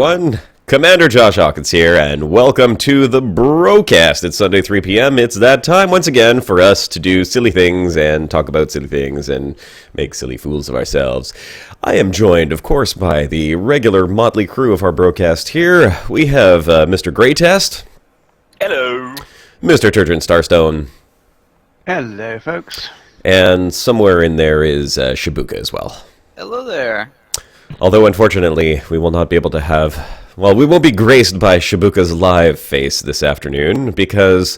Everyone, Commander Josh Hawkins here, and welcome to the BroCast. It's Sunday, 3 p.m. It's that time once again for us to do silly things and talk about silly things and make silly fools of ourselves. I am joined, of course, by the regular motley crew of our BroCast here. We have Mr. Greatest. Hello. Mr. Turgeon Starstone. Hello, folks. And somewhere in there is Shibuka as well. Hello there. Although, unfortunately, we will not be able to have... Well, we won't be graced by Shibuka's live face this afternoon because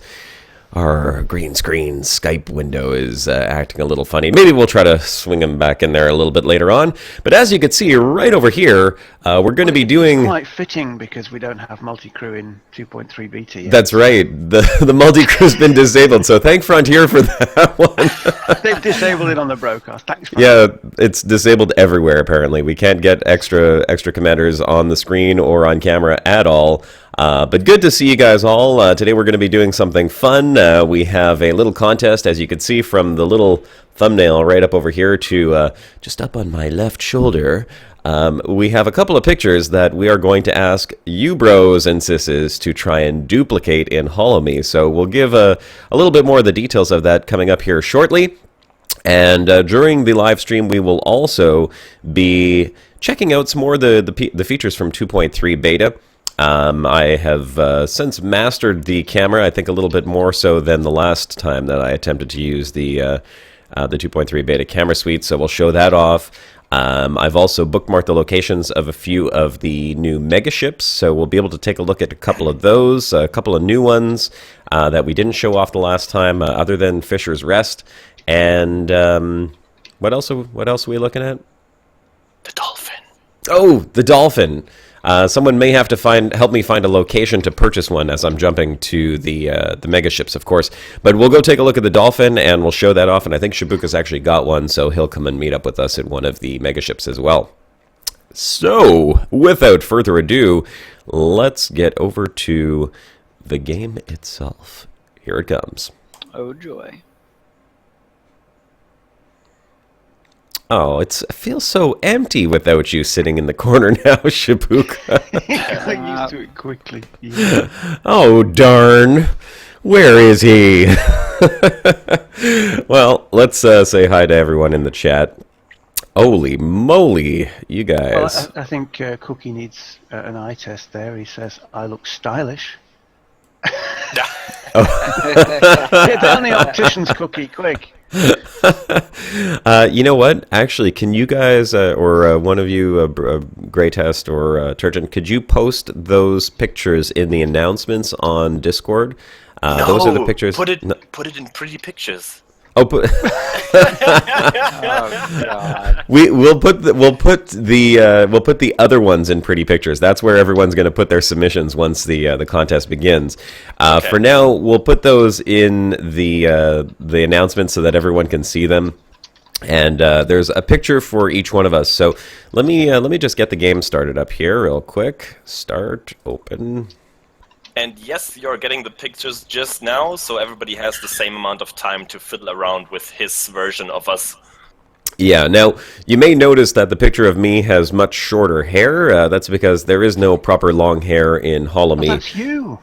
our green screen Skype window is acting a little funny. Maybe we'll try to swing him back in there a little bit later on. But as you can see right over here, we're going to be doing... It's quite fitting because we don't have multi-crew in 2.3 beta yet. That's right. The multi-crew's been disabled, so thank Frontier for that one. They've disabled it on the BroCast. Thanks. Yeah, it's disabled everywhere, apparently. We can't get extra commanders on the screen or on camera at all. But good to see you guys all. Today we're going to be doing something fun. We have a little contest, as you can see from the little thumbnail right up over here to just up on my left shoulder. We have a couple of pictures that we are going to ask you bros and sisses to try and duplicate in Holo-Me. So we'll give a little bit more of the details of that coming up here shortly. And during the live stream, we will also be checking out some more of the features from 2.3 beta. I have since mastered the camera, I think a little bit more so than the last time that I attempted to use the 2.3 beta camera suite, so we'll show that off. I've also bookmarked the locations of a few of the new Megaships, so we'll be able to take a look at a couple of those, a couple of new ones that we didn't show off the last time, other than Fisher's Rest. And what else are we looking at? The Dolphin. Oh, the Dolphin. Someone may have to help me find a location to purchase one as I'm jumping to the Megaships, of course. But we'll go take a look at the Dolphin, and we'll show that off. And I think Shibuka's actually got one, so he'll come and meet up with us in one of the Megaships as well. So, without further ado, let's get over to the game itself. Here it comes. Oh, joy. Oh, it feels so empty without you sitting in the corner now, Shibuka. I used to it quickly. Yeah. Oh, darn. Where is he? Well, let's say hi to everyone in the chat. Holy moly, you guys. Well, I think Cookie needs an eye test there. He says, I look stylish. Get down the optician's, Cookie, quick. You know what? Actually, can you guys, or one of you, Greatest or Turgeon, could you post those pictures in the announcements on Discord? No, those are the pictures. Put it in pretty pictures. Oh, Oh God. we'll put the other ones in pretty pictures. That's where everyone's going to put their submissions once the contest begins. Okay. For now, we'll put those in the announcements so that everyone can see them. And there's a picture for each one of us. So let me just get the game started up here real quick. Start, open. And yes, you're getting the pictures just now, so everybody has the same amount of time to fiddle around with his version of us. Yeah, now, you may notice that the picture of me has much shorter hair. That's because there is no proper long hair in Holo-Me. Oh, that's you.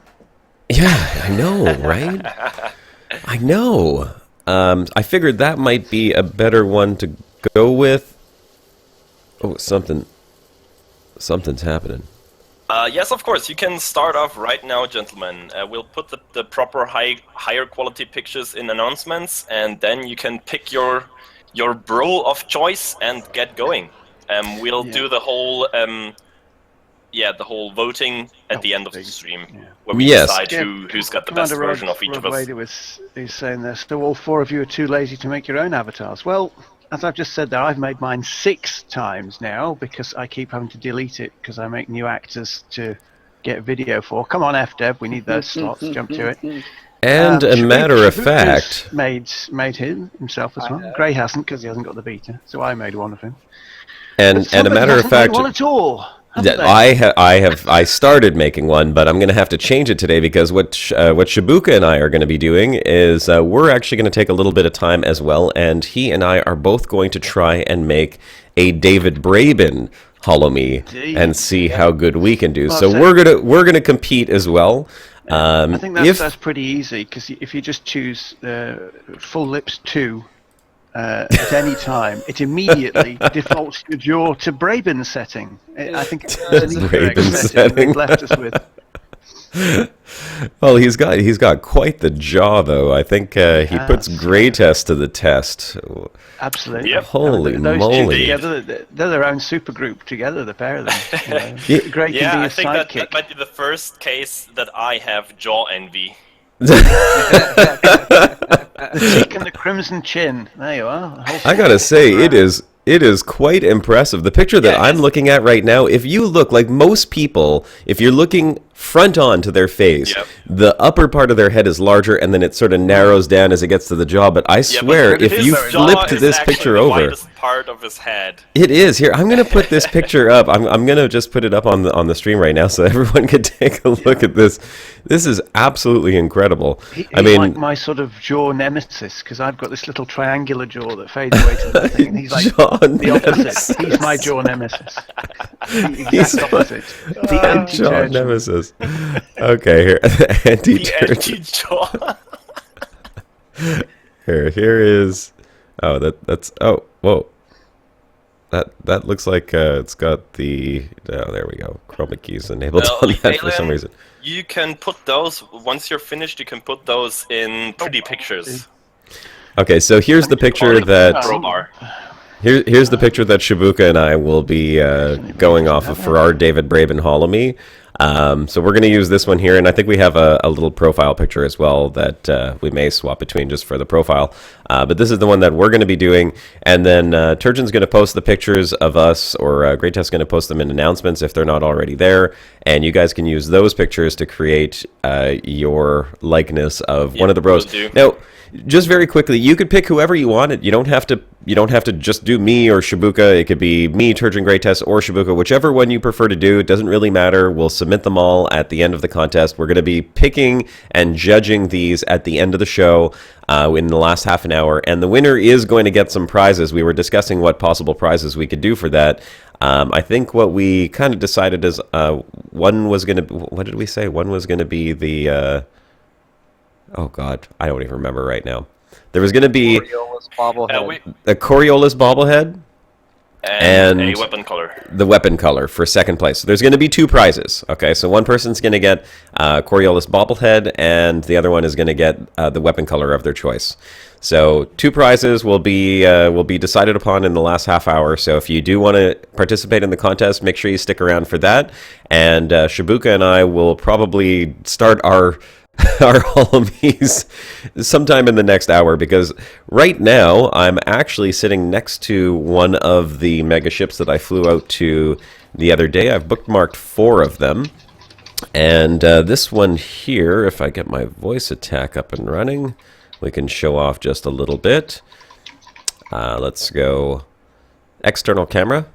Yeah, I know, right? I know. I figured that might be a better one to go with. Oh, something's happening. Yes, of course. You can start off right now, gentlemen. We'll put the proper higher quality pictures in announcements, and then you can pick your bro of choice and get going. We'll do the whole voting at the end of the stream, where we decide who's got the best version of each of us. He's saying this. So all four of you are too lazy to make your own avatars. Well, as I've just said there, I've made mine 6 times now because I keep having to delete it because I make new actors to get video for. Come on, FDev, we need those slots. Jump to it. And a matter of fact, made himself as well. Gray hasn't because he hasn't got the beta, so I made one of him. And a matter of fact, one at all. I started making one, but I'm going to have to change it today because what Shibuka and I are going to be doing is we're actually going to take a little bit of time as well, and he and I are both going to try and make a David Braben Holo-Me Indeed. and see how good we can do. Well, So so- we're gonna compete as well. I think that's pretty easy because if you just choose full lips 2 at any time, it immediately defaults your jaw to Braben setting. I think it's the correct Braben setting they've left us with. Well, he's got quite the jaw, though. I think he puts GreyTest to the test. Absolutely. Yep. Holy Those moly! two together, they're their own super group together, the pair of them. Grey can Yeah, be I a think that sidekick. might be the first case that I have jaw envy. The tick and the crimson chin. There you are. The whole I gotta say, it is quite impressive. The picture that I'm looking at right now, if you look like most people, if you're looking front on to their face, the upper part of their head is larger and then it sort of narrows down as it gets to the jaw. But I swear, but if his you jaw flipped is this actually picture the over, widest part of his head. it is. Here, I'm gonna put this picture up. I'm gonna just put it up on the stream right now so everyone can take a look at this. This is absolutely incredible. He's I mean, like my sort of jaw nemesis because I've got this little triangular jaw that fades away to nothing, and he's like Jaw the opposite. nemesis. He's my jaw nemesis. The He's exact opposite. The Jaw anti-Turgeon. nemesis. Okay, here, The anti-Turgeon. anti-jaw. Here is. Oh, that's. Oh, whoa. That looks like it's got the. Oh, there we go. Chroma keys enabled on that for some Alien, reason. You can put those, once you're finished, you can put those in pretty pictures. Okay, so here's the picture that. Crowbar. Here's the picture that Shibuka and I will be going off of for our David Braben Holo-Me. So we're going to use this one here, and I think we have a little profile picture as well that we may swap between just for the profile. But this is the one that we're going to be doing, and then Turgeon's going to post the pictures of us, or GreyTest's going to post them in announcements if they're not already there, and you guys can use those pictures to create your likeness of one of the bros. will do. Now, just very quickly, you could pick whoever you wanted. You don't have to just do me or Shibuka. It could be me, Turgeon, GreyTest, or Shibuka, whichever one you prefer to do. It doesn't really matter. We'll submit them all at the end of the contest. We're going to be picking and judging these at the end of the show in the last half an hour, and the winner is going to get some prizes. We were discussing what possible prizes we could do for that. I think what we kind of decided is one was going to. What did we say? One was going to be the. Oh God, I don't even remember right now. There was going to be Coriolis bobblehead. a Coriolis bobblehead And and a weapon color. the weapon color for second place. So there's going to be two prizes. Okay, so one person's going to get Coriolis bobblehead, and the other one is going to get the weapon color of their choice. So two prizes will be decided upon in the last half hour. So if you do want to participate in the contest, make sure you stick around for that. And Shibuka and I will probably start our Holo-Me's sometime in the next hour, because right now I'm actually sitting next to one of the megaships that I flew out to the other day. I've bookmarked 4 of them, and this one here, if I get my voice attack up and running, we can show off just a little bit. Let's go external camera.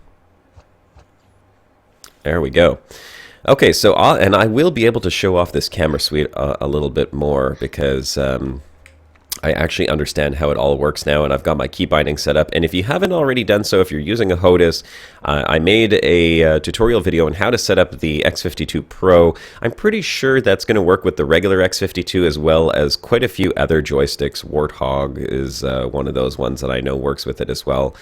There we go. Okay, so I will be able to show off this camera suite a little bit more, because I actually understand how it all works now, and I've got my key binding set up. And if you haven't already done so, if you're using a HOTAS, I made a tutorial video on how to set up the X52 Pro. I'm pretty sure that's going to work with the regular X52 as well as quite a few other joysticks. Warthog is one of those ones that I know works with it as well.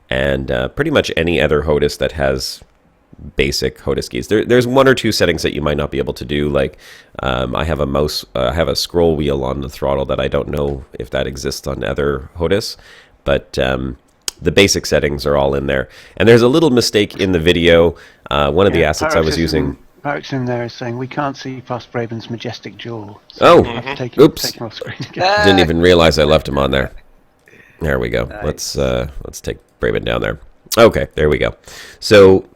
And pretty much any other HOTAS that has basic HOTAS keys. There's 1 or 2 settings that you might not be able to do, like I have a mouse, I have a scroll wheel on the throttle that I don't know if that exists on other HOTAS, but the basic settings are all in there. And there's a little mistake in the video. One of the assets I was using... Parrots in there is saying we can't see past Braben's majestic jaw. Oh, we'll have to take him, oops. take him off screen again. Didn't even realize I left him on there. There we go. Nice. Let's take Braben down there. Okay, there we go. So...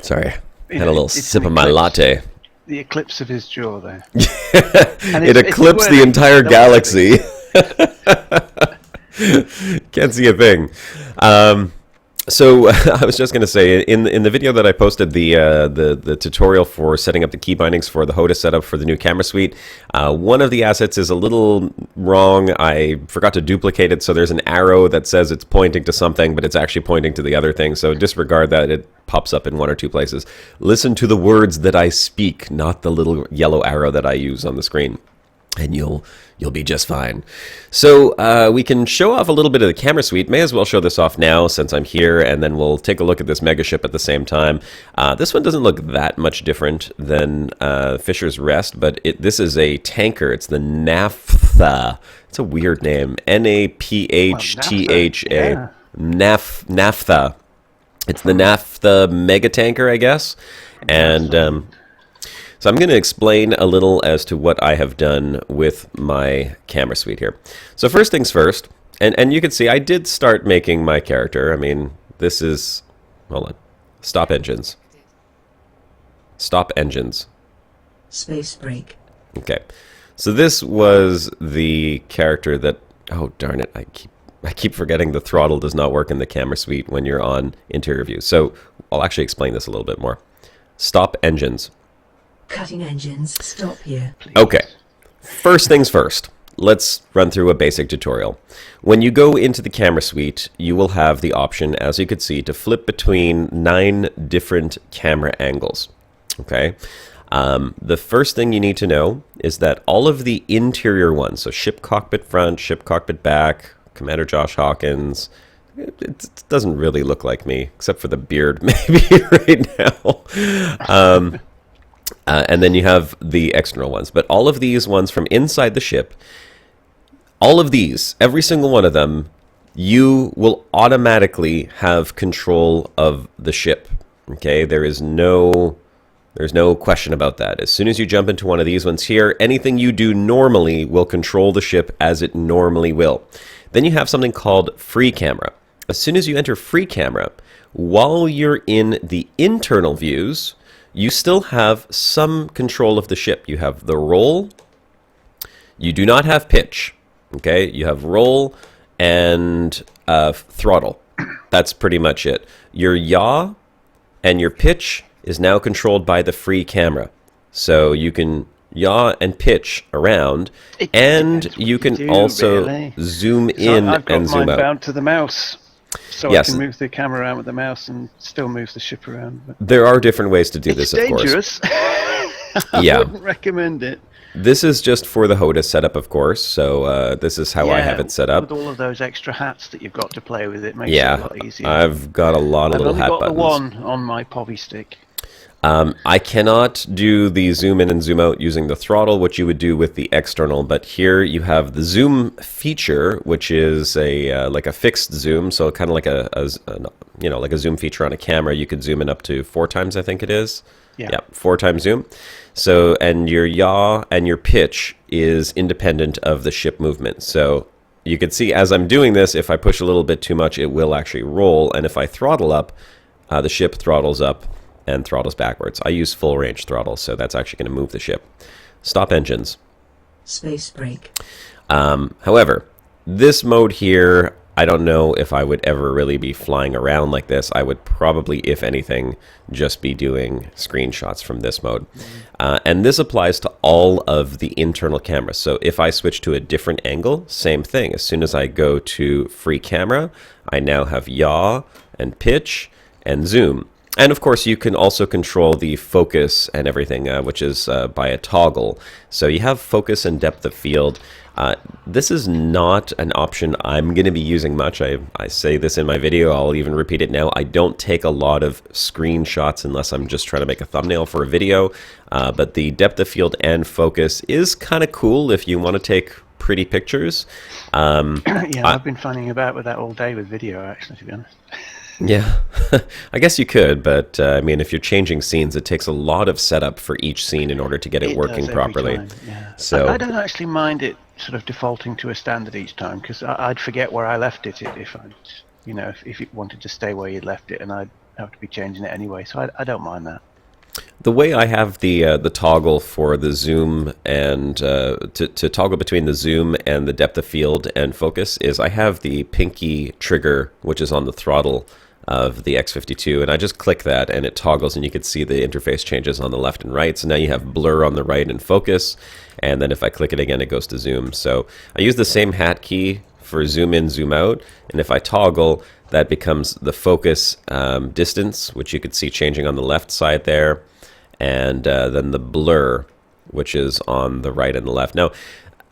sorry, had a little It's sip an of my eclipse. latte. The eclipse of his jaw there. It it's eclipsed the worthy. entire That was galaxy. Can't see a thing. So I was just going to say, in the video that I posted, the tutorial for setting up the key bindings for the HOTA setup for the new camera suite, one of the assets is a little wrong. I forgot to duplicate it, so there's an arrow that says it's pointing to something, but it's actually pointing to the other thing. So disregard that. It pops up in one or two places. Listen to the words that I speak, not the little yellow arrow that I use on the screen, and you'll be just fine. So we can show off a little bit of the camera suite. May as well show this off now since I'm here, and then we'll take a look at this Megaship at the same time. This one doesn't look that much different than Fisher's Rest, but this is a tanker. It's the Naphtha. It's a weird name. Naphtha. Yeah. Naphtha. It's the Naphtha mega tanker, I guess. And so I'm going to explain a little as to what I have done with my camera suite here. So first things first, and you can see I did start making my character. I mean, this is, hold on, stop engines. Stop engines. Space break. Okay, so this was the character that, oh darn it, I keep forgetting the throttle does not work in the camera suite when you're on interior view. So I'll actually explain this a little bit more. Stop engines. Cutting engines, stop here. Please. Okay, first things first. Let's run through a basic tutorial. When you go into the camera suite, you will have the option, as you could see, to flip between 9 different camera angles. Okay, the first thing you need to know is that all of the interior ones, so ship cockpit front, ship cockpit back, Commander Josh Hawkins, it doesn't really look like me, except for the beard maybe right now. And then you have the external ones. But all of these ones from inside the ship, all of these, every single one of them, you will automatically have control of the ship. Okay, there's no question about that. As soon as you jump into one of these ones here, anything you do normally will control the ship as it normally will. Then you have something called free camera. As soon as you enter free camera, while you're in the internal views, you still have some control of the ship. You have the roll. You do not have pitch. Okay, you have roll and throttle. That's pretty much it. Your yaw and your pitch is now controlled by the free camera. So you can yaw and pitch around, and you can also zoom in and zoom out. I've got mine bound to the mouse. So yes. I can move the camera around with the mouse and still move the ship around. But there are different ways to do this, of course. It's dangerous. I wouldn't recommend it. This is just for the HOTA setup, of course. So this is how I have it set up. With all of those extra hats that you've got to play with, it makes it a lot easier. I've got a lot of little hat buttons. I've only got the one on my Povy stick. I cannot do the zoom in and zoom out using the throttle, which you would do with the external. But here you have the zoom feature, which is a like a fixed zoom, so kind of like like a zoom feature on a camera. You could zoom in up to 4 times, I think it is. Yeah, 4 times zoom. So, and your yaw and your pitch is independent of the ship movement. So you can see as I'm doing this, if I push a little bit too much, it will actually roll. And if I throttle up, the ship throttles up and throttles backwards. I use full range throttle, so that's actually going to move the ship. Stop engines. Space break. However, this mode here, I don't know if I would ever really be flying around like this. I would probably, if anything, just be doing screenshots from this mode. And this applies to all of the internal cameras. So if I switch to a different angle, same thing. As soon as I go to free camera, I now have yaw and pitch and zoom. And of course, you can also control the focus and everything, which is by a toggle. So you have focus and depth of field. This is not an option I'm going to be using much. I say this in my video. I'll even repeat it now. I don't take a lot of screenshots unless I'm just trying to make a thumbnail for a video. But the depth of field and focus is kind of cool if you want to take pretty pictures. Yeah, I've been funning about with that all day with video, actually, to be honest. Yeah, I guess you could, but I mean, if you're changing scenes, it takes a lot of setup for each scene in order to get it working properly. Yeah. So I don't actually mind it sort of defaulting to a standard each time, because I'd forget where I left it if I, if it wanted to stay where you'd left it, and I'd have to be changing it anyway. So I don't mind that. The way I have the toggle for the zoom and to toggle between the zoom and the depth of field and focus is I have the pinky trigger, which is on the throttle, of the X52, and I just click that and it toggles, and you can see the interface changes on the left and right. So now you have blur on the right and focus, and then if I click it again, it goes to zoom. So I use the same hat key for zoom in, zoom out, and if I toggle, that becomes the focus distance, which you could see changing on the left side there, and then the blur, which is on the right and the left. Now,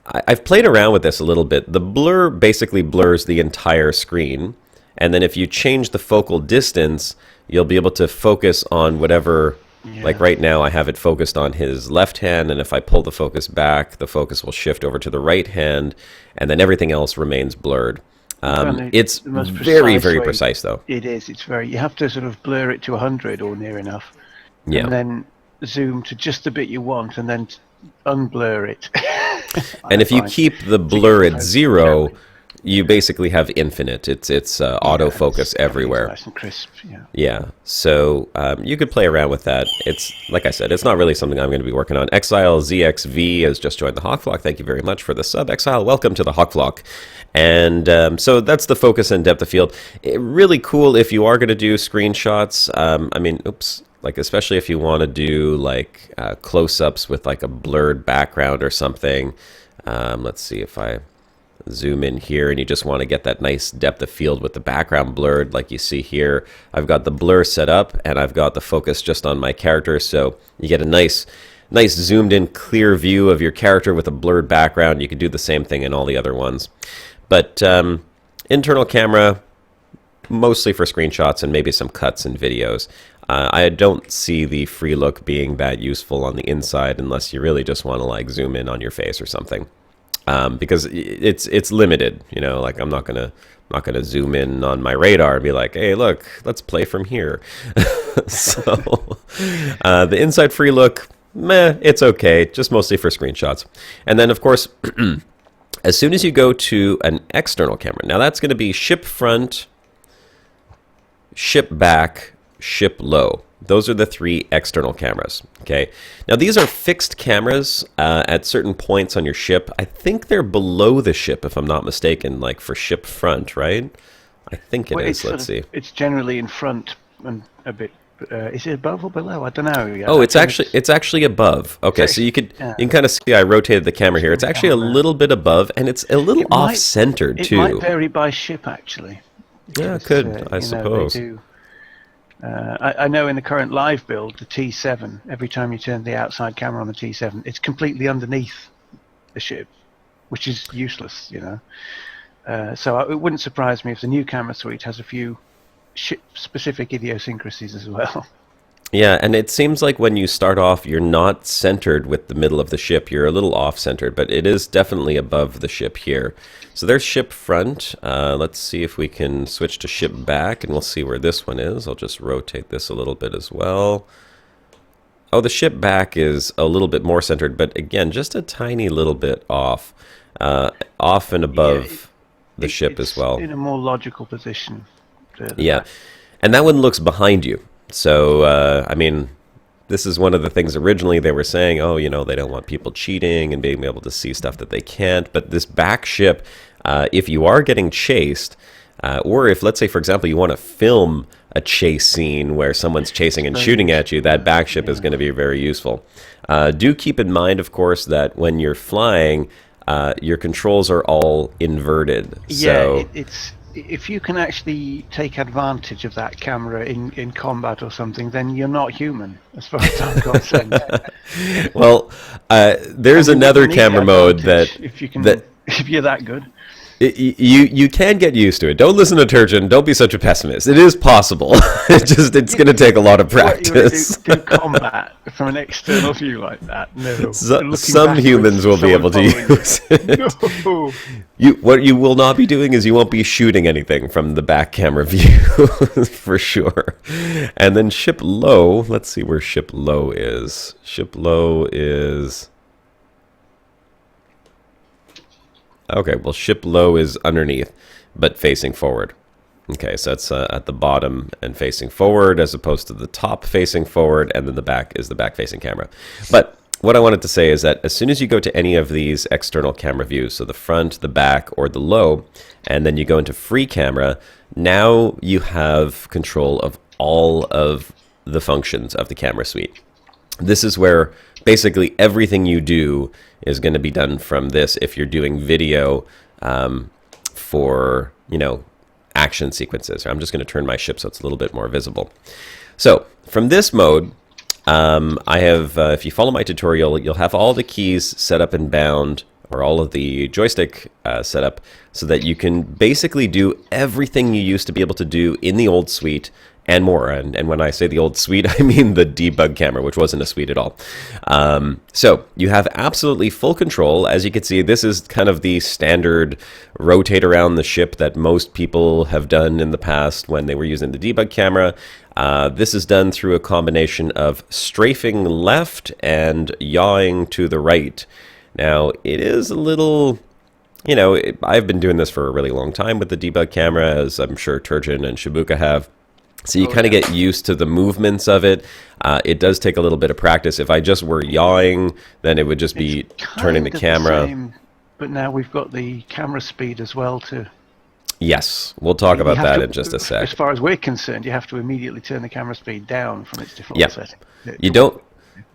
I've played around with this a little bit. The blur basically blurs the entire screen, and then if you change the focal distance, you'll be able to focus on whatever, like right now I have it focused on his left hand, and if I pull the focus back, the focus will shift over to the right hand, and then everything else remains blurred. It's very, very precise though. It is. It's very. You have to sort of blur it to 100 or near enough, Yeah. and then zoom to just the bit you want, and then unblur it. And if you keep the blur at 0, you basically have infinite. It's autofocus everywhere. Nice and crisp. Yeah. Yeah, so you could play around with that. It's, like I said, it's not really something I'm going to be working on. Exile ZXV has just joined the Hawk Flock. Thank you very much for the sub. Exile, welcome to the Hawk Flock. And so that's the focus and depth of field. Really cool if you are going to do screenshots. I mean, like especially if you want to do like close-ups with like a blurred background or something. Let's see if I zoom in here and you just want to get that nice depth of field with the background blurred, like you see here. I've got the blur set up and I've got the focus just on my character, so you get a nice zoomed in clear view of your character with a blurred background. You can do the same thing in all the other ones, but internal camera mostly for screenshots and maybe some cuts and videos. I don't see the free look being that useful on the inside unless you really just want to like zoom in on your face or something. Because it's limited, you know, like I'm not gonna zoom in on my radar and be like, hey, look, let's play from here. So the inside free look, meh, it's okay, just mostly for screenshots. And then of course, as soon as you go to an external camera, now that's going to be ship front, ship back, ship low. Those are the 3 external cameras, okay? Now, these are fixed cameras at certain points on your ship. I think they're below the ship, if I'm not mistaken, like for ship front, right? I think it is. Let's see. It's generally in front and a bit. Is it above or below? I don't know. Yeah, oh, it's actually above. Okay, so you can kind of see I rotated the camera here. It's actually a little bit above, and it's a little off-centered, too. It might vary by ship, actually. Yeah, it could, I suppose. They do. I know in the current live build, the T7, every time you turn the outside camera on the T7, it's completely underneath the ship, which is useless, you know. So it wouldn't surprise me if the new camera suite has a few ship-specific idiosyncrasies as well. Yeah, and it seems like when you start off, you're not centered with the middle of the ship. You're a little off-centered, but it is definitely above the ship here. So there's ship front. Let's see if we can switch to ship back, and we'll see where this one is. I'll just rotate this a little bit as well. Oh, the ship back is a little bit more centered, but again, just a tiny little bit off. Off and above the ship as well. In a more logical position. Yeah, and that one looks behind you. So, I mean, this is one of the things originally they were saying, oh, you know, they don't want people cheating and being able to see stuff that they can't. But this back ship, if you are getting chased, or if, let's say, for example, you want to film a chase scene where someone's chasing and shooting at you, that back ship is going to be very useful. Do keep in mind, of course, that when you're flying, your controls are all inverted. Yeah, so if you can actually take advantage of that camera in combat or something, then you're not human, as far as I'm concerned. Well, there's another camera mode that if you're that good. You can get used to it. Don't listen to Turgeon. Don't be such a pessimist. It is possible. It's going to take a lot of practice. Do combat from an external view like that? No. Some humans will be able to use it. No. What you will not be doing is you won't be shooting anything from the back camera view, for sure. And then ship low. Let's see where ship low is. Ship low is... Okay, well, ship low is underneath, but facing forward. Okay, so that's at the bottom and facing forward, as opposed to the top facing forward, and then the back is the back-facing camera. But what I wanted to say is that as soon as you go to any of these external camera views, so the front, the back, or the low, and then you go into free camera, now you have control of all of the functions of the camera suite. This is where basically everything you do is going to be done from this if you're doing video for, you know, action sequences. I'm just going to turn my ship so it's a little bit more visible. So from this mode, I have, if you follow my tutorial, you'll have all the keys set up and bound, or all of the joystick set up, so that you can basically do everything you used to be able to do in the old suite and more. And when I say the old suite, I mean the debug camera, which wasn't a suite at all. So you have absolutely full control. As you can see, this is kind of the standard rotate around the ship that most people have done in the past when they were using the debug camera. This is done through a combination of strafing left and yawing to the right. Now, it is a little, you know, I've been doing this for a really long time with the debug camera, as I'm sure Turgeon and Shibuka have. So you kind of get used to the movements of it. It does take a little bit of practice. If I just were yawing, then it would just be turning the camera. Same, but now we've got the camera speed as well to... Yes, we'll talk about that in just a sec. As far as we're concerned, you have to immediately turn the camera speed down from its default setting. You don't...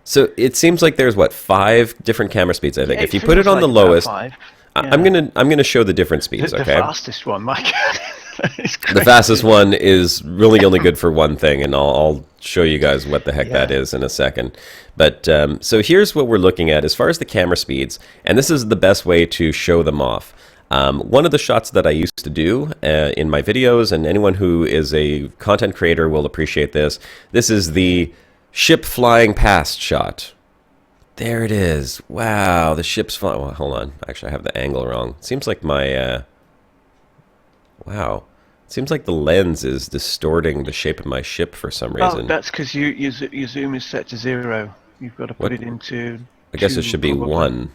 So it seems like there's, what, 5 different camera speeds, I think. If you put it on the lowest... I'm gonna show the different speeds, okay? The fastest one, my God. The fastest one is really only good for one thing, and I'll show you guys what the heck that is in a second. But so here's what we're looking at as far as the camera speeds, and this is the best way to show them off. One of the shots that I used to do in my videos, and anyone who is a content creator will appreciate this, this is the ship flying past shot. There it is. Wow, the ship's flying. Well, hold on. Actually, I have the angle wrong. It seems like my... Wow. It seems like the lens is distorting the shape of my ship for some reason. Oh, that's because your zoom is set to 0. You've got to put it into... I guess it should be 1.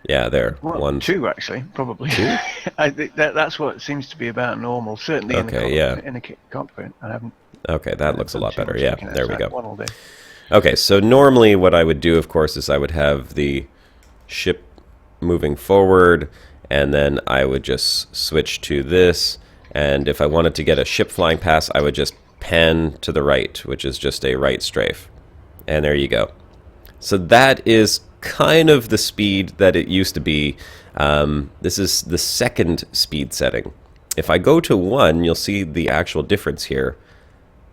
Yeah, there. Well, 1. 2, actually, probably. 2? I think that's what seems to be about normal, certainly in the cockpit. I haven't... Okay, that looks a lot better. Yeah, there we go. One all day. Okay, so normally what I would do, of course, is I would have the ship moving forward, and then I would just switch to this, and if I wanted to get a ship flying past, I would just pan to the right, which is just a right strafe. And there you go. So that is kind of the speed that it used to be. This is the second speed setting. If I go to 1, you'll see the actual difference here.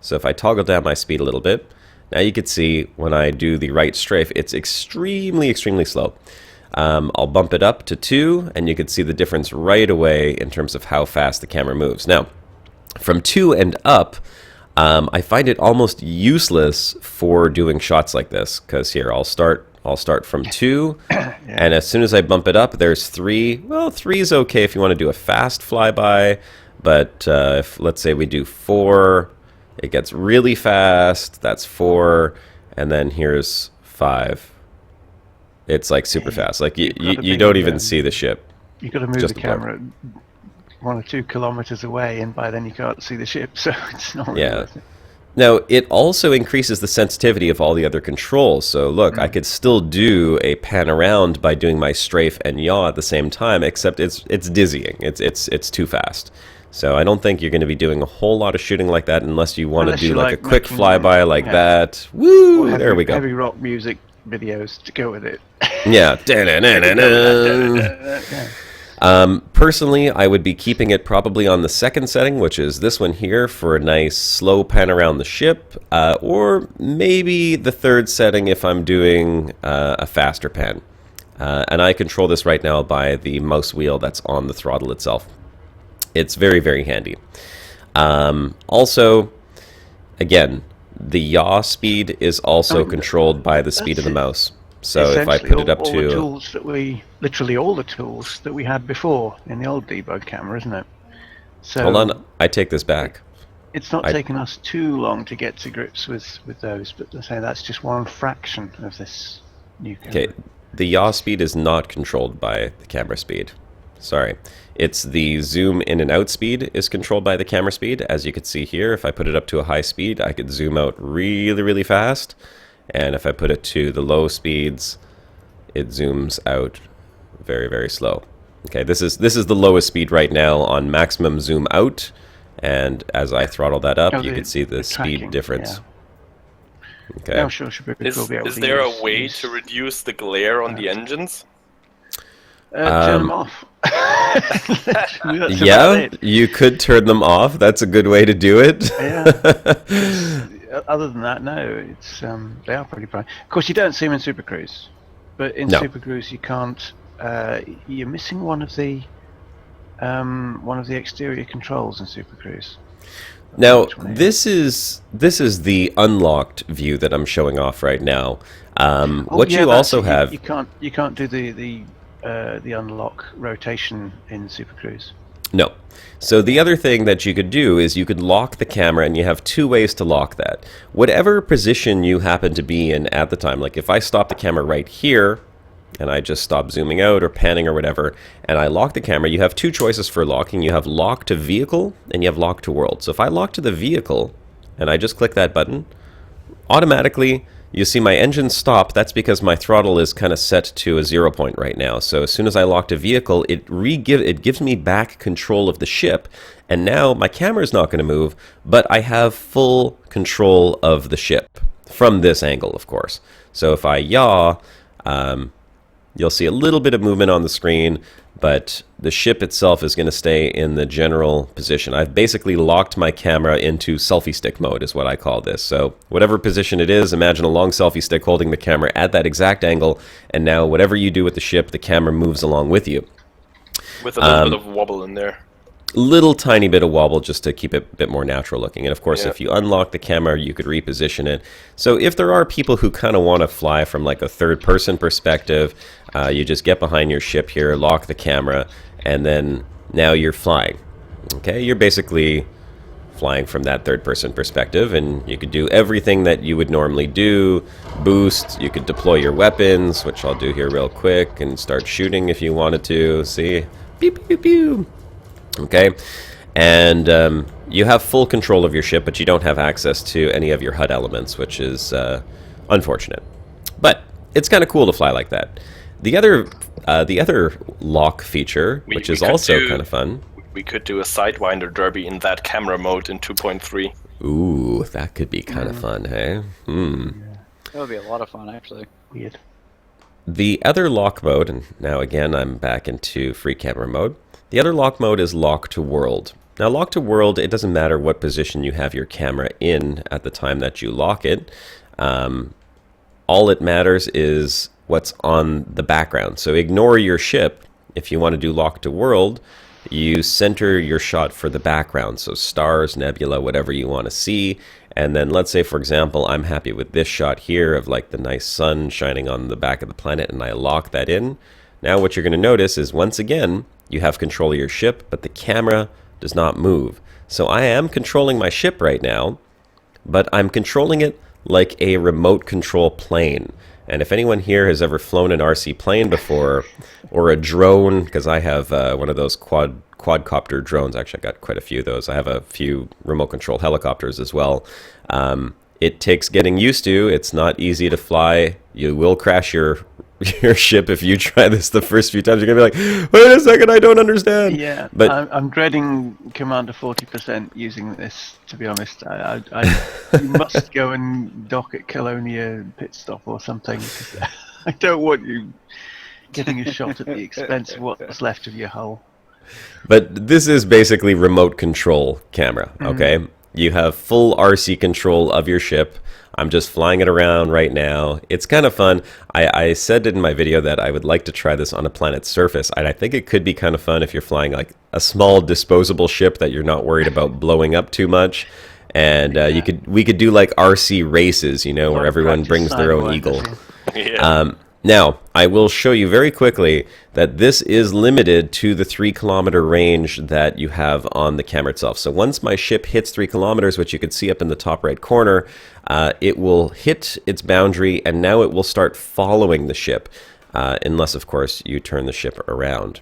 So if I toggle down my speed a little bit, now you can see when I do the right strafe, it's extremely, extremely slow. I'll bump it up to 2, and you can see the difference right away in terms of how fast the camera moves. Now, from 2 and up, I find it almost useless for doing shots like this, because here, I'll start from 2, and as soon as I bump it up, there's 3. Well, 3 is okay if you want to do a fast flyby, but if, let's say we do 4, it gets really fast. That's 4, and then here's 5. It's like super fast. Like you don't even see the ship. You've got to move the camera 1 or 2 kilometers away, and by then you can't see the ship. So it's not really worth it. Now it also increases the sensitivity of all the other controls. So look, I could still do a pan around by doing my strafe and yaw at the same time, except it's dizzying. It's too fast. So I don't think you're going to be doing a whole lot of shooting like that unless you want to do like a quick flyby like that. Woo! There we go. Heavy rock music videos to go with it. Yeah. Personally, I would be keeping it probably on the second setting, which is this one here, for a nice slow pan around the ship, or maybe the third setting if I'm doing a faster pan. And I control this right now by the mouse wheel that's on the throttle itself. It's very, very handy. Also, again, the yaw speed is also controlled by the speed of the mouse. So if I put it up to... literally all the tools that we had before in the old debug camera, isn't it? So hold on, I take this back. It's not taken us too long to get to grips with those, but to say that's just one fraction of this new camera. Okay, the yaw speed is not controlled by the camera speed. Sorry. It's the zoom in and out speed is controlled by the camera speed. As you can see here, if I put it up to a high speed, I could zoom out really, really fast. And if I put it to the low speeds, it zooms out very, very slow. Okay, this is the lowest speed right now on maximum zoom out. And as I throttle that up, you can see the speed tracking, difference. Yeah. Okay. Now, sure, should be cool, Is there a way to reduce the glare on the engines? Turn them off. That's about Yeah, it. you could turn them off. That's a good way to do it. Yeah. Other than that, no. It's they are pretty bright. Of course, you don't see them in Super Cruise, but in No. Super Cruise you can't. You're missing one of the exterior controls in Super Cruise. Now, Which one is it? this is the unlocked view that I'm showing off right now. Oh, What yeah, you that's also it. have... You can't do the unlock rotation in Super Cruise. No. So the other thing that you could do is you could lock the camera, and you have two ways to lock that. Whatever position you happen to be in at the time, like if I stop the camera right here, and I just stop zooming out or panning or whatever, and I lock the camera, you have two choices for locking. You have lock to vehicle, and you have lock to world. So if I lock to the vehicle, and I just click that button, automatically you see my engine stop. That's because my throttle is kind of set to a 0 point right now. So as soon as I lock to vehicle, it gives me back control of the ship, and now my camera is not going to move, but I have full control of the ship from this angle, of course. So if I yaw, you'll see a little bit of movement on the screen, but the ship itself is going to stay in the general position. I've basically locked my camera into selfie stick mode, is what I call this. So whatever position it is, imagine a long selfie stick holding the camera at that exact angle, and now whatever you do with the ship, the camera moves along with you. With a little bit of wobble in there. Little tiny bit of wobble just to keep it a bit more natural looking. And of course, Yeah. if you unlock the camera, you could reposition it. So if there are people who kind of want to fly from like a third person perspective, you just get behind your ship here, lock the camera, and then now you're flying. Okay, you're basically flying from that third person perspective, and you could do everything that you would normally do. Boost, you could deploy your weapons, which I'll do here real quick, and start shooting if you wanted to. See? Pew, pew, pew, pew. Okay, and you have full control of your ship, but you don't have access to any of your HUD elements, which is unfortunate. But it's kind of cool to fly like that. The other lock feature, which is also kind of fun. We could do a Sidewinder derby in that camera mode in 2.3. Ooh, that could be kind of fun, hey? That would be a lot of fun, actually. Weird. The other lock mode, and now again I'm back into free camera mode. The other lock mode is lock to world. Now lock to world, it doesn't matter what position you have your camera in at the time that you lock it. All it matters is what's on the background. So ignore your ship. If you want to do lock to world, you center your shot for the background. So stars, nebula, whatever you want to see. And then let's say, for example, I'm happy with this shot here of like the nice sun shining on the back of the planet, and I lock that in. Now what you're going to notice is, once again, you have control of your ship, but the camera does not move. So I am controlling my ship right now, but I'm controlling it like a remote control plane. And if anyone here has ever flown an RC plane before, or a drone, because I have one of those quadcopter drones. Actually, I got quite a few of those. I have a few remote control helicopters as well. It takes getting used to. It's not easy to fly. You will crash your ship if you try this the first few times. You're gonna be like, wait a second, I don't understand. Yeah, but I'm dreading Commander 40% using this, to be honest. You must go and dock at Colonia pit stop or something. 'Cause I don't want you getting a shot at the expense of what's left of your hull. But this is basically remote control camera, okay? You have full RC control of your ship. I'm just flying it around right now. It's kind of fun. I said in my video that I would like to try this on a planet's surface, and I think it could be kind of fun if you're flying like a small disposable ship that you're not worried about blowing up too much. And we could do like RC races, you know, where everyone brings their own eagle. Yeah. Now, I will show you very quickly that this is limited to the 3-kilometer range that you have on the camera itself. So once my ship hits 3 kilometers, which you can see up in the top right corner, it will hit its boundary, and now it will start following the ship, unless, of course, you turn the ship around.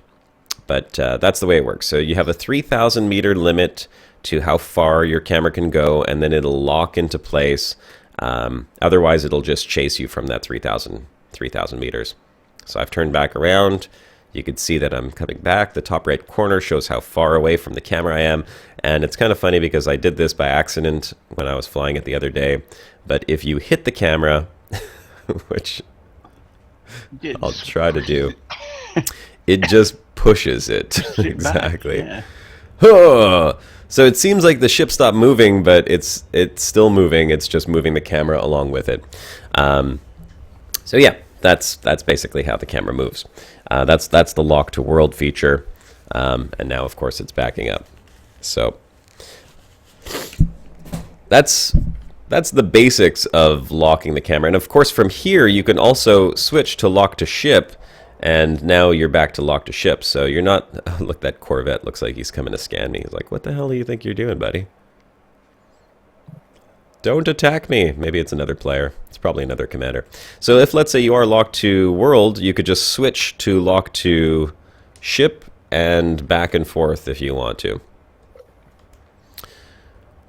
But that's the way it works. So you have a 3,000 meter limit to how far your camera can go, and then it'll lock into place. Otherwise, it'll just chase you from that 3,000 meters. So I've turned back around. You can see that I'm coming back. The top right corner shows how far away from the camera I am. And it's kind of funny because I did this by accident when I was flying it the other day. But if you hit the camera, which I'll try to do, it just pushes it. Exactly. Yeah. So it seems like the ship stopped moving, but it's still moving. It's just moving the camera along with it. So yeah, that's basically how the camera moves. That's the lock to world feature, and now of course it's backing up. So that's the basics of locking the camera. And of course from here you can also switch to lock to ship, and now you're back to lock to ship. So you're not, look, that Corvette looks like he's coming to scan me. He's like, what the hell do you think you're doing, buddy? Don't attack me. Maybe it's another player. It's probably another commander. So if, let's say, you are locked to world, you could just switch to lock to ship and back and forth if you want to.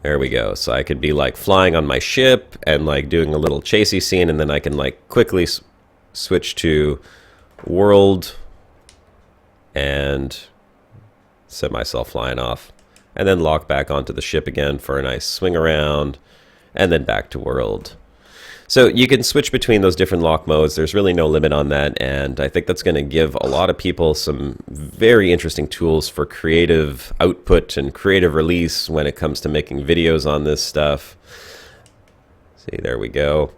There we go. So I could be like flying on my ship and like doing a little chasey scene, and then I can like quickly switch to world and set myself flying off, and then lock back onto the ship again for a nice swing around, and then back to world. So you can switch between those different lock modes. There's really no limit on that, and I think that's going to give a lot of people some very interesting tools for creative output and creative release when it comes to making videos on this stuff. See, there we go.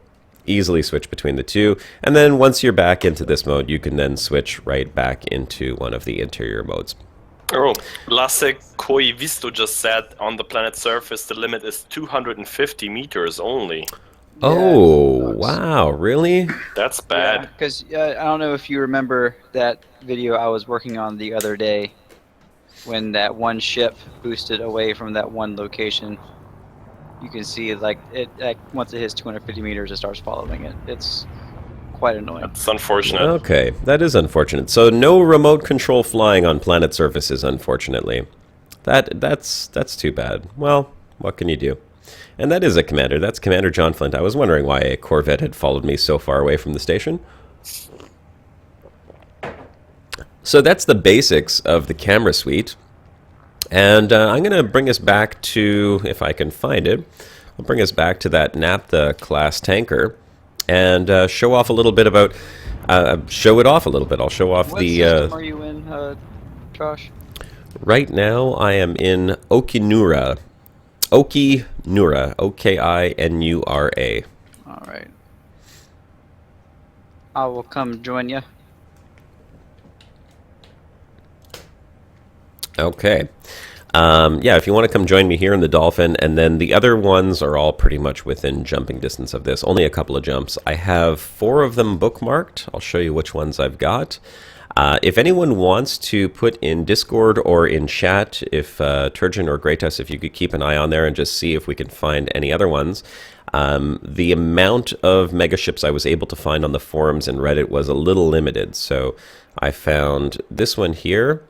Easily switch between the two, and then once you're back into this mode, you can then switch right back into one of the interior modes. Oh, Lasse Koivisto just said on the planet's surface the limit is 250 meters only. Oh, wow, really? That's bad. Because I don't know if you remember that video I was working on the other day when that one ship boosted away from that one location. You can see like once it hits 250 meters, it starts following it. It's quite annoying. That's unfortunate. Okay, that is unfortunate. So no remote control flying on planet surfaces, unfortunately. That's too bad. Well, what can you do? And that is a commander. That's Commander John Flint. I was wondering why a Corvette had followed me so far away from the station. So that's the basics of the camera suite. And I'm going to bring us back to, if I can find it, I'll bring us back to that Naphtha class tanker and show off a little bit about, show it off a little bit. I'll show off What the... system are you in, Josh? Right now I am in Okinura. Okinura. O-K-I-N-U-R-A. All right. I will come join you. Okay. Yeah, if you want to come join me here in the Dolphin, and then the other ones are all pretty much within jumping distance of this. Only a couple of jumps. I have 4 of them bookmarked. I'll show you which ones I've got. If anyone wants to put in Discord or in chat, if Turgeon or Greytus, if you could keep an eye on there and just see if we can find any other ones. The amount of megaships I was able to find on the forums and Reddit was a little limited, so I found this one here.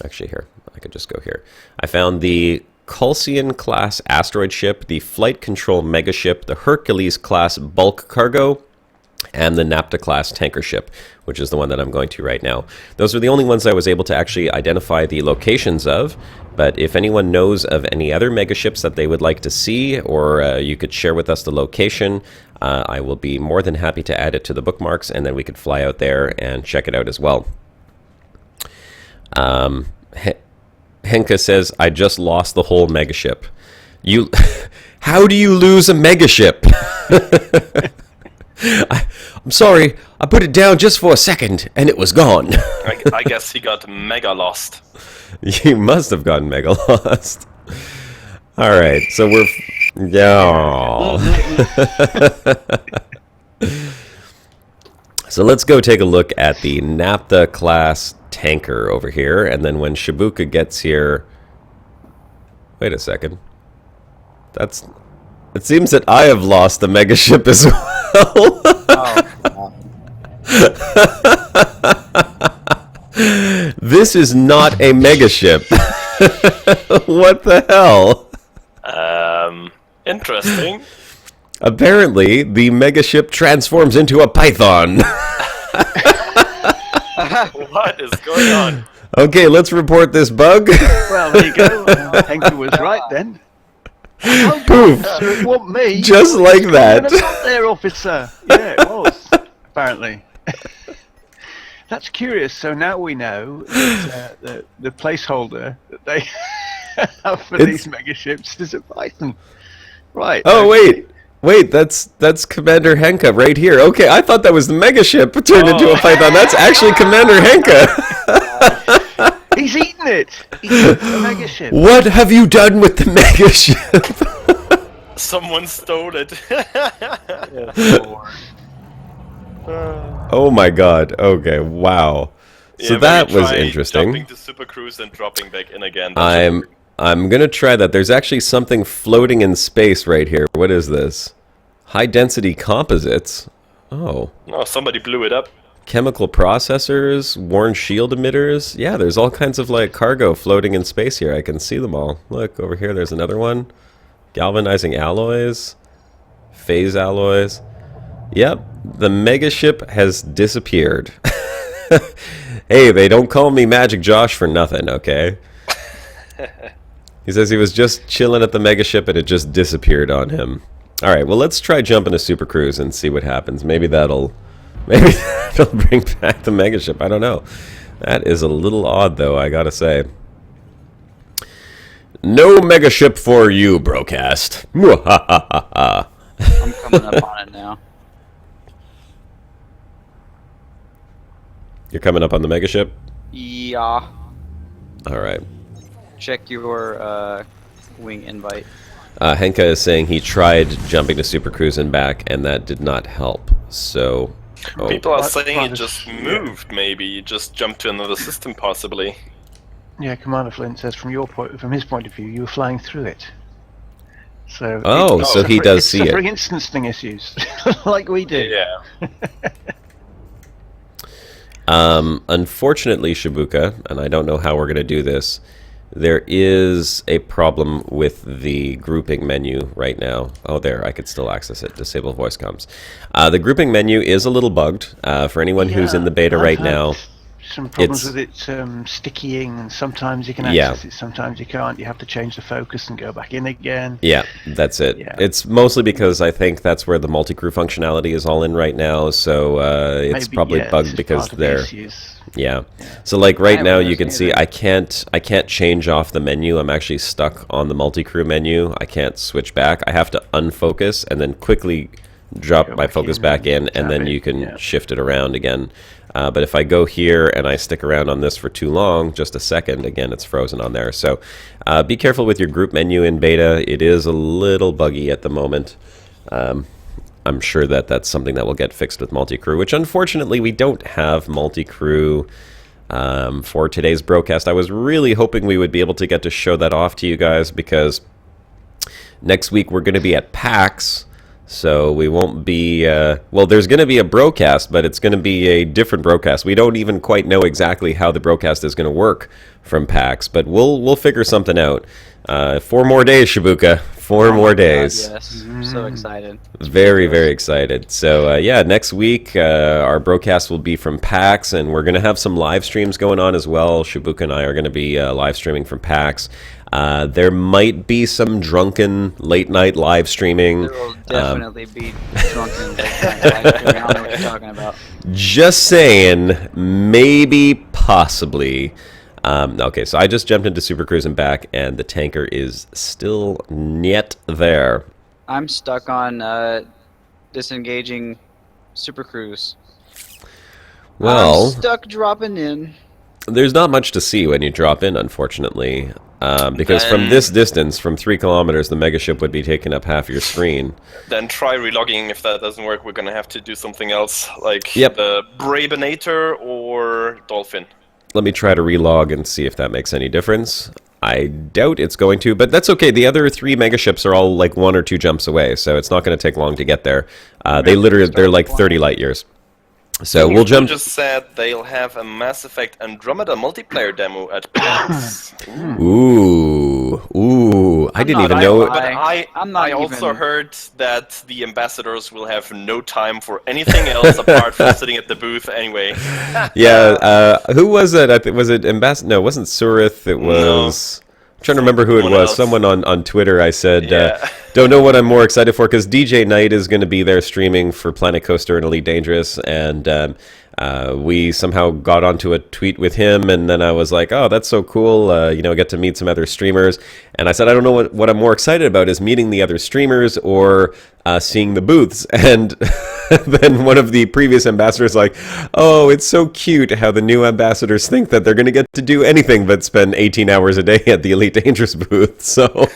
Actually, here, I could just go here. I found the Culcian class asteroid ship, the flight control megaship, the Hercules class bulk cargo, and the Naphtha class tanker ship, which is the one that I'm going to right now. Those are the only ones I was able to actually identify the locations of, but if anyone knows of any other megaships that they would like to see, or you could share with us the location, I will be more than happy to add it to the bookmarks, and then we could fly out there and check it out as well. Henka says, I just lost the whole megaship. You, how do you lose a megaship? I'm sorry, I put it down just for a second, and it was gone. I guess he got mega lost. You must have gotten mega lost. All right, so we're... Yeah. So let's go take a look at the Naphtha class tanker over here, and then when Shibuka gets here... Wait a second. That's... It seems that I have lost the megaship as well. This is not a megaship. What the hell? Interesting. Apparently, the megaship transforms into a python. What is going on? Okay, let's report this bug. Well, there you go. Henke was right then. How'd you Poof. answer? It wasn't me. Just like that. You're not there, officer. Yeah, it was. Apparently. That's curious. So now we know that the placeholder that they have for these megaships is a Python. Right. Oh, okay. wait, that's Commander Henke right here. Okay, I thought that was the megaship turned into a python. That's actually Commander Henke. He's eaten it. He's eaten the megaship. What have you done with the megaship? Someone stole it. Oh my god. Okay, wow. So Yeah, that maybe was try interesting. Jumping to Super Cruise and dropping back in again. That should work. I'm gonna try that. There's actually something floating in space right here. What is this? High density composites. Oh. No, somebody blew it up. Chemical processors, worn shield emitters. Yeah, there's all kinds of like cargo floating in space here. I can see them all. Look, over here there's another one. Galvanizing alloys. Phase alloys. Yep, the megaship has disappeared. Hey, they don't call me Magic Josh for nothing, okay? He says he was just chilling at the megaship and it just disappeared on him. Alright, well let's try jumping to Super Cruise and see what happens. Maybe that'll bring back the megaship. I don't know. That is a little odd though, I gotta say. No megaship for you, BroCast. I'm coming up on it now. You're coming up on the megaship? Yeah. Alright. Check your wing invite. Henke is saying he tried jumping to Super Cruise and back, and that did not help. So, People are What- saying what it is- just moved. Maybe you just jumped to another system, possibly. Yeah, Commander Flint says from his point of view, you were flying through it. So Oh, it's so he suffering- does it's see it. suffering instancing issues, like we do. Yeah. Unfortunately, Shibuka, and I don't know how we're going to do this, there is a problem with the grouping menu right now. Oh, there, I could still access it. Disable voice comms. The grouping menu is a little bugged. For anyone who's in the beta I've right had now, some problems it's- with it stickying, and sometimes you can Yeah. access it, sometimes you can't. You have to change the focus and go back in again. yeah, that's it. Yeah. It's mostly because I think that's where the multi-crew functionality is all in right now, so it's Maybe, probably yeah, this bugged is because part of the they're... issues. Yeah. So like right I now haven't you can noticed see either. I can't change off the menu. I'm actually stuck on the multi-crew menu. I can't switch back. I have to unfocus and then quickly drop Go my back focus in back in, and and then tab it, you can yeah. shift it around again. But if I go here and I stick around on this for too long, just a second, again, it's frozen on there. So be careful with your group menu in beta. It is a little buggy at the moment. I'm sure that that's something that will get fixed with multi-crew, which unfortunately we don't have multi-crew for today's BroCast. I was really hoping we would be able to get to show that off to you guys, because next week we're going to be at PAX, so we won't be... well, there's going to be a BroCast, but it's going to be a different BroCast. We don't even quite know exactly how the BroCast is going to work from PAX, but we'll figure something out. 4 more days, Shibuka. 4 more days. God, yes. I'm so excited. Very, very excited. So, yeah, next week our BroCast will be from PAX, and we're going to have some live streams going on as well. Shibuka and I are going to be live streaming from PAX. There might be some drunken late-night live streaming. There will definitely be drunken late night live streaming. I don't know what you're talking about. Just saying, maybe, possibly. Okay, so I just jumped into Super Cruise and back, and the tanker is still yet there. I'm stuck on disengaging Super Cruise. Well, I'm stuck dropping in. there's not much to see when you drop in, unfortunately. Because from this distance, from 3 kilometers, the megaship would be taking up half your screen. Then try relogging. If that doesn't work, we're gonna have to do something else, like Yep. the Brabenator or Dolphin. Let me try to relog and see if that makes any difference. I doubt it's going to, but that's okay. The other 3 megaships are all like 1 or 2 jumps away, so it's not going to take long to get there. They're like 30 light years. So we'll People jump. just said they'll have a Mass Effect Andromeda multiplayer demo at PAX. Ooh, I didn't not even gonna know. lie. But I'm not I also even- heard that the ambassadors will have no time for anything else apart from sitting at the booth anyway. Yeah, who was it? Was it Ambassador? No, it wasn't Surith. It No. was. I'm trying to remember who it Someone was. else. Someone on Twitter. I said, Yeah. don't know what I'm more excited for because DJ Knight is going to be there streaming for Planet Coaster and Elite Dangerous, and we somehow got onto a tweet with him, and then I was like, oh, that's so cool. You know, get to meet some other streamers. And I said, I don't know what I'm more excited about is meeting the other streamers or seeing the booths. And then one of the previous ambassadors like, oh, it's so cute how the new ambassadors think that they're going to get to do anything but spend 18 hours a day at the Elite Dangerous booth. So,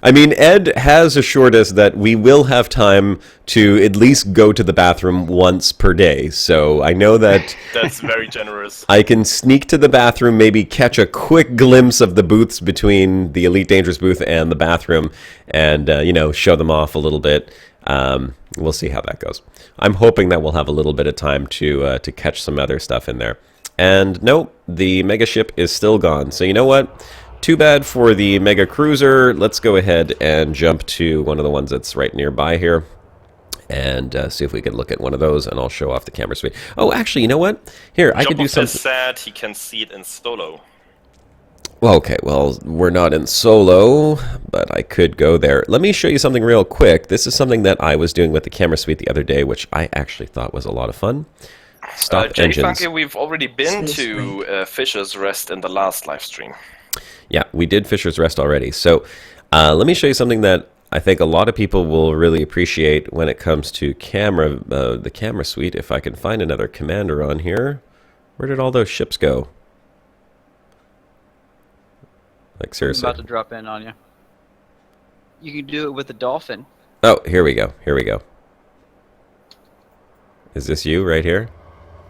I mean, Ed has assured us that we will have time to at least go to the bathroom once per day. So I know that That's very generous. I can sneak to the bathroom, maybe catch a quick glimpse of the booths between the Elite Dangerous booth and the bathroom, and you know, show them off a little bit. We'll see how that goes. I'm hoping that we'll have a little bit of time to catch some other stuff in there. And no, the Megaship is still gone. So you know what? Too bad for the Mega Cruiser. Let's go ahead and jump to one of the ones that's right nearby here. And see if we can look at one of those, and I'll show off the camera suite. Oh, actually, you know what? Here, I could do something. Said he can see it in solo. Well, okay, well, we're not in solo, but I could go there. Let me show you something real quick. This is something that I was doing with the camera suite the other day, which I actually thought was a lot of fun. Stop Jenny engines. Funky, we've already been Space to Fisher's Rest in the last live stream. Yeah, we did Fisher's Rest already. So let me show you something that I think a lot of people will really appreciate when it comes to camera, the camera suite. If I can find another commander on here. Where did all those ships go? Like, I'm seriously. about to drop in on you. You can do it with the Dolphin. Oh, here we go. Here we go. Is this you right here?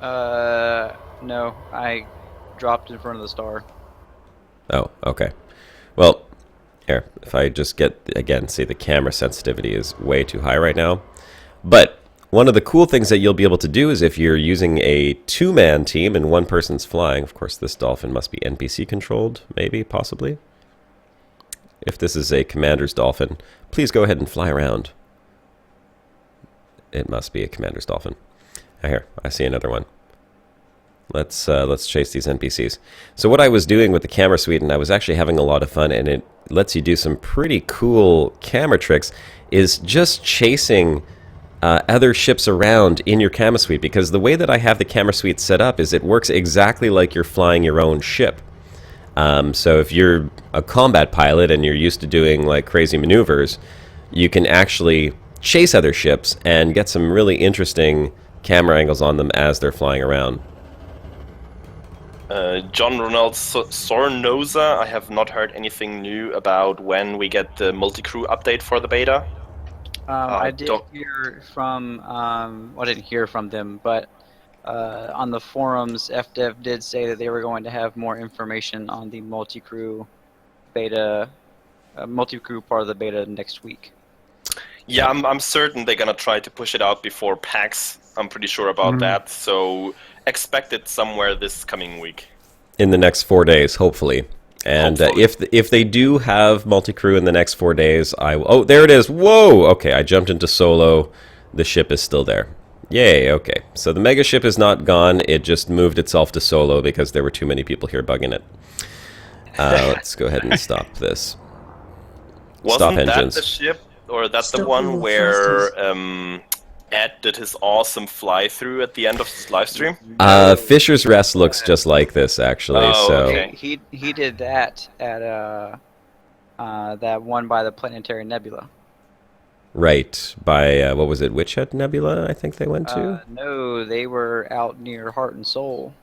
No, I dropped in front of the star. Oh, okay. Well, here, if I just get, again, see the camera sensitivity is way too high right now. But one of the cool things that you'll be able to do is if you're using a two-man team and one person's flying, of course this Dolphin must be NPC controlled, maybe, possibly. If this is a commander's Dolphin, please go ahead and fly around. It must be a commander's Dolphin. Ah, here, I see another one. Let's chase these NPCs. So what I was doing with the camera suite, and I was actually having a lot of fun, and it lets you do some pretty cool camera tricks, is just chasing other ships around in your camera suite, because the way that I have the camera suite set up is it works exactly like you're flying your own ship. So if you're a combat pilot and you're used to doing like crazy maneuvers, you can actually chase other ships and get some really interesting camera angles on them as they're flying around. John Ronald Sornosa, I have not heard anything new about when we get the multi-crew update for the beta. I did don't- hear from, well, I didn't hear from them, but on the forums, FDev did say that they were going to have more information on the multi-crew beta, multi-crew part of the beta next week. Yeah, I'm certain they're gonna try to push it out before PAX. I'm pretty sure about that. So expect it somewhere this coming week. In the next 4 days, hopefully. And Hopefully. if they do have multi-crew in the next 4 days, oh, there it is. Whoa! Okay, I jumped into solo. The ship is still there. Yay, okay. So the Megaship is not gone. It just moved itself to solo because there were too many people here bugging it. Let's go ahead and stop this. Wasn't that engines. the ship, or that's the Stop one all where thrusters. Ed did his awesome fly-through at the end of his live stream? Fisher's Rest looks just like this, actually. Oh, so okay. He did that at that one by the Planetary Nebula. right by what was it, Witch Hut Nebula? I think they went to. No, they were out near Heart and Soul.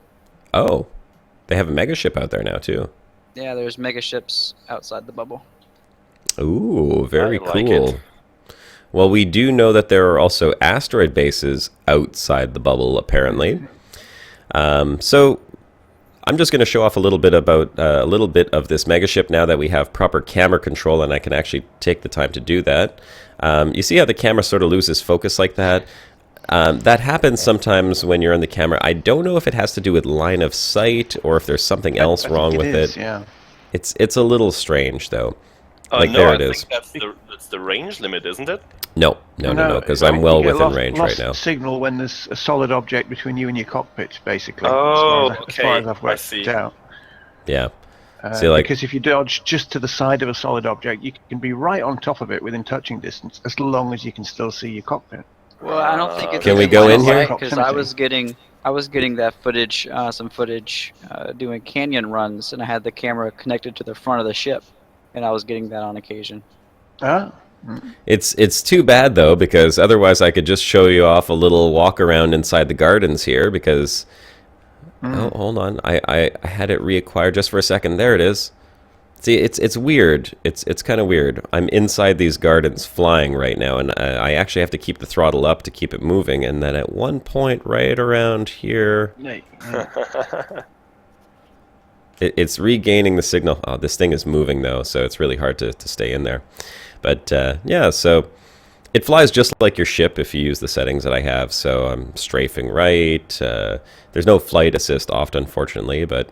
Oh, they have a Megaship out there now too. Yeah, there's megaships outside the bubble. Ooh, very I like cool. it. Well, we do know that there are also asteroid bases outside the bubble, apparently. So I'm just going to show off a little bit about a little bit of this Megaship now that we have proper camera control, and I can actually take the time to do that. You see how the camera sort of loses focus like that? That happens sometimes when you're on the camera. I don't know if it has to do with line of sight or if there's something else I think wrong with is, it. Yeah. It's a little strange though. Like no, there I it is. think that's the range limit, isn't it? No, because I'm you well get within range right now. Signal when there's a solid object between you and your cockpit, basically. Oh, as far okay, as I've I worked see. it out. Yeah. See, like, because if you dodge just to the side of a solid object, you can be right on top of it within touching distance, as long as you can still see your cockpit. Well, I don't think it's Can we go in here? because I was getting that footage, some footage doing canyon runs, and I had the camera connected to the front of the ship, and I was getting that on occasion. Ah. it's too bad though, because otherwise I could just show you off a little walk around inside the gardens here. Because oh, hold on, I had it reacquired just for a second. There it is. See, it's weird. It's kind of weird. I'm inside these gardens flying right now, and I actually have to keep the throttle up to keep it moving. And then at one point, right around here, it's regaining the signal. Oh, this thing is moving though, so it's really hard to stay in there. But yeah, so it flies just like your ship if you use the settings that I have. So I'm strafing right. There's no flight assist oft, unfortunately, but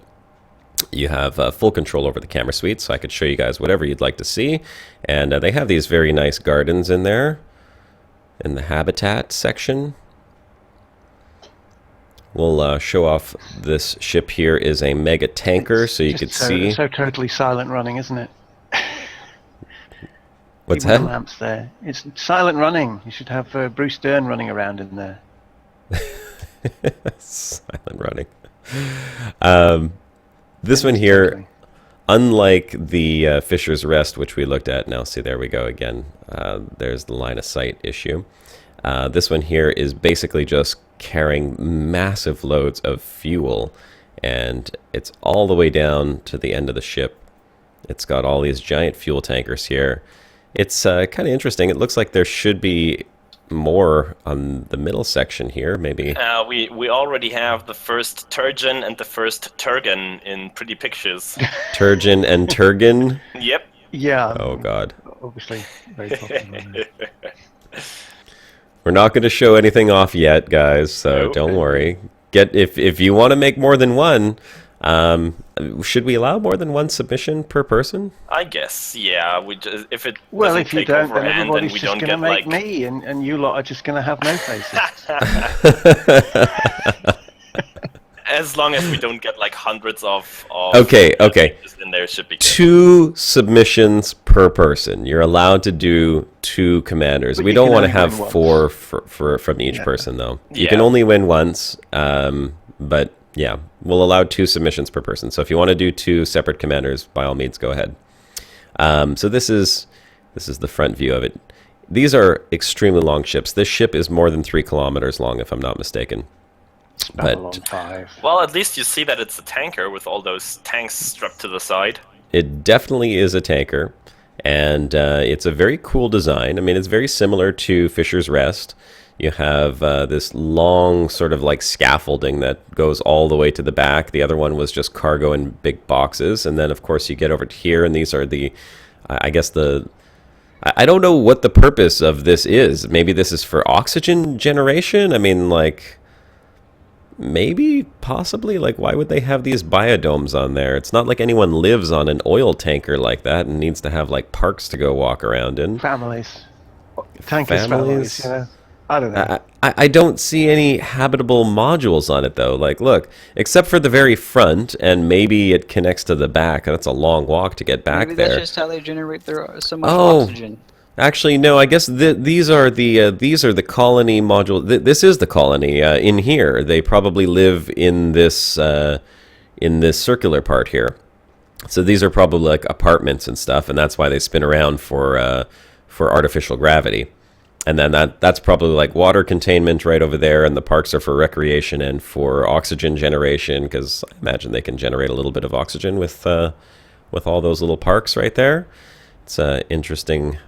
you have full control over the camera suite, so I could show you guys whatever you'd like to see. And they have these very nice gardens in there in the habitat section. We'll show off this ship here is a mega tanker, so you could see. It's so totally silent running, isn't it? What's Even that? the lamps there. It's silent running. You should have Bruce Dern running around in there. Silent running. This one here, unlike the Fisher's Rest, which we looked at, now see, there we go again. There's the line of sight issue. This one here is basically just carrying massive loads of fuel, and it's all the way down to the end of the ship. It's got all these giant fuel tankers here. It's kind of interesting. It looks like there should be more on the middle section here, maybe. We already have the first Turgeon and the first Turgan in pretty pictures. Turgeon and Turgan? Yep. Yeah. Oh, God. Obviously, very popular. We're not going to show anything off yet, guys, so Nope. don't worry. If you want to make more than one, should we allow more than one submission per person? I guess, yeah. If it Well, doesn't if you take don't, then overhand, then everybody's we just don't going to get make like. me, and you lot are just going to have no faces. As long as we don't get like hundreds of Okay. in there, should be good. 2 submissions per person. You're allowed to do 2 commanders. But we you don't can want to only have win 4 from each person, though. You Yeah. can only win once, but yeah, we'll allow 2 submissions per person. So if you want to do 2 separate commanders, by all means, go ahead. So this is the front view of it. These are extremely long ships. This ship is more than 3 kilometers long, if I'm not mistaken. Babylon 5. Well, at least you see that it's a tanker with all those tanks strapped to the side. It definitely is a tanker, and it's a very cool design. I mean, it's very similar to Fisher's Rest. You have this long sort of like scaffolding that goes all the way to the back. The other one was just cargo in big boxes. And then, of course, you get over to here, and these are I don't know what the purpose of this is. Maybe this is for oxygen generation? I mean, like, maybe, possibly, like, why would they have these biodomes on there? It's not like anyone lives on an oil tanker like that and needs to have, like, parks to go walk around in. Families. Tankers, families, yeah. I don't know. I don't see any habitable modules on it, though. Like, look, except for the very front, and maybe it connects to the back. That's a long walk to get back Maybe there. that's just how they generate so much Oh. oxygen. Actually, no. I guess these are the colony module. This is the colony in here. They probably live in this circular part here. So these are probably like apartments and stuff, and that's why they spin around for artificial gravity. And then that's probably like water containment right over there, and the parks are for recreation and for oxygen generation, because I imagine they can generate a little bit of oxygen with all those little parks right there. It's an interesting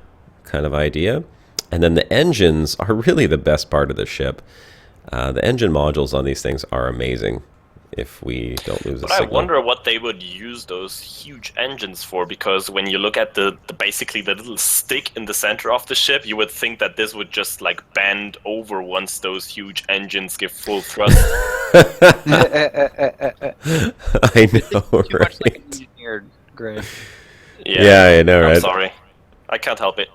kind of idea. And then the engines are really the best part of the ship. The engine modules on these things are amazing if we don't lose a But I signal. wonder what they would use those huge engines for, because when you look at the basically the little stick in the center of the ship, you would think that this would just like bend over once those huge engines give full thrust. I know, Too much like right? an engineered upgrade. Yeah, I know, right? I'm sorry. I can't help it.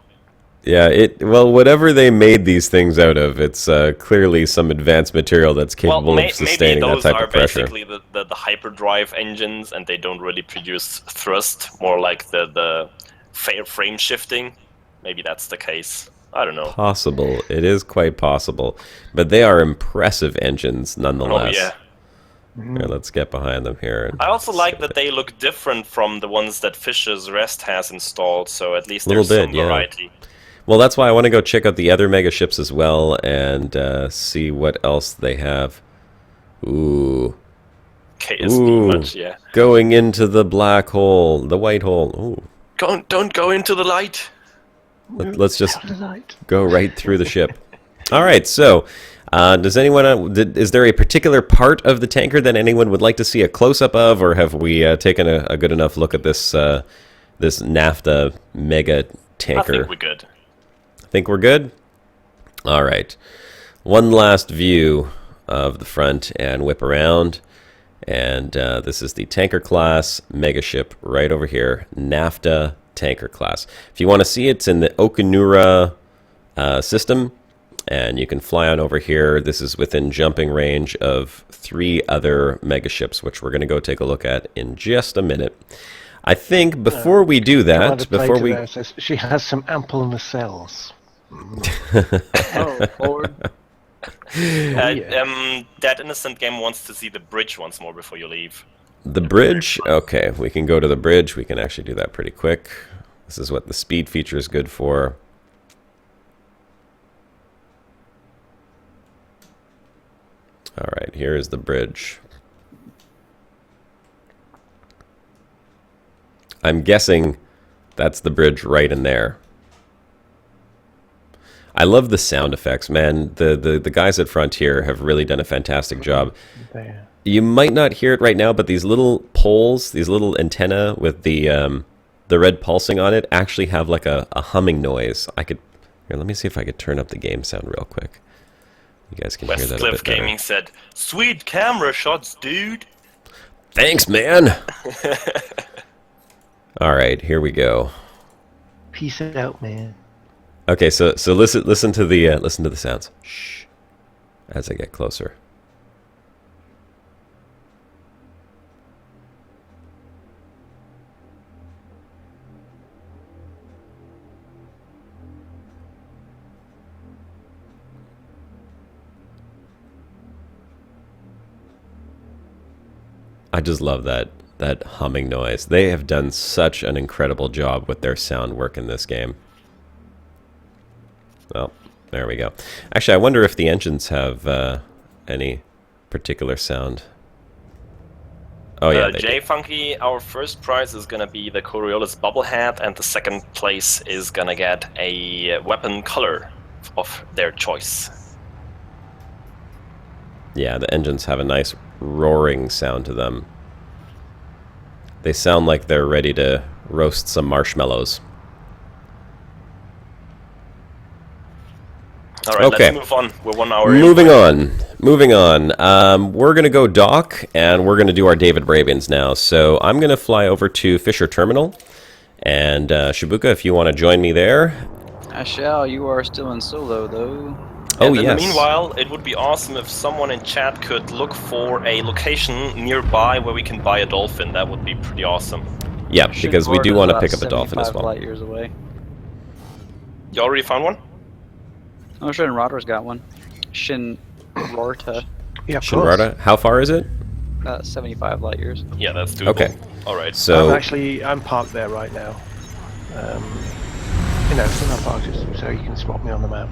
Yeah, well, whatever they made these things out of, it's clearly some advanced material that's capable of sustaining maybe that those type are of pressure. basically the hyperdrive engines, and they don't really produce thrust, more like the frame shifting. Maybe that's the case. I don't know. Possible. It is quite possible. But they are impressive engines nonetheless. Oh, yeah. Here, let's get behind them here. I also like that they look different from the ones that Fisher's Rest has installed, so at least Little there's some bit, yeah. variety. Well, that's why I want to go check out the other megaships as well and see what else they have. Ooh. KSB much, yeah. Going into the black hole, the white hole. Ooh. Don't go into the light. Let's just go right through the ship. All right, so does anyone? Is there a particular part of the tanker that anyone would like to see a close-up of, or have we taken a good enough look at this this NAFTA mega tanker? I think we're good. Think we're good? All right. One last view of the front and whip around. And this is the tanker class megaship right over here, NAFTA tanker class. If you want to see it, it's in the Okanura system, and you can fly on over here. This is within jumping range of 3 other megaships, which we're going to go take a look at in just a minute. I think before we do that, before we... Says she has some ample nacelles. Oh, forward. That innocent game wants to see the bridge once more before you leave. The bridge? Okay, we can go to the bridge. We can actually do that pretty quick. This is what the speed feature is good for. All right, here is the bridge. I'm guessing that's the bridge right in there. I love the sound effects, man. The guys at Frontier have really done a fantastic job. You might not hear it right now, but these little poles, these little antenna with the red pulsing on it, actually have like a humming noise. Here, let me see if I could turn up the game sound real quick. You guys can hear that a Westcliff bit better. Gaming said, "Sweet camera shots, dude." Thanks, man. All right, here we go. Peace out, man. Okay, so listen to the sounds. Shh. As I get closer. I just love that humming noise. They have done such an incredible job with their sound work in this game. Well, there we go. Actually, I wonder if the engines have any particular sound. Oh yeah, they J do. Funky, our first prize is gonna be the Coriolis Bubblehead, and the second place is gonna get a weapon color of their choice. Yeah, the engines have a nice roaring sound to them. They sound like they're ready to roast some marshmallows. All right, Okay. let's move on. We're 1 hour in. Moving on. We're going to go dock, and we're going to do our David Brabens now. So I'm going to fly over to Fisher Terminal. And Shibuka, if you want to join me there. I shall. You are still in solo, though. Oh, And in yes. the meanwhile, it would be awesome if someone in chat could look for a location nearby where we can buy a Dolphin. That would be pretty awesome. Yeah, because we do want to pick up a Dolphin as well. Light years away. You already found one? Oh, Shinrarta's got one. Shinrarta, Yeah, of course. Shinrarta, how far is it? 75 light years. Yeah, that's doable. Okay. All right. So I'm parked there right now. Somehow parked it so you can spot me on the map.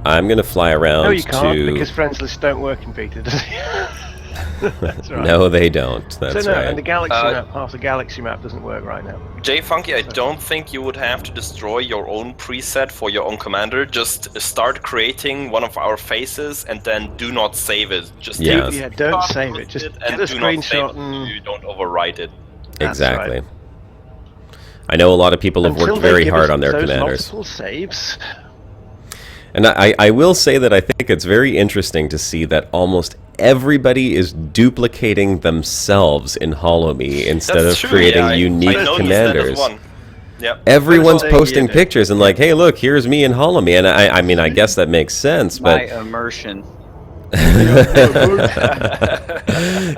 I'm going to fly around No, you can't, to... because friends lists don't work in beta, does it? That's right. No, they don't. That's so no, right. and the galaxy map, half the galaxy map doesn't work right now. J Funky, I don't think you would have to destroy your own preset for your own commander. Just start creating one of our faces and then do not save it. Just Yeah. take Yeah, don't save it. Just and get a do not save screenshot it and so you don't overwrite it. That's Exactly. right. I know a lot of people have until worked they very give hard us on their those commanders. multiple saves. And I will say that I think it's very interesting to see that almost everybody is duplicating themselves in Holo-Me instead That's of true, creating yeah, I unique noticed commanders. that as one. Yep. Everyone's What is it posting saying, pictures and like, hey, look, here's me in Holo-Me. And I mean, I guess that makes sense, My but immersion.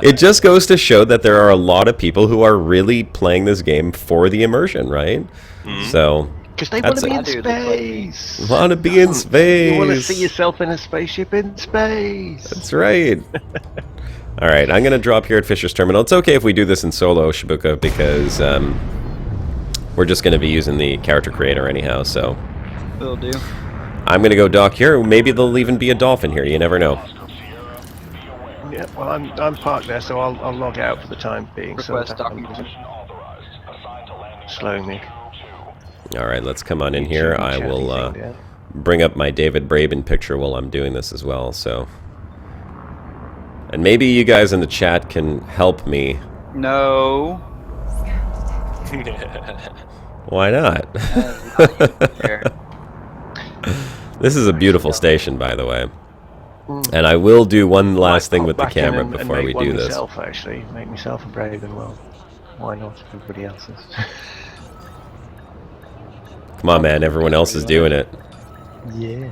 it just goes to show that there are a lot of people who are really playing this game for the immersion, right? So, Because they want to be in I do look like space. want to be in space. You want to see yourself in a spaceship in space. That's right. All right, I'm going to drop here at Fisher's Terminal. It's okay if we do this in solo, Shibuka, because we're just going to be using the character creator anyhow, so Will do. I'm going to go dock here. Maybe there'll even be a dolphin here. You never know. Yeah, well, I'm parked there, so I'll log out for the time being. Request so that docking. slowing me. All right, let's come on in here. I will Yeah. bring up my David Braben picture while I'm doing this as well. So, and maybe you guys in the chat can help me. No. Why not? There. This is a beautiful station, by the way. And I will do one last thing with the Back in camera and before make we one do this. myself, actually. Make myself a Braben, well, why not? Everybody else's. Come on, man. Everyone else is doing it. Yeah.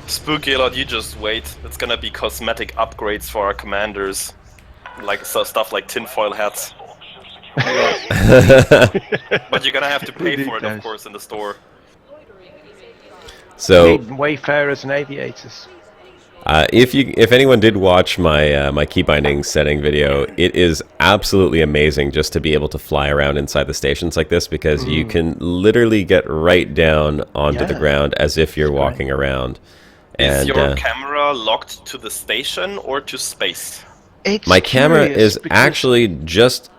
Spooky Lord, you just wait. It's gonna be cosmetic upgrades for our commanders. Like stuff like tinfoil hats. But you're gonna have to pay for it, of course, in the store. So, Need wayfarers and aviators. if anyone did watch my my key binding setting video, it is absolutely amazing just to be able to fly around inside the stations like this, because you can literally get right down onto the Yeah. ground as if you're walking around. Is And your camera locked to the station or to space? It's my camera curious is because actually just...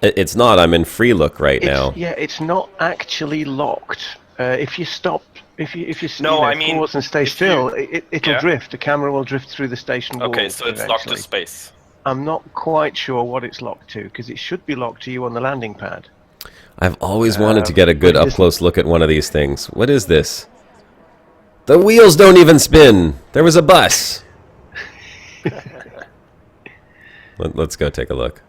It's not. I'm in free look right now. Yeah, it's not actually locked. If you stop, if you No, I mean, pause and stay if still, you- it'll yeah. drift. The camera will drift through the station wall. Okay, so it's locked to eventually. space. I'm not quite sure what it's locked to, because it should be locked to you on the landing pad. I've always wanted to get a good but it up-close look at one of these things. What is this? The wheels don't even spin! There was a bus! Let's go take a look.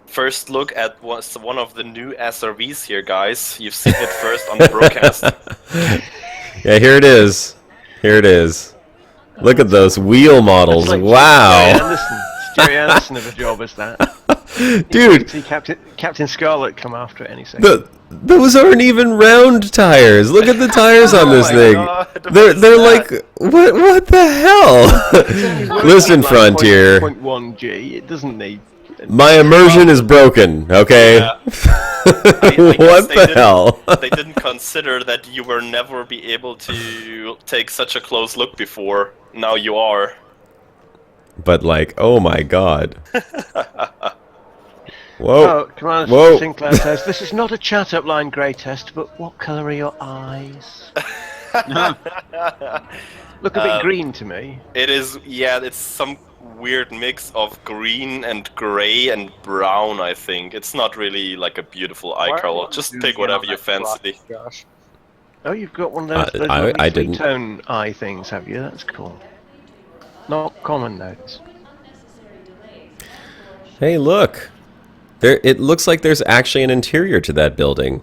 First look at one of the new SRVs here, guys. You've seen it first on the BroCast. Yeah, here it is. Here it is. Look at those wheel models. It's like Wow! Stewie Anderson of a job as that. Dude, See Captain Scarlet come after it any second. those aren't even round tires. Look at the tires on this my thing. God, They're what is like, what the hell? Listen, Frontier. 0.1 G. It doesn't need. My immersion is broken, okay? Yeah. I guess What the hell? They didn't consider that you were never be able to take such a close look before. Now you are. But like, oh my god. Whoa. Oh, Commander Whoa. Sinclair says, this is not a chat-up line grey test, but what colour are your eyes? Look a bit green to me. It is, yeah, it's some weird mix of green and grey and brown, I think. It's not really like a beautiful eye color. Just pick whatever you fancy. Josh. Oh, you've got one of those, I lovely didn't. three-tone eye things, have you? That's cool. Not common, notes. Hey, look. It looks like there's actually an interior to that building.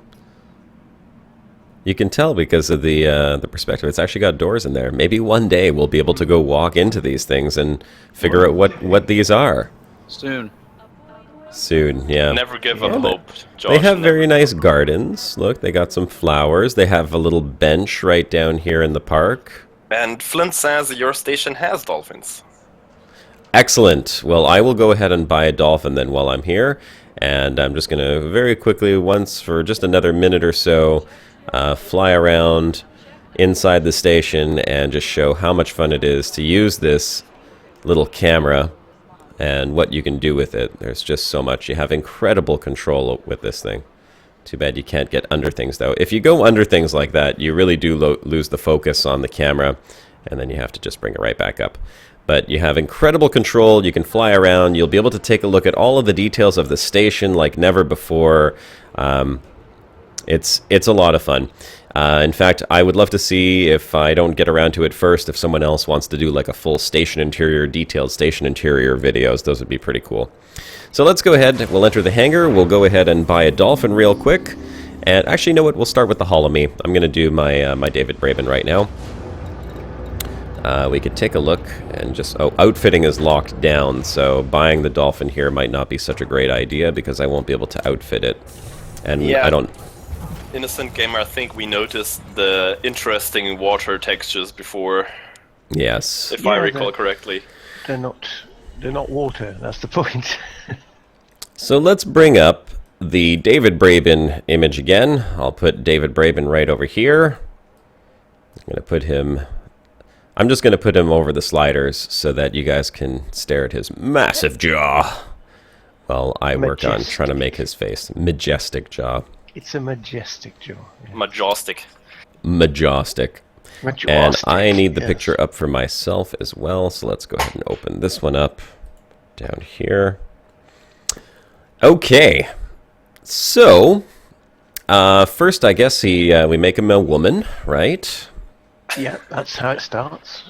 You can tell because of the perspective. It's actually got doors in there. Maybe one day we'll be able to go walk into these things and figure out what these are. Soon. Soon, yeah. Never give up Yeah, hope, Josh. They have never. very nice gardens. Look, they got some flowers. They have a little bench right down here in the park. And Flint says your station has dolphins. Excellent. Well, I will go ahead and buy a dolphin then while I'm here. And I'm just going to very quickly, once for just another minute or so, fly around inside the station and just show how much fun it is to use this little camera and what you can do with it. There's just so much. You have incredible control with this thing. Too bad you can't get under things, though. If you go under things like that, you really do lose the focus on the camera, and then you have to just bring it right back up. But you have incredible control. You can fly around. You'll be able to take a look at all of the details of the station like never before. It's a lot of fun. In fact, I would love to see, if I don't get around to it first, if someone else wants to do like a full station interior, detailed station interior videos. Those would be pretty cool. So let's go ahead. We'll enter the hangar. We'll go ahead and buy a Dolphin real quick. And actually, you know what? We'll start with the Holo-Me. I'm going to do my my David Braben right now. We could take a look and just... Oh, outfitting is locked down, so buying the Dolphin here might not be such a great idea because I won't be able to outfit it. And Yeah. I don't... Innocent Gamer, I think we noticed the interesting water textures before, Yes. if I Yeah, recall correctly. They're not water. That's the point. So let's bring up the David Braben image again. I'll put David Braben right over here. I'm going to put him... I'm just going to put him over the sliders so that you guys can stare at his massive jaw while I work on Majestic. trying to make his face. Majestic jaw. It's a majestic jaw. Yeah. Majestic. Majestic. Majestic, And I need the yes. picture up for myself as well, so let's go ahead and open this one up down here. Okay. So, first I guess we make him a woman, right? Yeah, that's how it starts.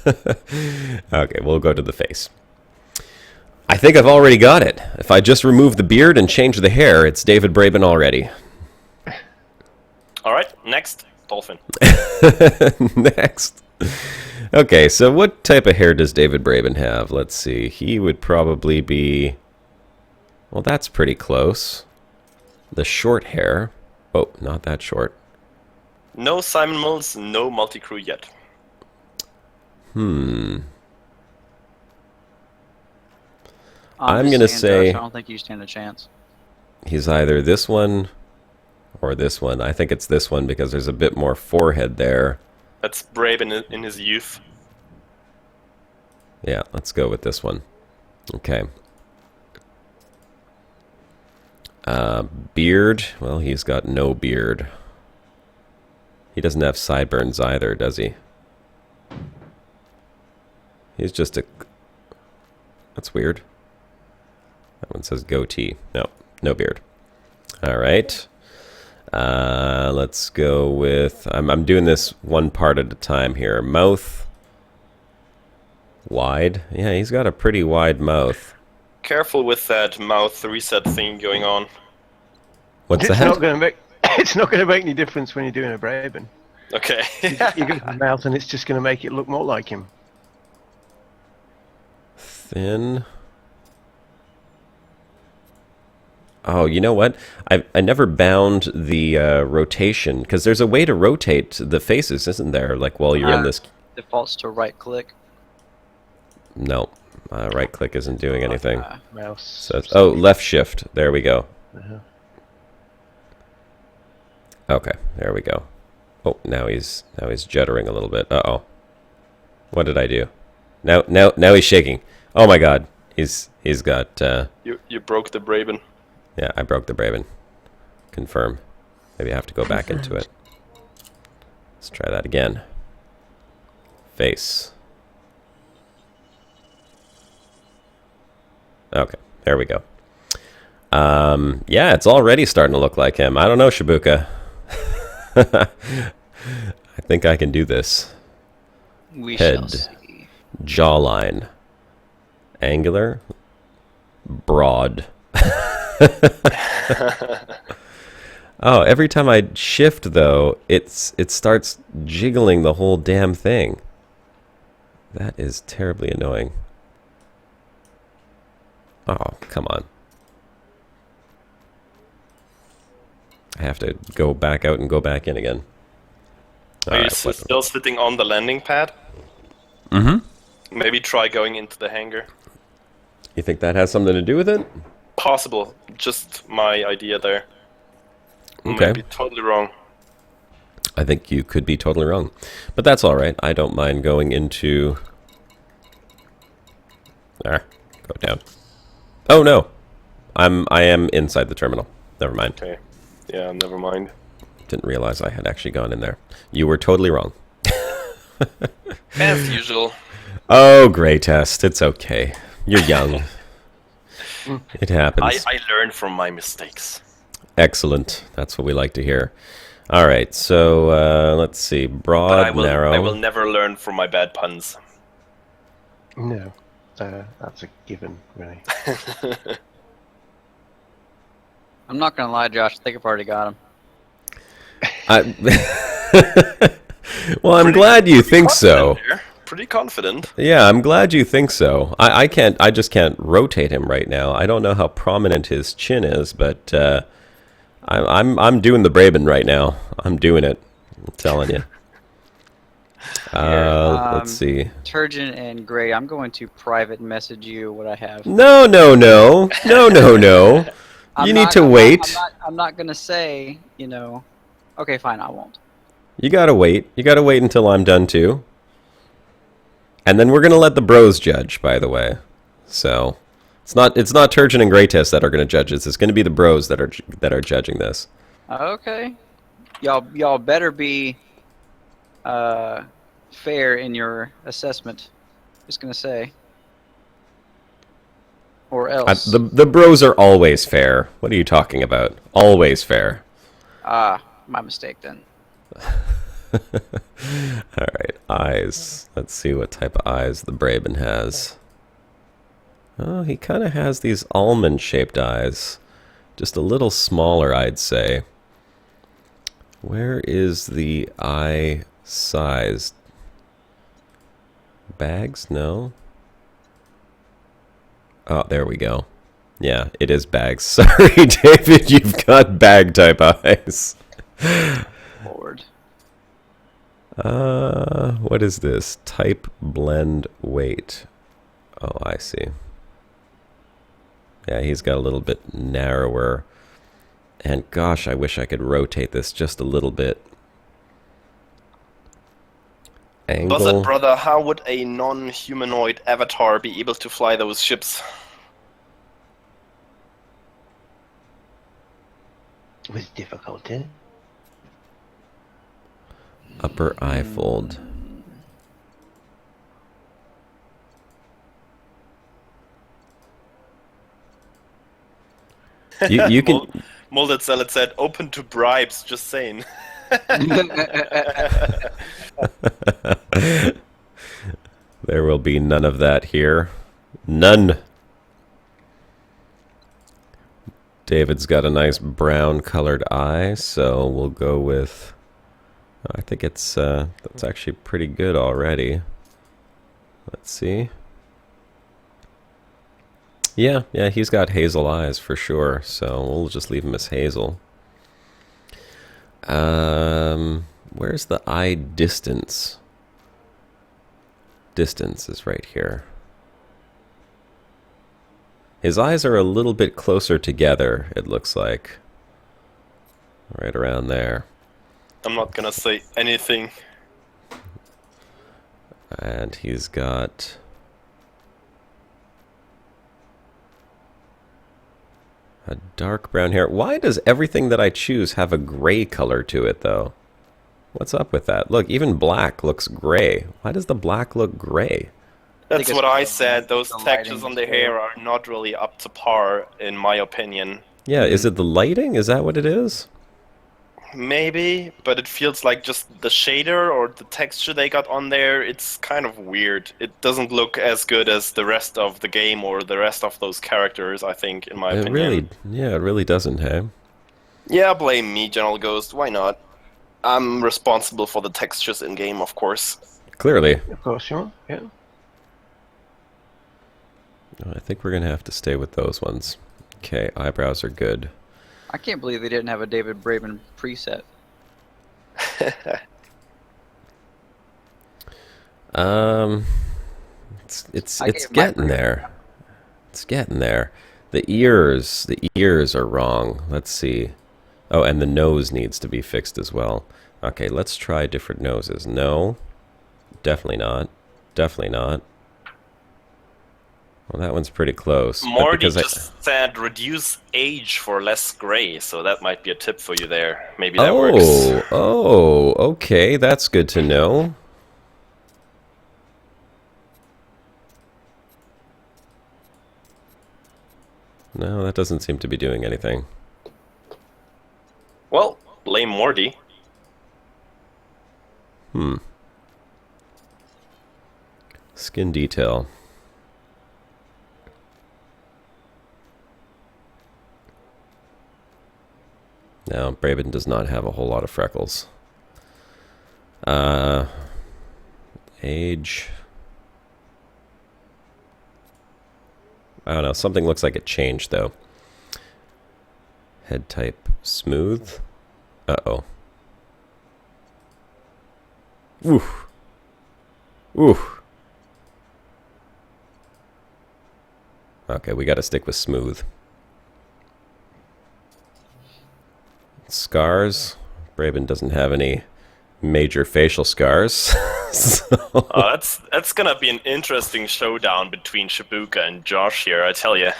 Okay, we'll go to the face. I think I've already got it. If I just remove the beard and change the hair, it's David Braben already. Alright, next, Dolphin. Next. Okay, so what type of hair does David Braben have? Let's see. He would probably be... Well, that's pretty close. The short hair. Oh, not that short. No Simon Mills, no multi-crew yet. I'm just gonna saying, say- Josh, I don't think you stand a chance. He's either this one or this one. I think it's this one because there's a bit more forehead there. That's Braben in his youth. Yeah, let's go with this one. Okay. Beard. Well, he's got no beard. He doesn't have sideburns either, does he? He's just a... That's weird. That one says goatee. No, no beard. All right. Let's go with... I'm doing this one part at a time here. Mouth. Wide. Yeah, he's got a pretty wide mouth. Careful with that mouth reset thing going on. What's It's that? not going to make. It's not going to make any difference when you're doing a Braben. Okay. You go to the mouth, and it's just going to make it look more like him. Thin. Oh, you know what? I never bound the rotation, because there's a way to rotate the faces, isn't there? Like while you're in this... Defaults to right click. No. Right click isn't doing anything. Mouse. So it's, oh, left shift. There we go. Uh-huh. Okay, there we go. Oh, now he's juddering a little bit. Uh-oh. What did I do? Now he's shaking. Oh my god. He's got You broke the Braben. yeah, I broke the Braben. Confirm. Maybe I have to go back into it. Let's try that again. Face. Okay, there we go. Yeah, it's already starting to look like him. I don't know, Shibuka. I think I can do this. We shall Head. see. Jawline. Angular. Broad. Oh, every time I shift, though, it starts jiggling the whole damn thing. That is terribly annoying. Oh, come on. I have to go back out and go back in again. Are you Alright, still sitting on the landing pad? Mm-hmm. Maybe try going into the hangar. You think that has something to do with it? Possible. Just my idea there. Okay. Maybe totally wrong. I think you could be totally wrong. But that's alright. I don't mind going into... Go down. Oh no! I am inside the terminal. Never mind. Okay. Yeah, never mind. Didn't realize I had actually gone in there. You were totally wrong. As usual. Oh, Grey Test. It's okay. You're young. It happens. I learn from my mistakes. Excellent. That's what we like to hear. All right, so let's see. Broad, But I narrow. will never learn from my bad puns. No, that's a given, really. I'm not gonna lie, Josh. I think I've already got him. Well, I'm glad you think so. Pretty confident. Yeah, I'm glad you think so. I can't. I just can't rotate him right now. I don't know how prominent his chin is, but I'm doing the Braben right now. I'm doing it. I'm telling you. Let's see. Turgeon and Gray, I'm going to private message you what I have. No. You need to wait. I'm not gonna say, Okay, fine, I won't. You gotta wait. You gotta wait until I'm done too. And then we're gonna let the bros judge, by the way. So it's not Turgeon and Gray Test that are gonna judge this. It's gonna be the bros that are judging this. Okay. Y'all better be fair in your assessment. Just gonna say. Or else. The bros are always fair. What are you talking about? Always fair. My mistake then. Alright, eyes. Let's see what type of eyes the Braben has. Oh, he kind of has these almond-shaped eyes. Just a little smaller, I'd say. Where is the eye size? Bags? No. Oh, there we go. Yeah, it is bags. Sorry, David, you've got bag-type eyes. Lord. What is this? Type, blend, weight. Oh, I see. Yeah, he's got a little bit narrower. And gosh, I wish I could rotate this just a little bit. Angle. Buzzard brother, how would a non-humanoid avatar be able to fly those ships? With difficulty. Upper eye fold. You can... Molded Salad said, open to bribes, just saying. There will be none of that here. None. David's got a nice brown colored eye, so we'll go with... I think it's that's actually pretty good already. Let's see. Yeah, he's got hazel eyes for sure, so we'll just leave him as hazel. Where's the eye distance? Distance is right here. His eyes are a little bit closer together, it looks like. Right around there. I'm not gonna say anything. And he's got... a dark brown hair. Why does everything that I choose have a gray color to it, though? What's up with that? Look, even black looks gray. Why does the black look gray? That's what I said. Those textures on the hair are not really up to par, in my opinion. Yeah, is it the lighting? Is that what it is? Maybe, but it feels like just the shader or the texture they got on there, it's kind of weird. It doesn't look as good as the rest of the game or the rest of those characters, I think, in my opinion. It really doesn't, hey? Yeah, blame me, General Ghost. Why not? I'm responsible for the textures in-game, of course. Clearly. Of course you are, yeah. I think we're going to have to stay with those ones. Okay, eyebrows are good. I can't believe they didn't have a David Braben preset. It's getting there. It's getting there. The ears are wrong. Let's see. Oh, and the nose needs to be fixed as well. Okay, let's try different noses. No. Definitely not. Definitely not. Well, that one's pretty close. Morty just said reduce age for less gray, so that might be a tip for you there. Maybe that works. Oh, okay. That's good to know. No, that doesn't seem to be doing anything. Well, blame Morty. Skin detail. No, Braben does not have a whole lot of freckles. Age. I don't know. Something looks like it changed, though. Head type smooth. Uh-oh. Oof. Oof. Okay, we gotta stick with smooth. Scars. Braben doesn't have any major facial scars. So. That's gonna be an interesting showdown between Shibuka and Josh here, I tell you.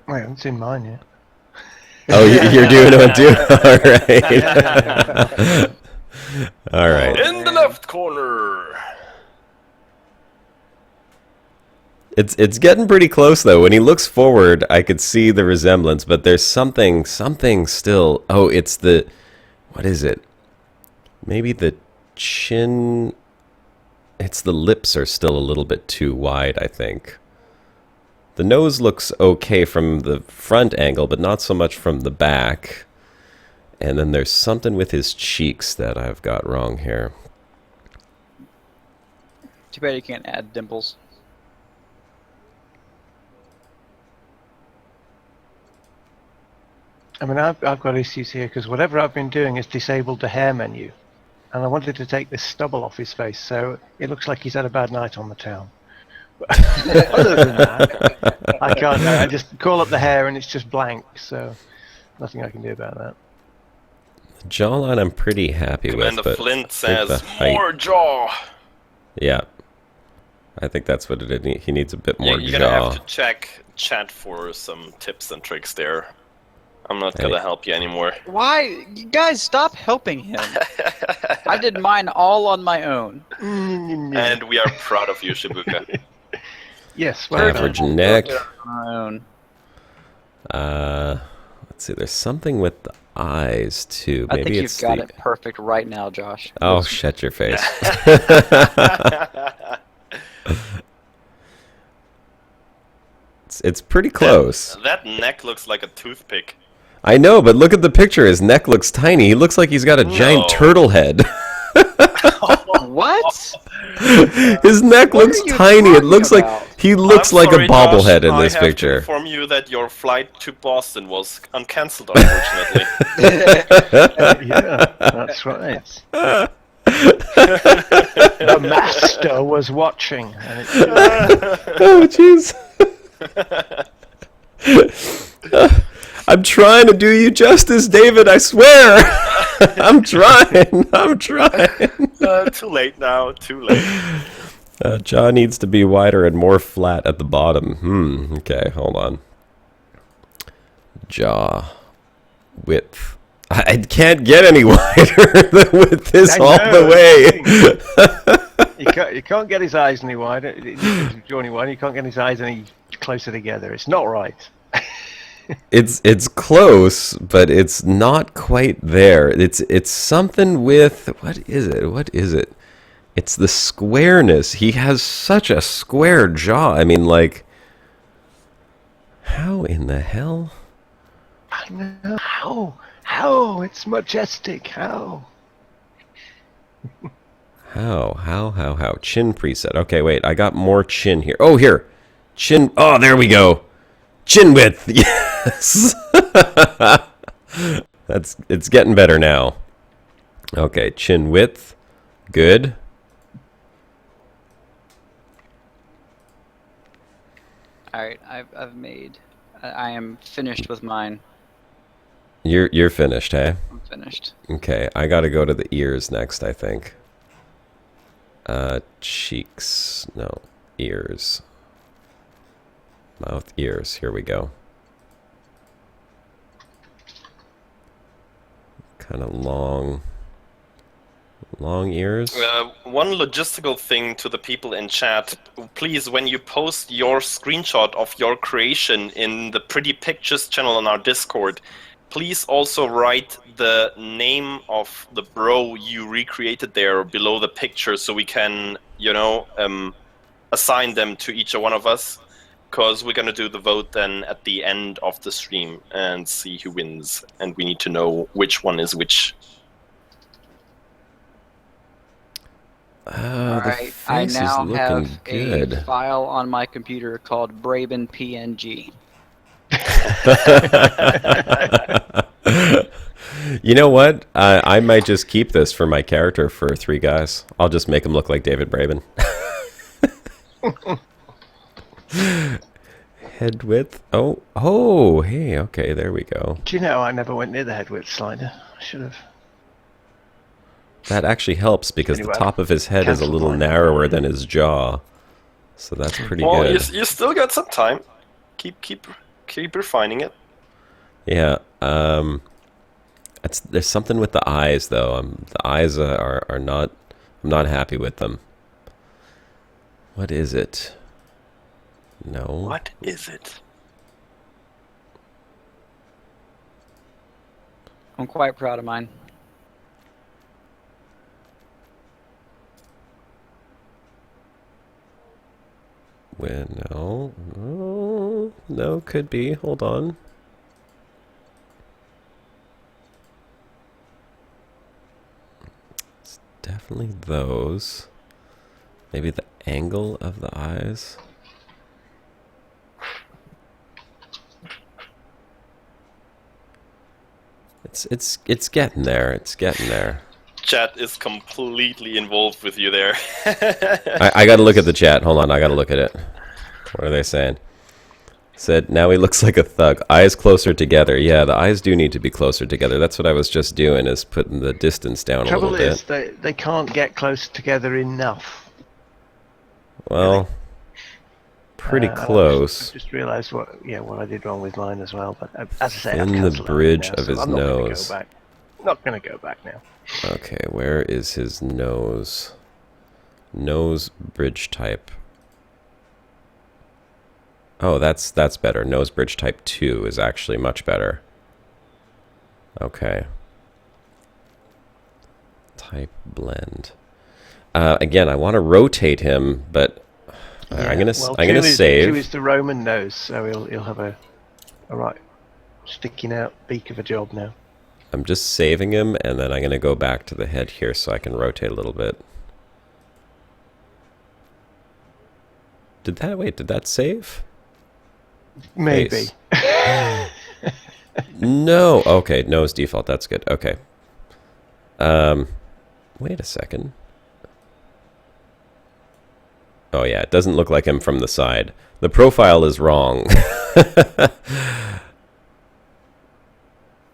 I haven't seen mine yet. Oh, you're doing one too? Alright. Alright. In the left corner! It's getting pretty close, though. When he looks forward, I could see the resemblance, but there's something still... Oh, it's the... What is it? Maybe the chin... It's the lips are still a little bit too wide, I think. The nose looks okay from the front angle, but not so much from the back. And then there's something with his cheeks that I've got wrong here. Too bad you can't add dimples. I mean, I've got issues here because whatever I've been doing has disabled the hair menu. And I wanted to take this stubble off his face, so it looks like he's had a bad night on the town. But other than that, I can't. I just call up the hair and it's just blank, so nothing I can do about that. The jawline I'm pretty happy Commander with, but Flint I think the says, height- more jaw! Yeah. I think that's what he needs a bit more You're jaw. gonna have to check chat for some tips and tricks there. I'm not gonna help you anymore. Why? You guys, stop helping him. I did mine all on my own. And we are proud of you, Shibuka. Yes, well done. Average neck. On our own. Let's see. There's something with the eyes too. I Maybe think it's you've got the... it perfect right now, Josh. Oh, shut your face. It's pretty close. That neck looks like a toothpick. I know, but look at the picture. His neck looks tiny. He looks like he's got a giant turtle head. What? His neck What looks are you tiny. It talking looks about? like he looks I'm like sorry, a bobblehead Josh, in this I have to picture. inform you that your flight to Boston was uncancelled, unfortunately. Yeah, that's right. The master was watching. And it, Oh, jeez. I'm trying to do you justice, David. I swear. I'm trying. Too late now. Too late. Jaw needs to be wider and more flat at the bottom. Okay, hold on. Jaw width. I can't get any wider than with this all the way. you can't get his eyes any wider. You can't get his eyes any closer together. It's not right. It's close, but it's not quite there. It's something with what is it? It's the squareness. He has such a square jaw. I mean, like, how in the hell? I know. How? It's majestic. How? How? Chin preset. Okay, wait. I got more chin here. Oh, here. Chin. Oh, there we go. Chin width. Yes. It's getting better now. Okay, chin width. Good. Alright, I've made... I am finished with mine. You're finished, hey? I'm finished. Okay, I gotta go to the ears next, I think. Cheeks. No, ears. Mouth, ears. Here we go. Kind of long ears. One logistical thing to the people in chat. Please, when you post your screenshot of your creation in the Pretty Pictures channel on our Discord, please also write the name of the bro you recreated there below the picture, so we can, assign them to each one of us. Because we're gonna do the vote then at the end of the stream and see who wins, and we need to know which one is which. All The right, I face now is looking have good. a file on my computer called Braben PNG. You know what? I might just keep this for my character for 3 guys. I'll just make him look like David Braben. Head width. Oh, hey, okay, there we go. Do you know I never went near the head width slider? I should have. That actually helps because Anyway, the top of his head is a cancel little mine. narrower than his jaw. So that's pretty Well, good. you still got some time. Keep refining it. Yeah. There's something with the eyes though. The eyes are not. I'm not happy with them. What is it? No. What is it? I'm quite proud of mine. No, could be. Hold on. It's definitely those. Maybe the angle of the eyes. It's getting there. It's getting there. Chat is completely involved with you there. I gotta look at the chat. Hold on, I gotta look at it. What are they saying? Said, now he looks like a thug. Eyes closer together. Yeah, the eyes do need to be closer together. That's what I was just doing, is putting the distance down a little Trouble bit. is, they can't get close together enough. Well, pretty close. I just realised what I did wrong with mine as well. But as I say, I've In the cancelled that bridge now, of so his I'm not gonna nose. go back. Not going to go back now. Okay, where is his nose? Nose bridge type. Oh, that's better. Nose bridge type 2 is actually much better. Okay. Type blend. Again, I want to rotate him, but I'm gonna save. 2 is the Roman nose, so he'll have a right sticking out beak of a job now. I'm just saving him, and then I'm gonna go back to the head here so I can rotate a little bit. Did that save? Maybe. Face. No. Okay, nose default. That's good. Okay. Wait a second. Oh yeah, it doesn't look like him from the side. The profile is wrong.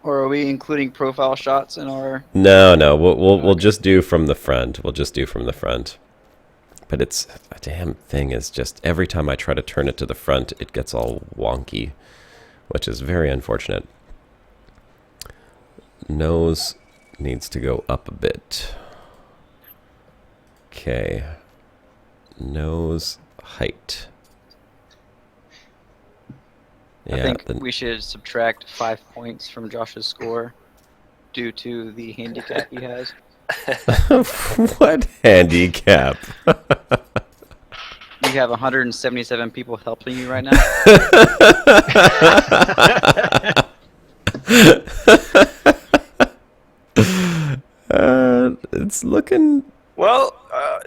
Or are we including profile shots in our? No, we'll just do from the front. We'll just do from the front. But it's a damn thing is just every time I try to turn it to the front, it gets all wonky, which is very unfortunate. Nose needs to go up a bit. Okay. Nose height. I Yeah, think we should subtract 5 points from Josh's score due to the handicap he has. what handicap? You have 177 people helping you right now. It's looking. Well,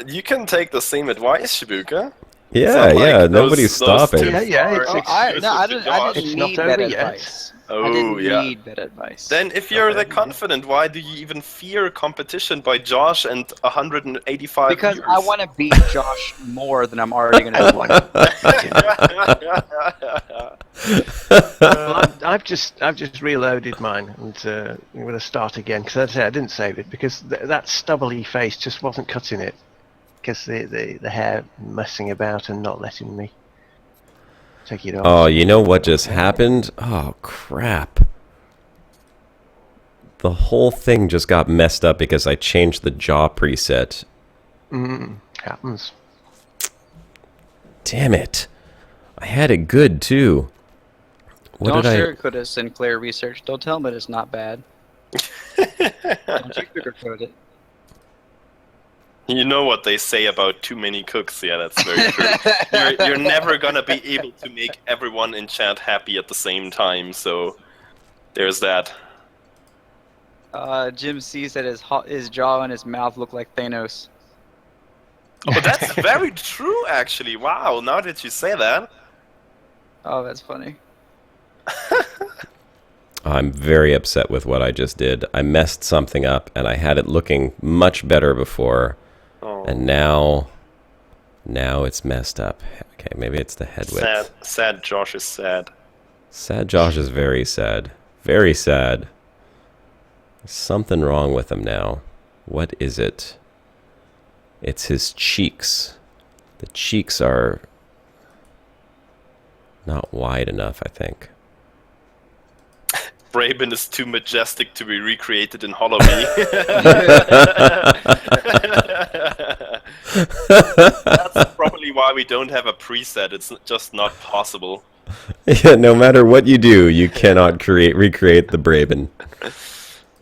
you can take the same advice, Shibuka. Yeah, It's not yeah. like Nobody's those stopping. tips Yeah, are it's I exclusive to didn't Josh. need not that over yet. advice. I Oh, didn't yeah. need that advice. Then if you're that confident, why do you even fear competition by Josh and 185 Because viewers? I want to beat Josh more than I'm already going to win. Well, I've just reloaded mine, and I'm going to start again because as I say I didn't save it because that stubbly face just wasn't cutting it because the hair messing about and not letting me take it off. Oh, you know what just happened? Oh, crap. The whole thing just got messed up because I changed the jaw preset. Happens. Damn it. I had it good, too. What Don't did sugarcoat it, Sinclair Research. Don't tell them it's not bad. Don't you sugarcoat it. You know what they say about too many cooks. Yeah, that's very true. You're never gonna be able to make everyone in chat happy at the same time. So there's that. Jim C said his jaw and his mouth look like Thanos. Oh, that's very true, actually. Wow, now that you say that. Oh, that's funny. I'm very upset with what I just did. I messed something up, and I had it looking much better before, and now it's messed up. Okay, maybe it's the head width. Sad Josh is sad. Sad Josh is very sad. Very sad. There's something wrong with him now. What is it? It's his cheeks. The cheeks are not wide enough, I think. Braben is too majestic to be recreated in Holo-Me. That's probably why we don't have a preset. It's just not possible. Yeah, no matter what you do, you cannot recreate the Braben.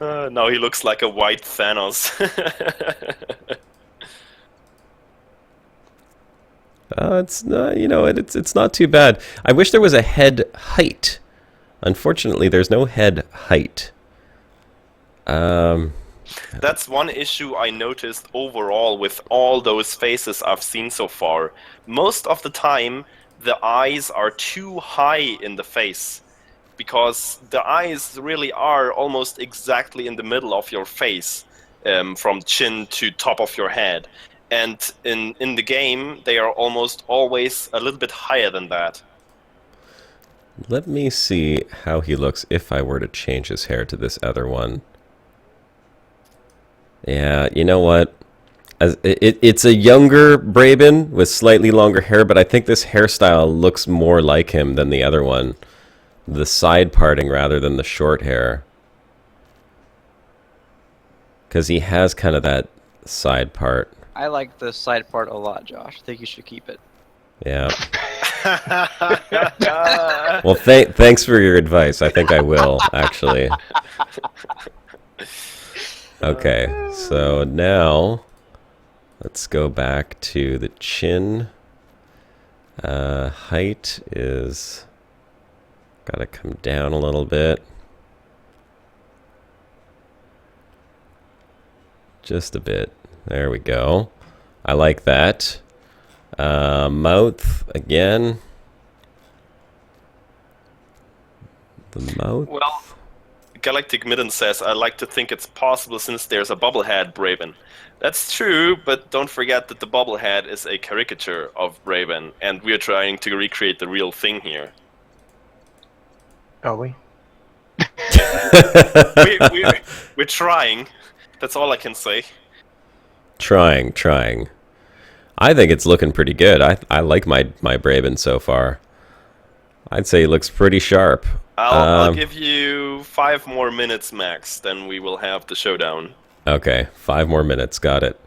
Now he looks like a white Thanos. It's it's not too bad. I wish there was a head height. Unfortunately, there's no head height. That's one issue I noticed overall with all those faces I've seen so far. Most of the time, the eyes are too high in the face, because the eyes really are almost exactly in the middle of your face, from chin to top of your head. And in the game, they are almost always a little bit higher than that. Let me see how he looks if I were to change his hair to this other one. Yeah, you know what? It's a younger Braben with slightly longer hair, but I think this hairstyle looks more like him than the other one. The side parting rather than the short hair. Because he has kind of that side part. I like the side part a lot, Josh. I think you should keep it. Yeah. Well, thanks for your advice. I think I will, actually. Okay, so now let's go back to the chin. Height is gotta come down a little bit. Just a bit. There we go. I like that. Mouth again. The mouth. Well, Galactic Midden says, I like to think it's possible since there's a bobblehead Braben. That's true, but don't forget that the bobblehead is a caricature of Braben, and we're trying to recreate the real thing here. Are we? We're trying. That's all I can say. Trying. I think it's looking pretty good. I like my Braben so far. I'd say he looks pretty sharp. I'll give you 5 more minutes max, then we will have the showdown. Okay, 5 more minutes. Got it.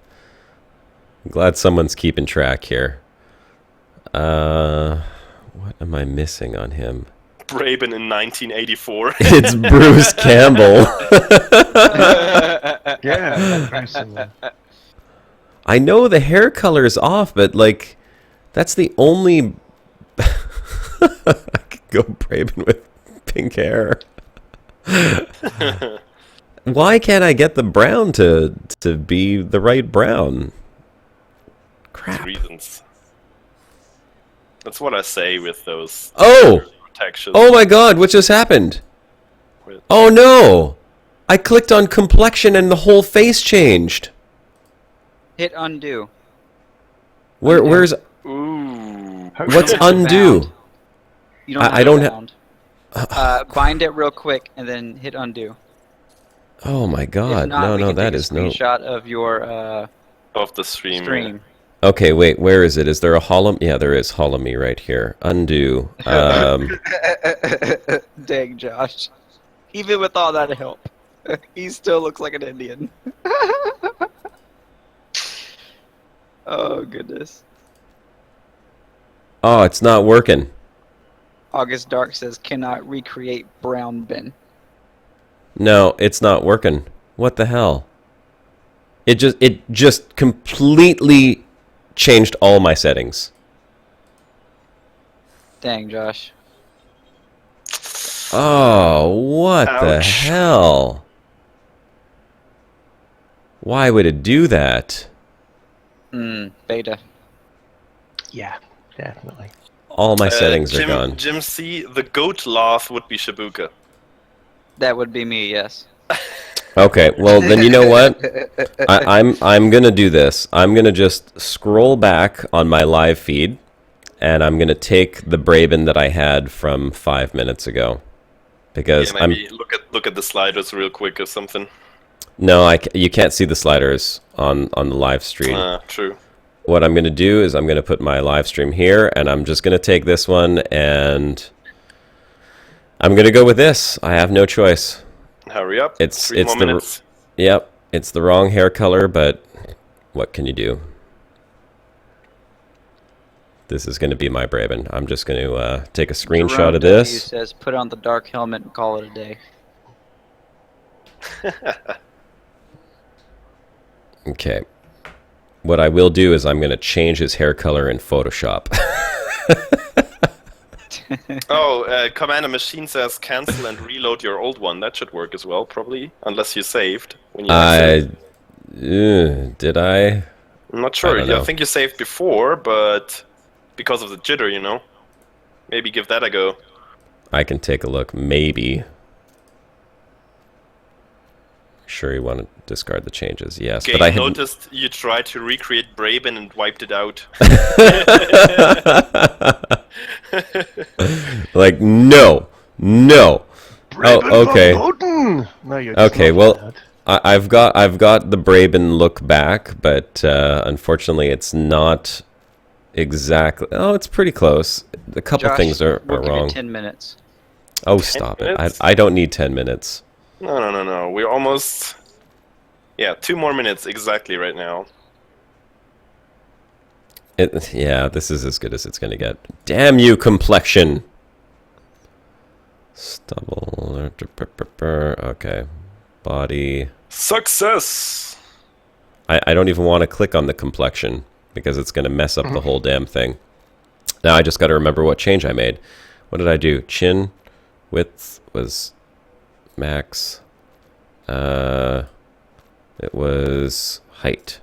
I'm glad someone's keeping track here. What am I missing on him? Braben in 1984. It's Bruce Campbell. Yeah, very similar. I know the hair color is off, but like, that's the only. I could go Braben with pink hair. Why can't I get the brown to be the right brown? Crap. Reasons. That's what I say with those protections. Oh my god, what just happened? Oh no! I clicked on complexion and the whole face changed. Hit undo. Where's... Ooh. What's undo? You don't I don't have... bind it real quick and then hit undo. Oh my god, If not, no, we can that take is a no... screenshot of your Of the stream. Okay, wait, where is it? Is there a Holo-Me? Yeah, there is Holo-Me right here. Undo. Dang, Josh. Even with all that help, he still looks like an Indian. Oh, goodness. Oh, it's not working. August Dark says cannot recreate Braben. No, it's not working. What the hell? It just completely changed all my settings. Dang, Josh. Oh, what the Ouch. hell? Why would it do that? Beta. Yeah, definitely. All my settings are gone. Jim C, the goat laugh would be Shibuka. That would be me, yes. Okay, well then you know what? I'm gonna do this. I'm gonna just scroll back on my live feed, and I'm gonna take the Braben that I had from 5 minutes ago, because Yeah, maybe look at the sliders real quick or something. No, you can't see the sliders on the live stream. True. What I'm gonna do is I'm gonna put my live stream here, and I'm just gonna take this one, and I'm gonna go with this. I have no choice. Hurry up. It's 3 more minutes. Yep, it's the wrong hair color, but what can you do? This is going to be my Braben. I'm just going to take a screenshot Jerome of W this. says put on the dark helmet and call it a day. Okay. What I will do is I'm going to change his hair color in Photoshop. Oh, Commander Machine says cancel and reload your old one. That should work as well, probably, unless you saved when you exited. Did I? I'm not sure. don't know. I think you saved before, but because of the jitter, you know. Maybe give that a go. I can take a look. Maybe. Sure you want to discard the changes. Yes, Game but I had noticed you tried to recreate Braben and wiped it out. like no. Oh, okay. No, you're just Okay, not well, allowed. I've got the Braben look back, but unfortunately, it's not exactly. Oh, it's pretty close. A couple Josh, things are we'll give wrong. you 10 minutes. Oh, 10 stop it! minutes? I don't need 10 minutes. No. We're almost... Yeah, 2 more minutes exactly right now. Yeah, this is as good as it's gonna get. Damn you, complexion! Stubble. Okay, body. Success! I don't even want to click on the complexion because it's gonna mess up the whole damn thing. Now I just got to remember what change I made. What did I do? Chin width was max. It was height.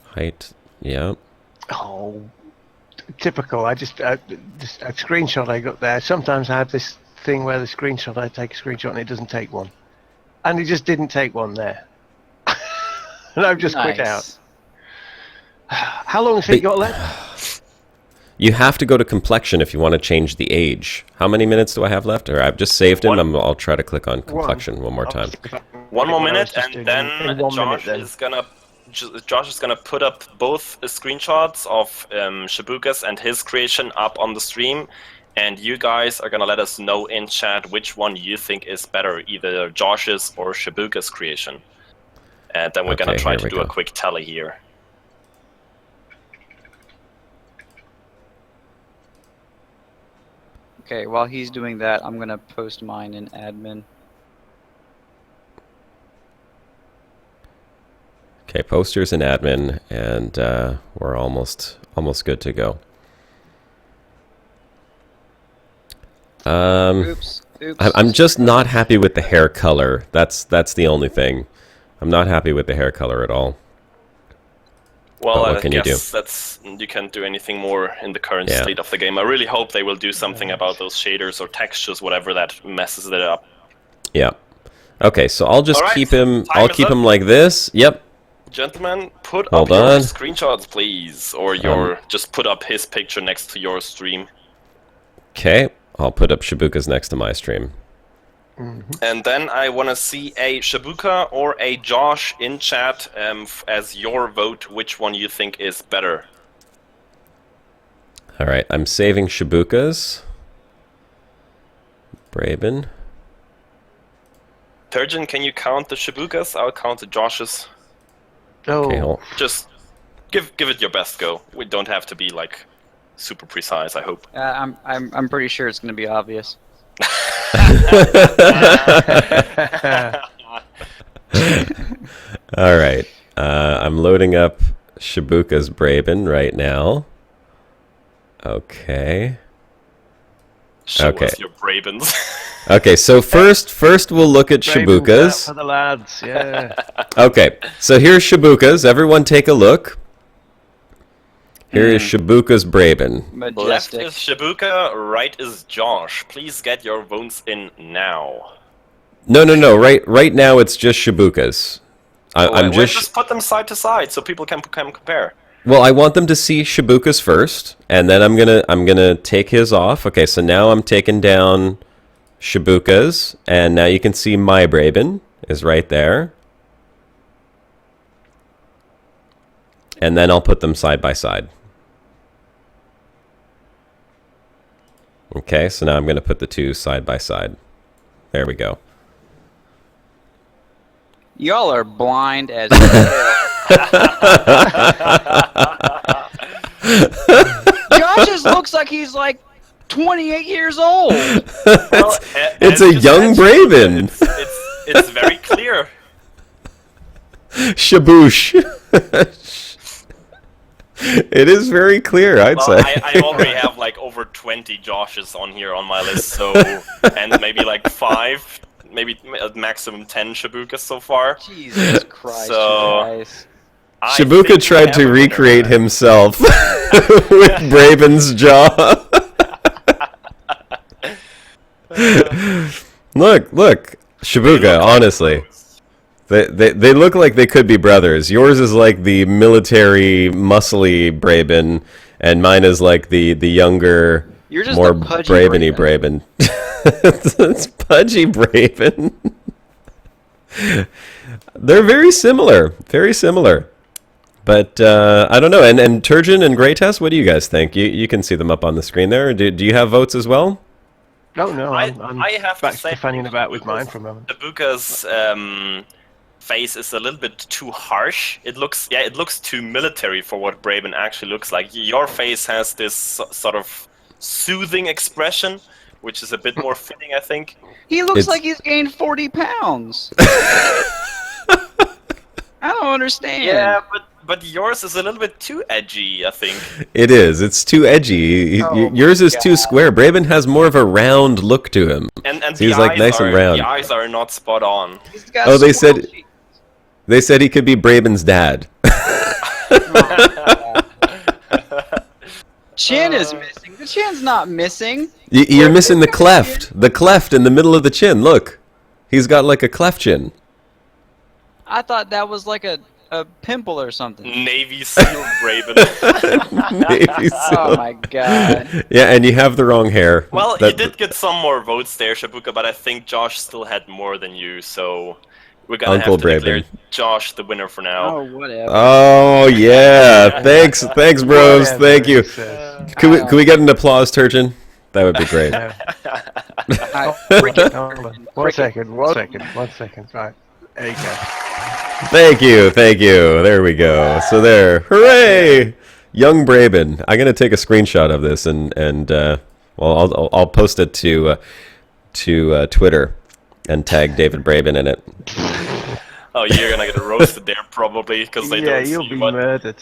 Height, yeah. Oh, typical. Just a screenshot I got there. Sometimes I have this thing where the screenshot, I take a screenshot and it doesn't take one. And it just didn't take one there. And I've just quit out. How long has he got left? You have to go to complexion if you want to change the age. How many minutes do I have left? Or I've just saved him. I'll try to click on complexion one more time. 1 more minute, just and doing then in 1 Josh minute, is gonna put up both screenshots of Shibuka's and his creation up on the stream, and you guys are gonna let us know in chat which one you think is better, either Josh's or Shibuka's creation. And then we're gonna try to do a quick tally here. Okay, while he's doing that, I'm gonna post mine in admin. Okay, posters and admin, and we're almost good to go. Oops. I'm just not happy with the hair color. That's the only thing. I'm not happy with the hair color at all. Well, what can you do? You can't do anything more in the current Yeah. state of the game. I really hope they will do something about those shaders or textures, whatever that messes it up. Yeah. Okay, so I'll just Alright, keep him. time I'll is keep up. him like this. Yep. Gentlemen, put Hold up your on. screenshots, please, or just put up his picture next to your stream. Okay, I'll put up Shibuka's next to my stream. And then I want to see a Shibuka or a Josh in chat as your vote, which one you think is better. All right, I'm saving Shibuka's. Braben. Turgeon, can you count the Shibukas? I'll count the Joshes. Oh, Okay, Just give it your best go. We don't have to be like super precise. I hope. I'm pretty sure it's going to be obvious. All right. I'm loading up Shibuka's Braben right now. Okay. Show Okay. us your Brabens. Okay, so first we'll look at Braben's out Shibuka's. for the lads, yeah. Okay, so here's Shibuka's. Everyone take a look. Here is Shibuka's Braben. Left Majestic. is Shibuka, right is Josh. Please get your votes in now. No. Right now it's just Shibuka's. I'm We'll just put them side to side so people can compare. well, I want them to see Shibuka's first, and then I'm gonna take his off. Okay, so now I'm taking down Shibuka's, and now you can see my Braben is right there. And then I'll put them side by side. Okay, so now I'm going to put the two side by side. There we go. Y'all are blind as hell. Josh just looks like he's like 28 years old. Well, It's a young Braben. It's very clear. Shaboosh. It is very clear, I'd Well, say. I already have like over 20 Joshes on here on my list, so and maybe like 5, maybe at maximum 10 Shibukas so far. Jesus Christ, So- you guys. I think Shibuka we tried have to a winner. recreate himself with Braben's jaw. Look, Shibuka, honestly. They look like they could be brothers. Yours is like the military, muscly Braben, and mine is like the younger, You're just more a pudgy Braben-y Braben. It's pudgy Braben. They're very similar. Very similar. But I don't know. And Turgeon and Greytest, what do you guys think? You can see them up on the screen there. Do you have votes as well? No, I'm I have back to say, to fanning about with mine for a moment. Shibuka's face is a little bit too harsh. It looks too military for what Braben actually looks like. Your face has this sort of soothing expression, which is a bit more fitting, I think. He looks It's- like he's gained 40 pounds. I don't understand. Yeah, but yours is a little bit too edgy, I think. It is. It's too edgy. Oh Yours is too God. square. Braben has more of a round look to him. And So he's the like eyes nice are, and round. The eyes are not spot on. He's got Oh, they squirrel said- cheeks. They said he could be Braben's dad. Chin is missing. The chin's not missing. You're missing the cleft. The cleft in the middle of the chin. Look. He's got like a cleft chin. I thought that was like a pimple or something. Navy SEAL Braben. Maybe so. Oh my god. Yeah, and you have the wrong hair. Well, That- you did get some more votes there, Shibuka, but I think Josh still had more than you, so we're gonna Uncle have to declare Braben. Josh the winner for now. Oh, whatever. Oh yeah. Thanks, bros. Whatever Thank you. it says. Can we get an applause, Turgeon? That would be great. I- Hold on. One second. Right. There you go. Thank you. There we go. So there. Hooray! Young Braben. I'm gonna take a screenshot of this and well, I'll post it to Twitter and tag David Braben in it. Oh, you're gonna get roasted there probably because they Yeah, don't you'll see be what. murdered.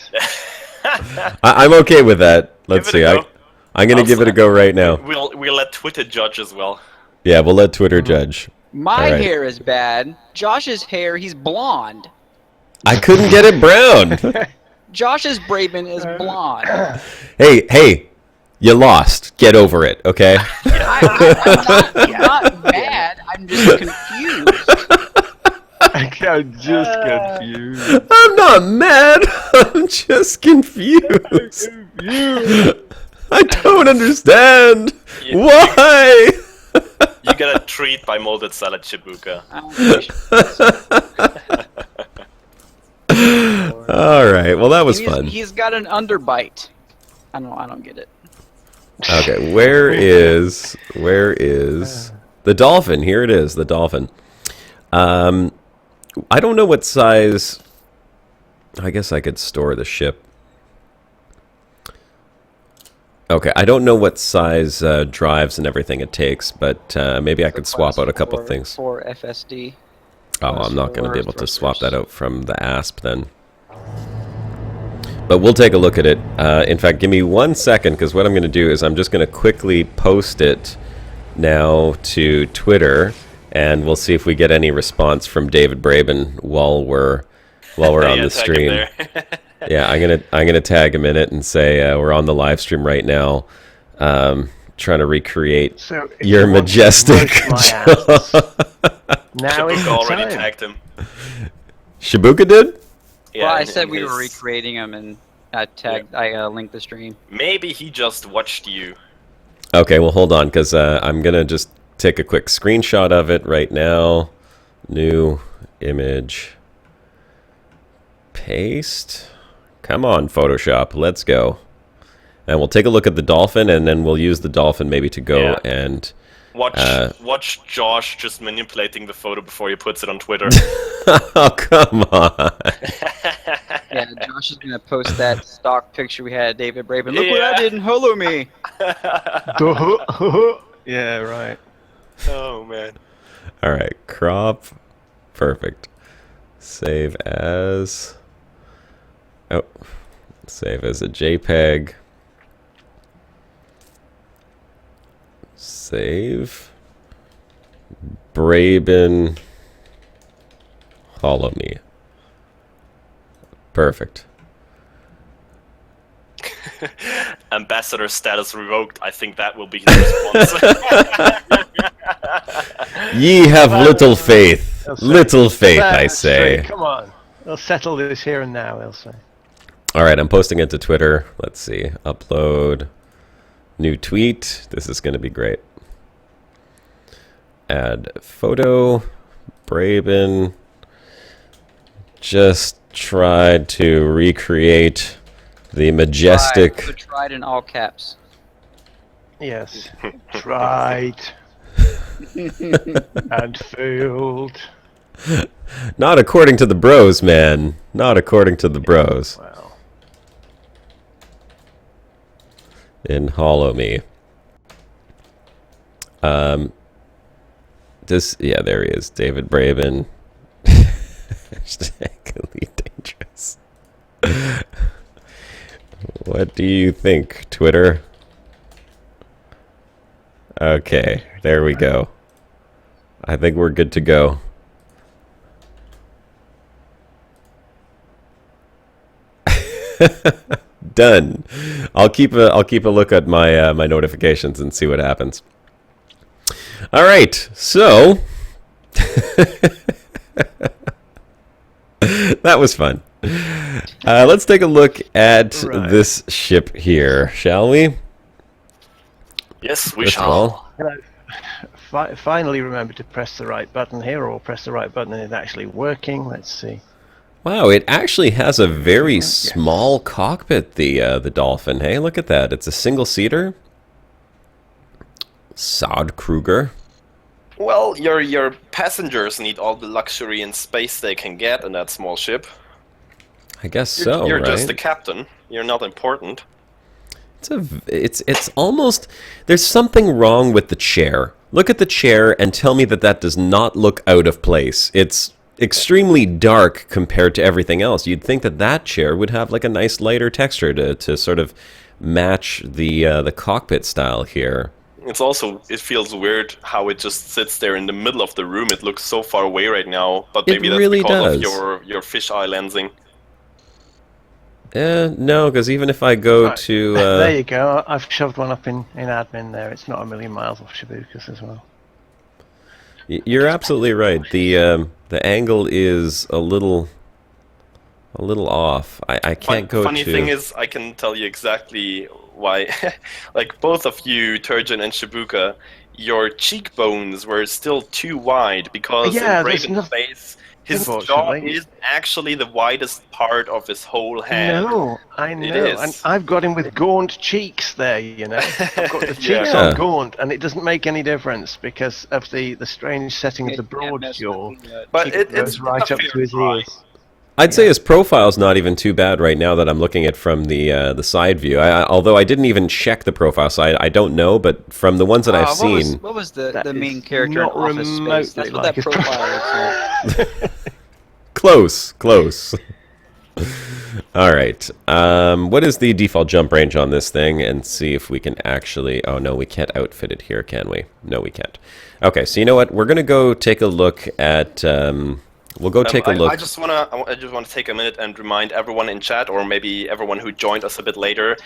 I'm okay with that. Let's Give it see. a go. I'm gonna give it a go right now. We'll let Twitter judge as well. Yeah, we'll let Twitter judge. My All right. hair is bad. Josh's hair, he's blonde. I couldn't get it brown. Josh's Braben is blonde. Hey, you lost. Get over it, okay? I'm not mad. I'm just confused. I'm just confused. I'm not mad. I'm just confused. I don't understand. You- Why? You get a treat by molded salad, Shibuka. I don't know. All right. Well, that was He's- fun. He's got an underbite. I don't get it. Okay, where is the dolphin? Here it is, the dolphin. I don't know what size. I guess I could store the ship. Okay, I don't know what size drives and everything it takes, but maybe I could swap out a couple things. For FSD. Oh, I'm not going to be for able to swap thrusters. that out from the ASP then. But we'll take a look at it. In fact, give me 1 second, because what I'm going to do is I'm just going to quickly post it now to Twitter, and we'll see if we get any response from David Braben while we're on Yeah, the tag him stream. there. Yeah, I'm gonna tag him in it and say we're on the live stream right now, trying to recreate So if your you want to majestic. roast my ass, now is Shibuka the already time. tagged him. Shibuka did? Yeah, Well, I in- said in we were his- recreating them, and I linked the stream. Maybe he just watched you. Okay, well hold on, because I'm gonna just take a quick screenshot of it right now. New image. Paste. Come on, Photoshop. Let's go. And we'll take a look at the Dolphin, and then we'll use the Dolphin maybe to go Yeah. and... Watch Josh just manipulating the photo before he puts it on Twitter. Oh, come on. Yeah, Josh is gonna post that stock picture we had of David Braben. Look what I Yeah. did in Holo-Me. Yeah, right. Oh man. All right, crop. Perfect. Save as... Oh, save as a JPEG. Save. Braben. Holo-Me. Perfect. Ambassador status revoked. I think that will be his response. Ye have little faith. They'll say, Little faith, I "That's say. straight, come on. We'll settle this here and now, they'll say. All right, I'm posting it to Twitter. Let's see. Upload. New tweet. This is going to be great. Add photo. Braben. Just tried to recreate the majestic... Tried in all caps. Yes. Tried. And failed. Not according to the bros, man. Not according to the bros. Well, In Holo-Me. Yeah, there he is. David Braben. Hashtag Elite Dangerous. What do you think, Twitter? Okay, there we go. I think we're good to go. Done. I'll keep a look at my my notifications and see what happens. All right, so that was fun. Let's take a look at this ship here, shall we? Yes, we First of shall. all, can I finally remember to press the right button here, or press the right button and it's actually working? Let's see. wow, it actually has a very small cockpit, the Dolphin. Hey, look at that. It's a single-seater. Sod Kruger. Well, your passengers need all the luxury and space they can get in that small ship. I guess You're, so, you're right? just the captain. You're not important. It's almost... There's something wrong with the chair. Look at the chair and tell me that does not look out of place. It's extremely dark compared to everything else. You'd think that chair would have like a nice lighter texture to sort of match the cockpit style here. It feels weird how it just sits there in the middle of the room. It looks so far away right now, but It maybe that's really because does. of your fisheye lensing. No, because even if I go Right. to... There you go. I've shoved one up in admin there. It's not a million miles off Shibuka's as well. You're absolutely right. The angle is a little off. I can't go Funny to... thing is, I can tell you exactly why. Like both of you, Turgeon and Shibuka, your cheekbones were still too wide because Yeah, in there's Braben's nothing- face, his jaw Unfortunately. is actually the widest part of his whole head. No, I know. is. And I've got him with gaunt cheeks there, you know. I've got the cheeks Yeah. on gaunt, and it doesn't make any difference because of the strange setting of the broad jaw. But It goes it's right a up fair to his try. ears. I'd say his profile's not even too bad right now that I'm looking at from the side view. Although I didn't even check the profile, so I don't know. But from the ones that I've seen, what was the That main is character in not Office Space? That's what remotely that like his profile looks like. close. All right. What is the default jump range on this thing? And see if we can actually... Oh, no, we can't outfit it here, can we? No, we can't. Okay, so you know what? We're going to go take a look at... we'll go take a look... I just want to take a minute and remind everyone in chat, or maybe everyone who joined us a bit later,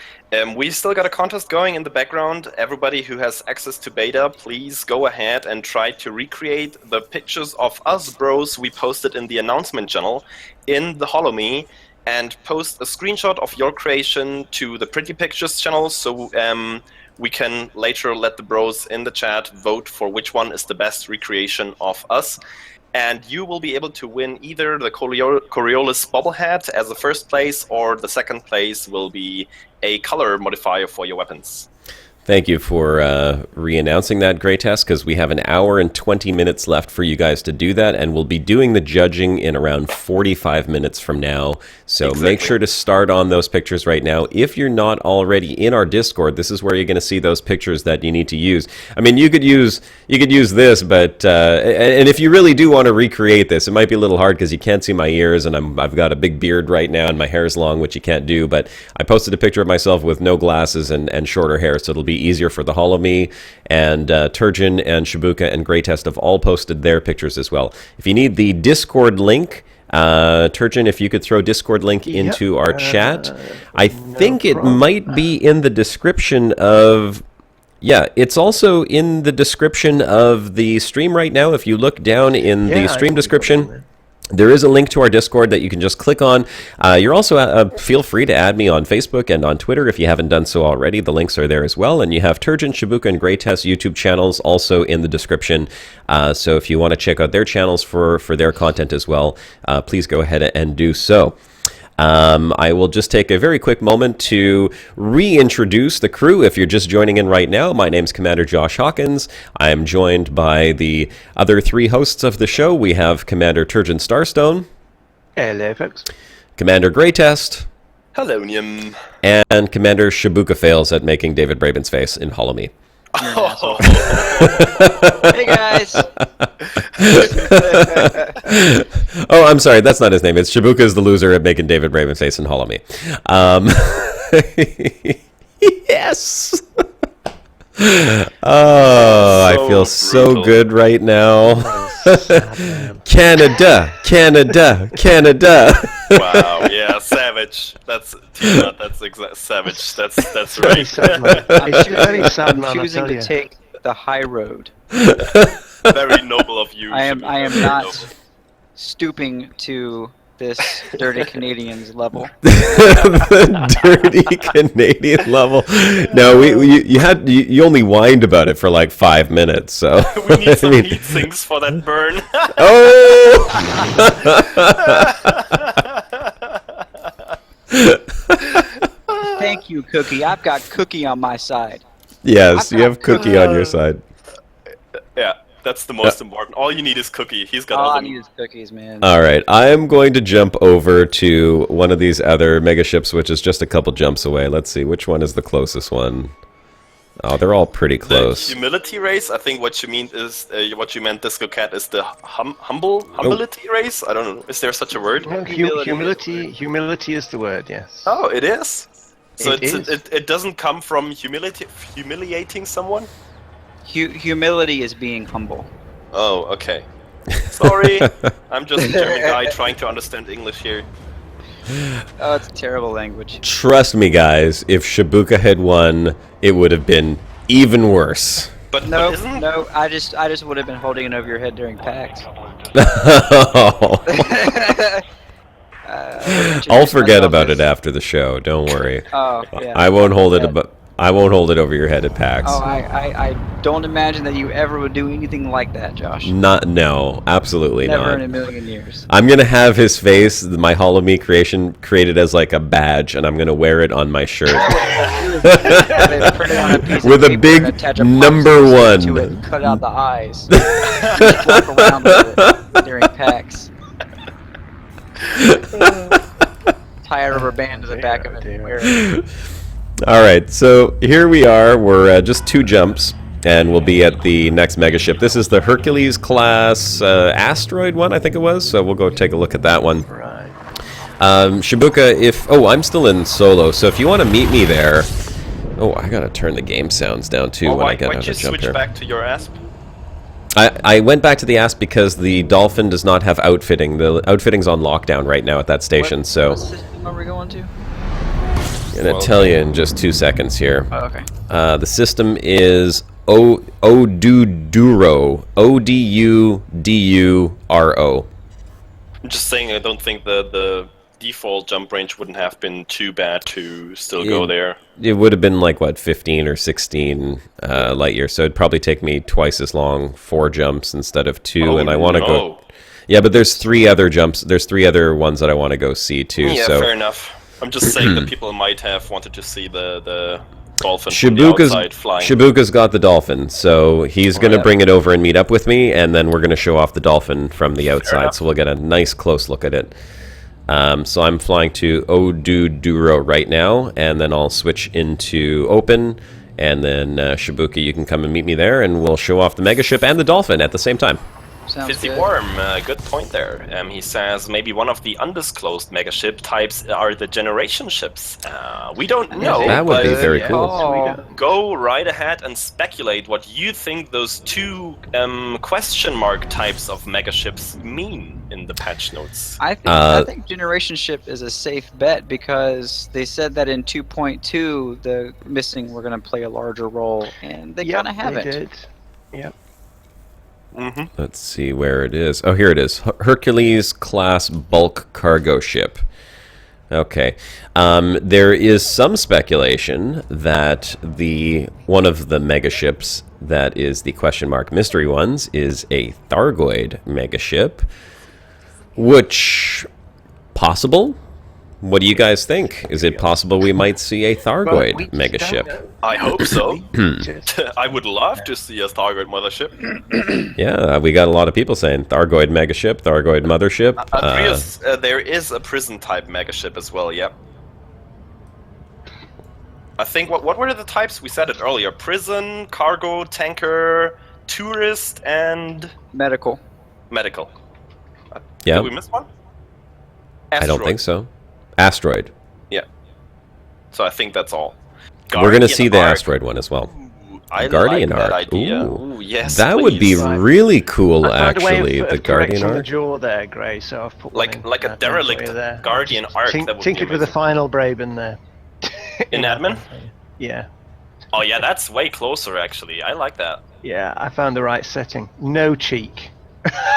we still got a contest going in the background. Everybody who has access to beta, please go ahead and try to recreate the pictures of us bros we posted in the announcement channel in the Holo-Me, and post a screenshot of your creation to the Pretty Pictures channel, so we can later let the bros in the chat vote for which one is the best recreation of us. And you will be able to win either the Coriolis bobblehead as the first place, or the second place will be a color modifier for your weapons. Thank you for re-announcing that, Greatest, because we have an hour and 20 minutes left for you guys to do that, and we'll be doing the judging in around 45 minutes from now. So make sure to start on those pictures right now. If you're not already in our Discord, this is where you're going to see those pictures that you need to use. I mean, you could use this, but and if you really do want to recreate this, it might be a little hard because you can't see my ears, and I've got a big beard right now, and my hair is long, which you can't do. But I posted a picture of myself with no glasses and shorter hair, so it'll be easier for the Holo-Me, and Turgeon and Shibuka and Greatest have all posted their pictures as well. If you need the Discord link, Turgeon, if you could throw Discord link into our chat. I think it might be in the description of... Yeah, it's also in the description of the stream right now. If you look down in the stream description, there is a link to our Discord that you can just click on. You're also feel free to add me on Facebook and on Twitter if you haven't done so already. The links are there as well. And you have Turgeon, Shibuka, and Greatest YouTube channels also in the description. So if you want to check out their channels for their content as well, please go ahead and do so. I will just take a very quick moment to reintroduce the crew. If you're just joining in right now, my name's Commander Josh Hawkins. I am joined by the other three hosts of the show. We have Commander Turgeon Starstone. Hello, folks. Commander Greatest. Hello, Niam. And Commander Shibuka fails at making David Braben's face in Holo-Me. Oh. Hey guys! Oh, I'm sorry, that's not his name. It's Shibuka's the loser at making David Braben's face in Holo-Me. Yes! Oh, I feel so good right now. Canada, Canada, Canada. Wow, yeah, savage. That's savage. That's right. It's very sad, I'm man, I choosing tell to you. take the high road. Very noble of you. I am Very not noble. stooping to this dirty Canadian's level. The dirty Canadian level. No, you only whined about it for like 5 minutes, so We need some heat sinks for that burn. Oh! Thank you, Cookie. I've got Cookie on my side. Yes, you have Cookie on your side. Yeah, that's the most important. All you need is Cookie. He's got All all I the need is cookies, man. All right, I am going to jump over to one of these other megaships, which is just a couple jumps away. Let's see, which one is the closest one? Oh, they're all pretty close. The humility race. I think what you mean is what you meant, Disco Cat, is the humility race. I don't know. Is there such a word? No, humility is the word, yes. Oh, it is. So It is. it doesn't come from humiliating someone. Humility is being humble. Oh, okay. Sorry, I'm just a German guy trying to understand English here. Oh, it's a terrible language. Trust me, guys, if Shibuka had won, it would have been even worse. But No, isn't no, I just would have been holding it over your head during PAX. I'll forget about it after the show. Don't worry. Oh, yeah. I won't hold it over your head at PAX. Oh, I don't imagine that you ever would do anything like that, Josh. No, absolutely Never not. in a million years. I'm gonna have his face, my Holo-Me creation, created as like a badge, and I'm gonna wear it on my shirt with a big number one. To it and cut out the eyes. Just walk around with it during PAX. Tie a rubber band to the back of it and wear it. All right, so here we are. We're just 2 jumps, and we'll be at the next megaship. This is the Hercules class asteroid one, I think it was. So we'll go take a look at that one. Right. Shibuka, I'm still in solo, so if you want to meet me there. Oh, I gotta turn the game sounds down too when I get out of Why'd you jump switch here. back to your ASP? I went back to the ASP because the Dolphin does not have outfitting. The outfitting's on lockdown right now at that station, so What system are we going to? I'm gonna tell you in just 2 seconds here. Oh, okay. The system is Oduduro. Oduduro. I'm just saying, I don't think the default jump range wouldn't have been too bad to still go there. It would have been like, what, 15 or 16 light years, so it'd probably take me twice as long, 4 jumps instead of 2, and I want to go... Yeah, but there's 3 other jumps, there's 3 other ones that I want to go see too, Yeah, so... fair enough. I'm just saying that people might have wanted to see the Dolphin from the outside flying. Shibuka's got the Dolphin, so he's going to bring it over and meet up with me, and then we're going to show off the Dolphin from the outside, so we'll get a nice close look at it. So I'm flying to Oduduro right now, and then I'll switch into open, and then Shibuka, you can come and meet me there, and we'll show off the Megaship and the Dolphin at the same time. Sounds Fizzy good. Worm, good point there. He says maybe one of the undisclosed megaship types are the generation ships. We don't know. That would be but, very cool. Oh, Go right ahead and speculate what you think those 2 question mark types of megaships mean in the patch notes. I think Generation Ship is a safe bet because they said that in 2.2 the missing were going to play a larger role, and they kind of haven't. They did. Yep. Let's see where it is. Oh, here it is. Hercules class bulk cargo ship. Okay. There is some speculation that one of the megaships that is the question mark mystery ones is a Thargoid megaship, which possible? What do you guys think? Is it possible we might see a Thargoid megaship? I hope so. I would love to see a Stargate mothership. Yeah, we got a lot of people saying Thargoid megaship, Thargoid mothership. Andreas, there is a prison type megaship as well, yep. I think, what were the types? We said it earlier. Prison, cargo, tanker, tourist, and... Medical. medical. Yeah. Did we miss one? I don't think so. Asteroid. Yeah. So I think that's all. We're going to see the Arc. Asteroid one as well. I Guardian like that Arc. idea. Ooh. Ooh, yes, That would be please. really cool, I found a way actually, of the Guardian correcting the Arc. jaw there, Gray, so I've put one Like in a admin derelict for you there. Guardian Arc. That would be Tinkered with the amazing. final Braben there. In admin? Yeah. Oh yeah, that's way closer actually. I like that. Yeah, I found the right setting. No cheek.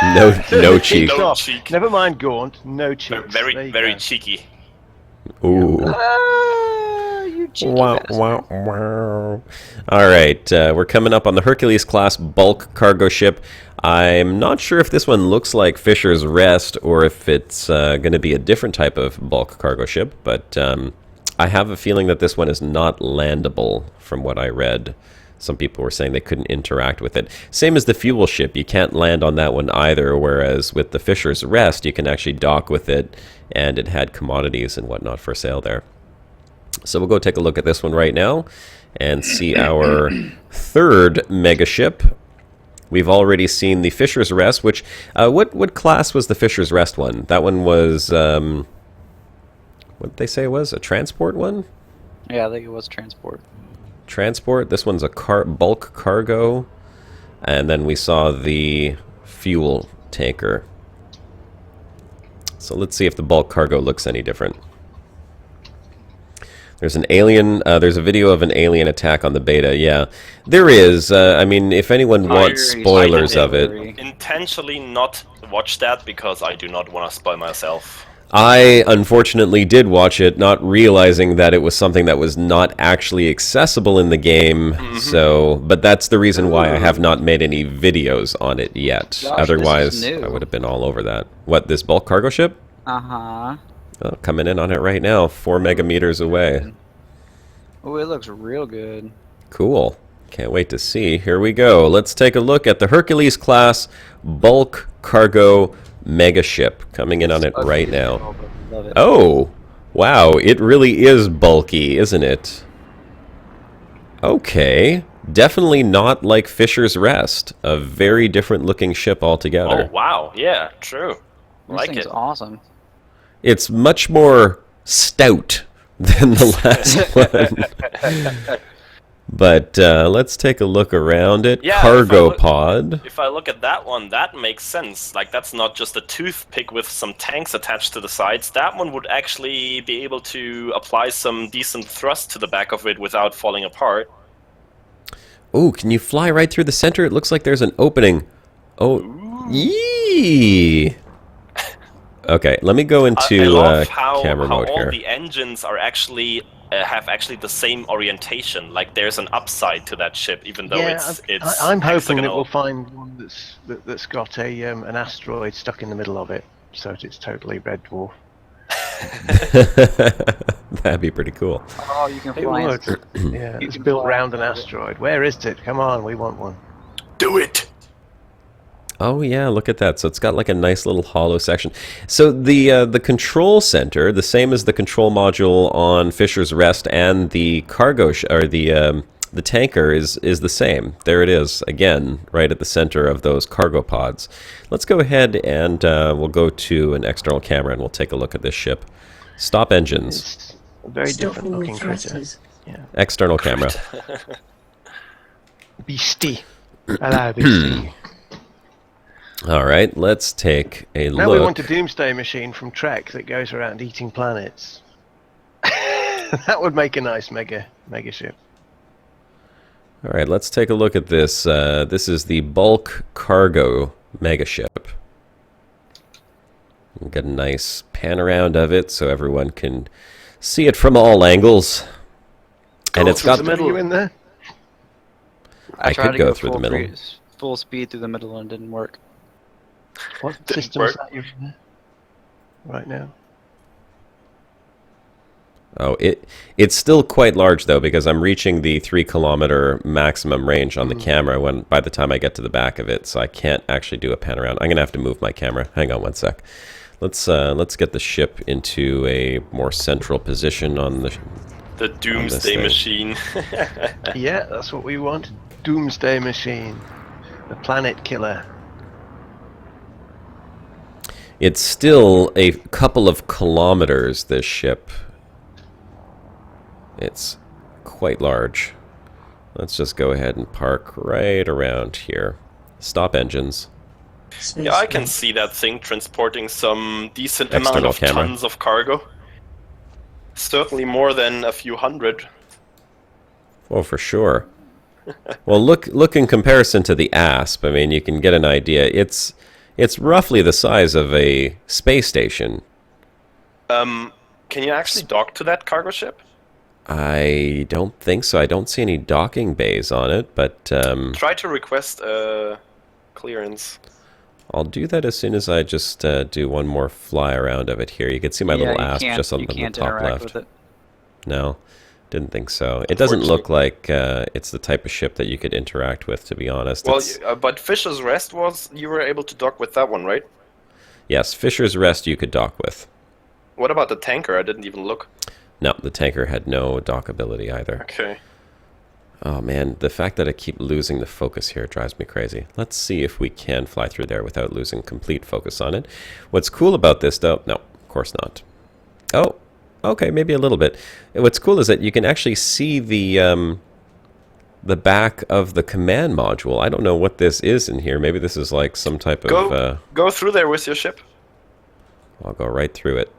No cheek. No Oh, cheek. Never mind Gaunt, no cheek. Very, very cheeky. Ooh. You cheeky Wow, bastard. wow, wow. All right, we're coming up on the Hercules class bulk cargo ship. I'm not sure if this one looks like Fisher's Rest or if it's going to be a different type of bulk cargo ship, but I have a feeling that this one is not landable from what I read. Some people were saying they couldn't interact with it. Same as the fuel ship, you can't land on that one either, whereas with the Fisher's Rest, you can actually dock with it, and it had commodities and whatnot for sale there. So we'll go take a look at this one right now and see our third megaship. We've already seen the Fisher's Rest, which, what class was the Fisher's Rest one? That one was, what did they say it was? A transport one? Yeah, I think it was transport. Transport. This one's a bulk cargo. And then we saw the fuel tanker. So let's see if the bulk cargo looks any different. There's an alien, there's a video of an alien attack on the beta. Yeah, there is. I mean, if anyone wants Very spoilers of it. Intentionally not watch that because I do not want to spoil myself. I unfortunately did watch it, not realizing that it was something that was not actually accessible in the game. So, but that's the reason why I have not made any videos on it yet. Gosh, Otherwise, this is new. I would have been all over that. What, this bulk cargo ship? Uh-huh. Oh, coming in on it right now, 4 megameters away. Oh, it looks real good. Cool. Can't wait to see. Here we go. Let's take a look at the Hercules class bulk cargo megaship. Coming in on it right now. Love it. Oh, wow, it really is bulky, isn't it? Okay, definitely not like Fisher's Rest. A very different looking ship Oh altogether. wow, yeah, true. This Like thing's it. awesome. It's much more stout than the last one. But let's take a look around it. Yeah, Cargo pod. If I look at that one, that makes sense. Like, that's not just a toothpick with some tanks attached to the sides. That one would actually be able to apply some decent thrust to the back of it without falling apart. Oh, can you fly right through the center? It looks like there's an opening. Oh, yee! Okay, let me go I into love how camera mode all here. the engines are actually have actually the same orientation. Like, there's an upside to that ship, even though it's I'm hoping that hexagonal. we'll find one that's got a an asteroid stuck in the middle of it, so that it's totally red dwarf. That'd be pretty cool. Oh, you can It fly. would. Yeah, You it's can built fly round an above it. asteroid. Where is it? Come on, we want one. Do it! Oh yeah, look at that. So it's got like a nice little hollow section. So the control center, the same as the control module on Fisher's Rest, and the cargo or the tanker is the same. There it is again, right at the center of those cargo pods. Let's go ahead and we'll go to an external camera and we'll take a look at this ship. Stop engines. It's a very Stop different all looking critter. thrusters. External camera. Beastie. Hello, beastie. All right, let's take a Now look. we want a doomsday machine from Trek that goes around eating planets. That would make a nice mega ship. All right, let's take a look at this. This is the bulk cargo megaship. We'll get a nice pan around of it so everyone can see it from all angles. And it's got the middle. Are you in there? I tried could to go through the full middle. full speed through the middle and it didn't work. What Didn't system is work. that you're in there? Right now? Oh, it's still quite large though because I'm reaching the 3 kilometer maximum range on the camera by the time I get to the back of it, so I can't actually do a pan around. I'm gonna have to move my camera. Hang on one sec. Let's get the ship into a more central position on The doomsday thing. machine. Yeah, that's what we want. Doomsday machine. The planet killer. It's still a couple of kilometers, this ship. It's quite large. Let's just go ahead and park right around here. Stop engines. Space Yeah, I can break. see that thing transporting some decent External amount of camera. tons of cargo. Certainly more than a few hundred. Oh, for sure. Well, look in comparison to the Asp. I mean, you can get an idea. It's roughly the size of a space station. Can you actually dock to that cargo ship? I don't think so. I don't see any docking bays on it, but Try to request clearance. I'll do that as soon as I just do one more fly around of it here. You can see my Yeah, little you Asp can't- just on you the can't top interact left. with it. No, didn't think so. It doesn't look like it's the type of ship that you could interact with, to be honest. Well, It's- but Fisher's Rest you were able to dock with that one, right? yes, Fisher's Rest you could dock with. What about the tanker? I didn't even look. No, the tanker had no dock ability either. Okay. Oh man, the fact that I keep losing the focus here drives me crazy. Let's see if we can fly through there without losing complete focus on it. What's cool about this though, no, of course not. Oh, okay, maybe a little bit. What's cool is that you can actually see the back of the command module. I don't know what this is in here. Maybe this is like some type of... Go through there with your ship. I'll go right through it.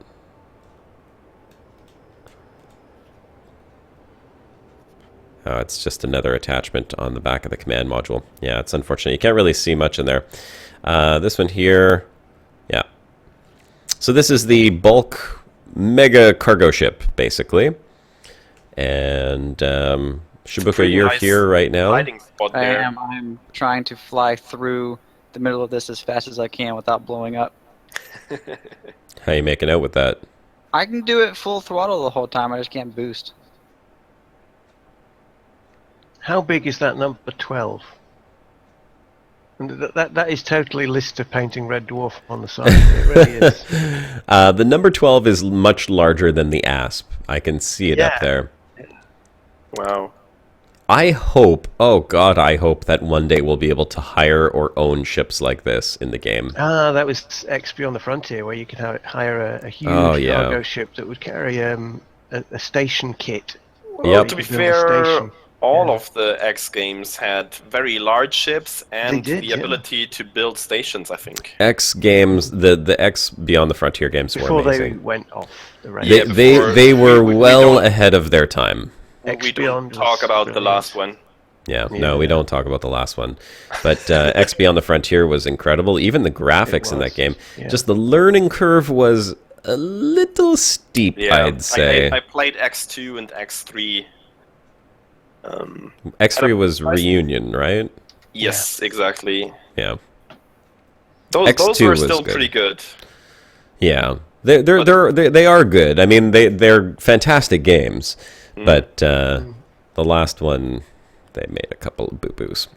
Oh, it's just another attachment on the back of the command module. Yeah, it's unfortunate. You can't really see much in there. This one here, yeah. So this is the bulk mega cargo ship, basically. And Shibuka, Pretty you're nice here right now. Hiding spot I there. am. I'm trying to fly through the middle of this as fast as I can without blowing up. How you making out with that? I can do it full throttle the whole time. I just can't boost. How big is that number 12? And that is totally Lister painting Red Dwarf on the side. It really is. The number 12 is much larger than the Asp. I can see it up Yeah. there. Wow. I hope, oh god, I hope that one day we'll be able to hire or own ships like this in the game. Ah, that was X Beyond the Frontier, where you could hire a huge Oh, yeah. cargo ship that would carry a station kit. Well, Yep. to be You could build a fair, station. all Yeah. of the X games had very large ships and did, the yeah. ability to build stations, I think. X games, the X Beyond the Frontier games were Before they amazing. went off the rails. Yeah, They before- were we well don't- ahead of their time. X We Beyond don't talk was about the brilliant. last one. Yeah, Yeah. no, we don't talk about the last one. But X Beyond the Frontier was incredible. Even the graphics in that was, game. yeah. Just the learning curve was a little steep, Yeah, I'd say. I played X2 and X3. X3 was Reunion, right? Yes, exactly. Yeah. Those X2 were was still good. pretty good. Yeah. They are good. I mean, they're fantastic games. But the last one, they made a couple of boo-boos.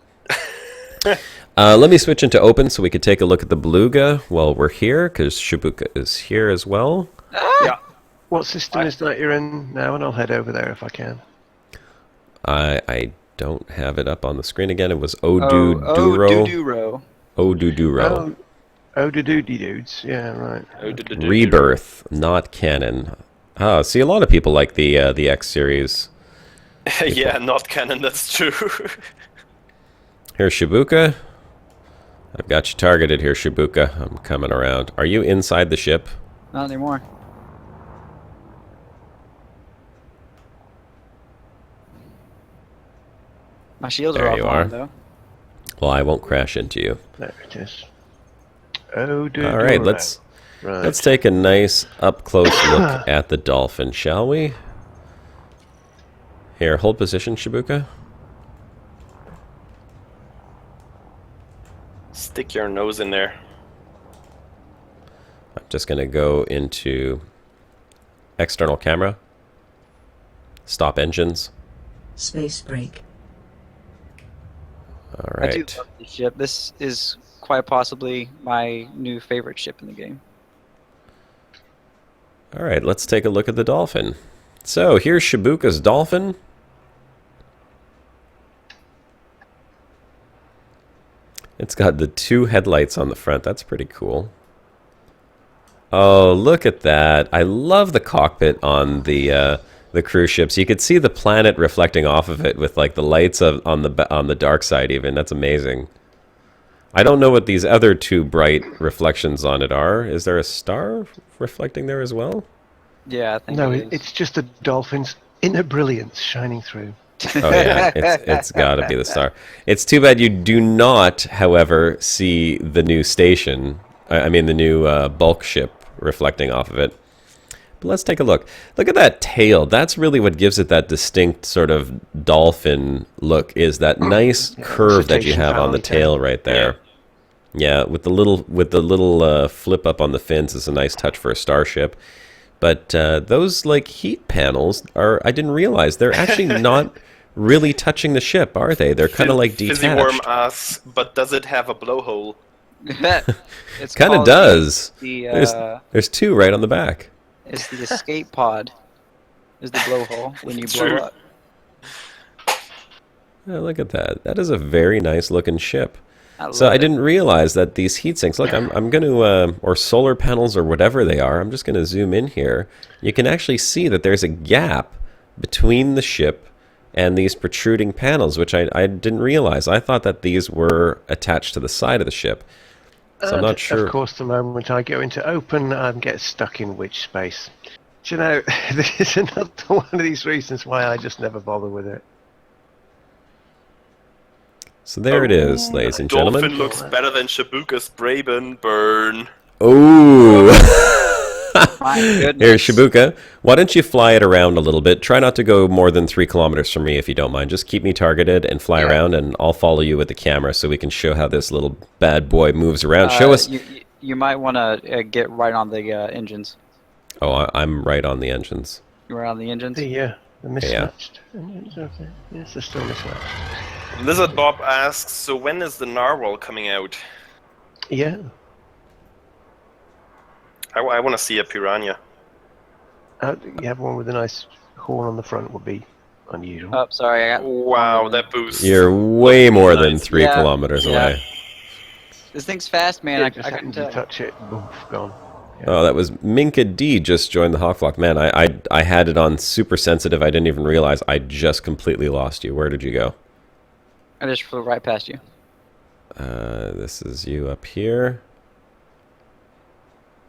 Let me switch into open so we could take a look at the Beluga while we're here, because Shibuka is here as well. Yeah. What system is that you're in now? And I'll head over there if I can. I don't have it up on the screen again. It was Oh, Oduduro. Duduro. Oduduro. Oh, the doody dudes. Yeah, right. Rebirth, not canon. Ah, see, a lot of people like the X series. Yeah, not canon, that's true. Here's Shibuka. I've got you targeted here, Shibuka. I'm coming around. Are you inside the ship? Not anymore. My shields There are you offline, are. though. Well, I won't crash into you. There it is. Oh, dude. All right, let's take a nice up close look at the Dolphin, shall we? Here, hold position, Shibuka. Stick your nose in there. I'm just going to go into external camera. Stop engines. Space break. All I do right. love this ship. This is quite possibly my new favorite ship in the game. All right, let's take a look at the Dolphin. So here's Shibuka's Dolphin. It's got the two headlights on the front. That's pretty cool. Oh, look at that. I love the cockpit on the cruise ships. You could see the planet reflecting off of it with like the lights on the dark side even. That's amazing. I don't know what these other two bright reflections on it are. Is there a star reflecting there as well? Yeah, I think No, it is. it's just the dolphin's inner brilliance shining through. Oh yeah, it's got to be the star. It's too bad you do not, however, see the new station. I mean the new bulk ship reflecting off of it. But let's take a look. Look at that tail. That's really what gives it that distinct sort of dolphin look. Is that nice curve that you Cetacean have on the valley tail. tail right there? Yeah, with the little flip up on the fins is a nice touch for a starship. But those like heat panels are, I didn't realize, they're actually not really touching the ship, are they? They're kind of like Fizzy Worm detached. asks, but does it have a blowhole? It's Kind of called does. The, There's two right on the back. it's the escape pod. Is the blowhole when you It's blow true. up. Oh, look at that. That is a very nice looking ship. So love I it. didn't realize that these heat sinks, look, I'm going to, or solar panels or whatever they are, I'm just going to zoom in here. You can actually see that there's a gap between the ship and these protruding panels, which I didn't realize. I thought that these were attached to the side of the ship. So I'm And, not sure. Of course, the moment I go into open, I get stuck in witch space. Do you know, this is another one of these reasons why I just never bother with it. So there it is, ladies and Dolphin gentlemen. looks better than Shibuka's Braben. Burn. Ooh! My goodness. Here, Shibuka, why don't you fly it around a little bit? Try not to go more than 3 kilometers from me if you don't mind. Just keep me targeted and fly Yeah. around, and I'll follow you with the camera so we can show how this little bad boy moves around. Show us. You might want to get right on the engines. Oh, I'm right on the engines. You're right on the engines. The mismatched. Okay. Yes, they're still mismatched. Lizard Bob asks, so when is the narwhal coming out? Yeah. I want to see a piranha. You have one with a nice horn on the front would be unusual. Oh, sorry, I got. Wow, that boost. You're way looks more nice. than 3 Yeah, kilometers yeah. away. This thing's fast, man. Yeah, I just couldn't happened tell. to touch it. Oof, gone. Oh, that was Minka D just joined the Hawkflock. Man, I had it on super sensitive. I didn't even realize I just completely lost you. Where did you go? I just flew right past you. This is you up here.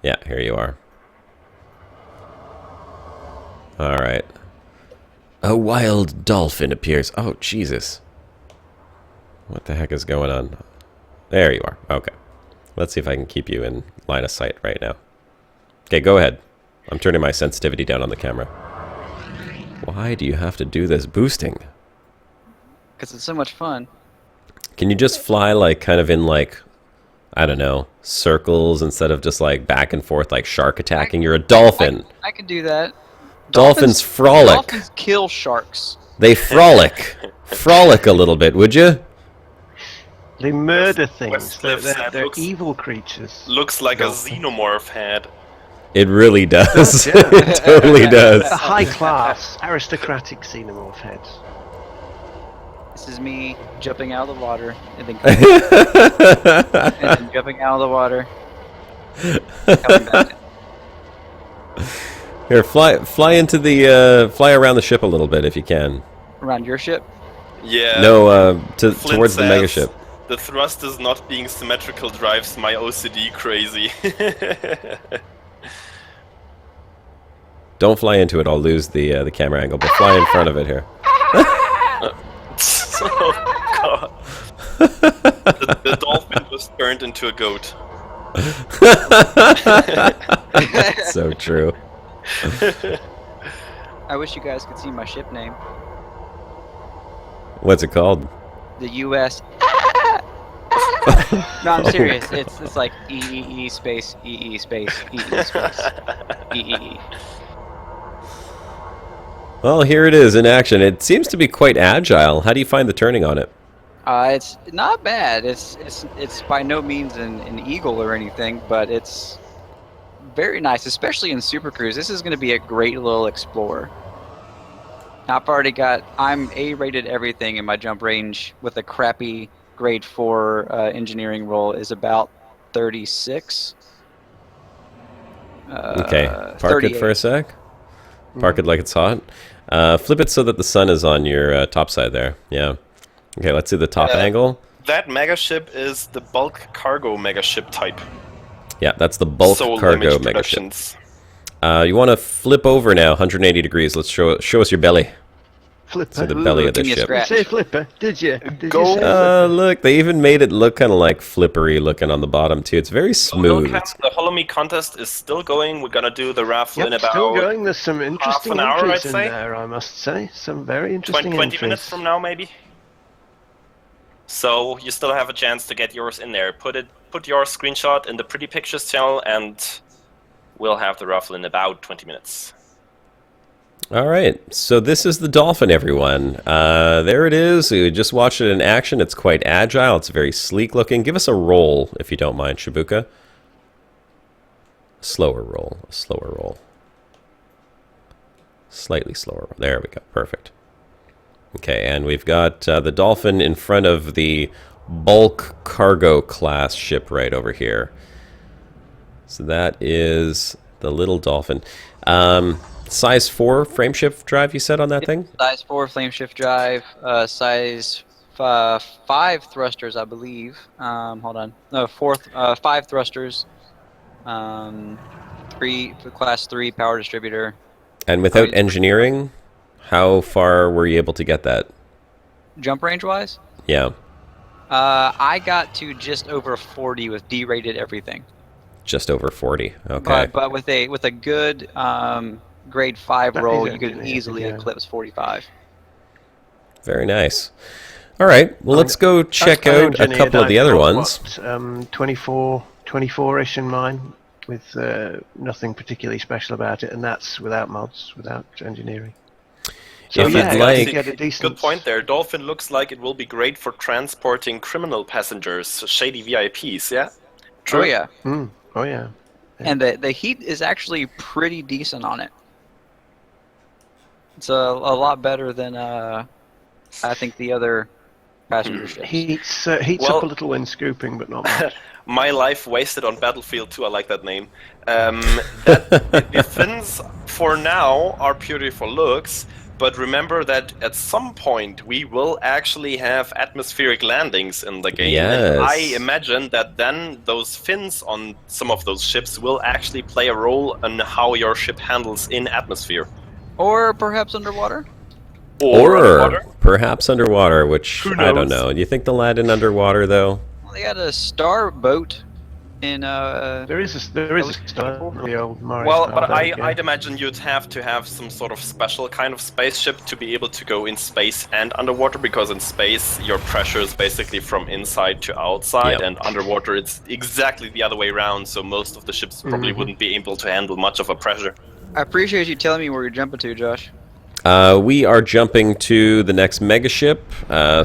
Yeah, here you are. All right. A wild dolphin appears. Oh, Jesus. What the heck is going on? There you are. Okay. Let's see if I can keep you in line of sight right now. Okay, go ahead. I'm turning my sensitivity down on the camera. Why do you have to do this boosting? Because it's so much fun. Can you just fly like kind of in like, I don't know, circles instead of just like back and forth like shark attacking? You're a dolphin. I could do that. Dolphins frolic. Dolphins kill sharks. They frolic. Frolic a little bit, would you? They murder things. Westcliff's They're head they're looks- evil creatures. Looks like a xenomorph head. It really does. Yeah. It totally does. A high class, aristocratic xenomorph heads. This is me jumping out of the water and then and then jumping out of the water. Coming back. Here, fly into the fly around the ship a little bit if you can. Around your ship. Yeah. No, Flint towards the says, megaship. The thrusters not being symmetrical drives my OCD crazy. Don't fly into it. I'll lose the camera angle. But fly in front of it here. Oh god. The dolphin was turned into a goat. So true. I wish you guys could see my ship name. What's it called? The U.S. No, I'm serious. It's like EEE space EE space EE space EEE. Well, here it is in action. It seems to be quite agile. How do you find the turning on it? It's not bad. It's by no means an eagle or anything, but it's very nice, especially in Super Cruise. This is going to be a great little explorer. I'm A-rated everything, and my jump range with a crappy grade 4 engineering roll is about 36. Okay, park 38. it for a sec. Park it like it's hot. Flip it so that the sun is on your top side there. Yeah. Okay, let's see the top angle. That megaship is the bulk cargo megaship type. Yeah, that's the bulk Soul cargo Image megaship. Productions. You want to flip over now, 180 degrees. Let's show us your belly. Flipper. So the belly of the give me a ship. scratch. Say flipper, did you? Did Go. you say flipper? Look, they even made it look kind of like flippery looking on the bottom too. It's very smooth. BroCast, the Holo-Me Contest is still going. We're gonna do the raffle in Yep, about still going. There's some interesting an hour, entries I'd in say. there, I must say. Some very interesting 20 entries. minutes from now, maybe. So you still have a chance to get yours in there. Put your screenshot in the Pretty Pictures channel, and we'll have the raffle in about 20 minutes. All right, so this is the Dolphin, everyone. There it is. We just watched it in action. It's quite agile. It's very sleek looking. Give us a roll, if you don't mind, Shibuka. Slower roll. A slower roll. Slightly slower. There we go. Perfect. Okay, and we've got the Dolphin in front of the bulk cargo class ship right over here. So that is the little Dolphin. Size 4 frameshift drive you said on that thing? Size 4 flameshift drive, size 5 thrusters, I believe. Hold on. No, 5 thrusters. 3 class 3 power distributor. And without engineering, how far were you able to get that? Jump range wise, Yeah, I got to just over 40 with D-rated everything. just over 40. Okay. But with a good grade 5 That roll, is you could engineered, easily yeah. eclipse 45. Very nice. All right, well, let's go check out a couple of the other ones. 24-ish in mine, with nothing particularly special about it, and that's without mods, without engineering. So If yeah, you'd I like- think you had a decent. Good point there. Dolphin looks like it will be great for transporting criminal passengers, shady VIPs, yeah? Oh yeah. Oh yeah. And the heat is actually pretty decent on it. It's a lot better than I think the other passenger ships. Heats Well- up a little when scooping, but not much. My life wasted on Battlefield 2. I like that name. The fins for now are purely for looks, but remember that at some point we will actually have atmospheric landings in the game. And I Yes. imagine that then those fins on some of those ships will actually play a role in how your ship handles in atmosphere. Or perhaps underwater? Or underwater. perhaps underwater, which Who I don't knows? know. Do you think they'll add in underwater, though? Well, they got a star boat in There is a star on the old Mars. Well, but yeah. I'd imagine you'd have to have some sort of special kind of spaceship to be able to go in space and underwater, because in space your pressure is basically from inside to outside, Yep. and underwater it's exactly the other way around, so most of the ships probably wouldn't be able to handle much of a pressure. I appreciate you telling me where you're jumping to, Josh. We are jumping to the next megaship.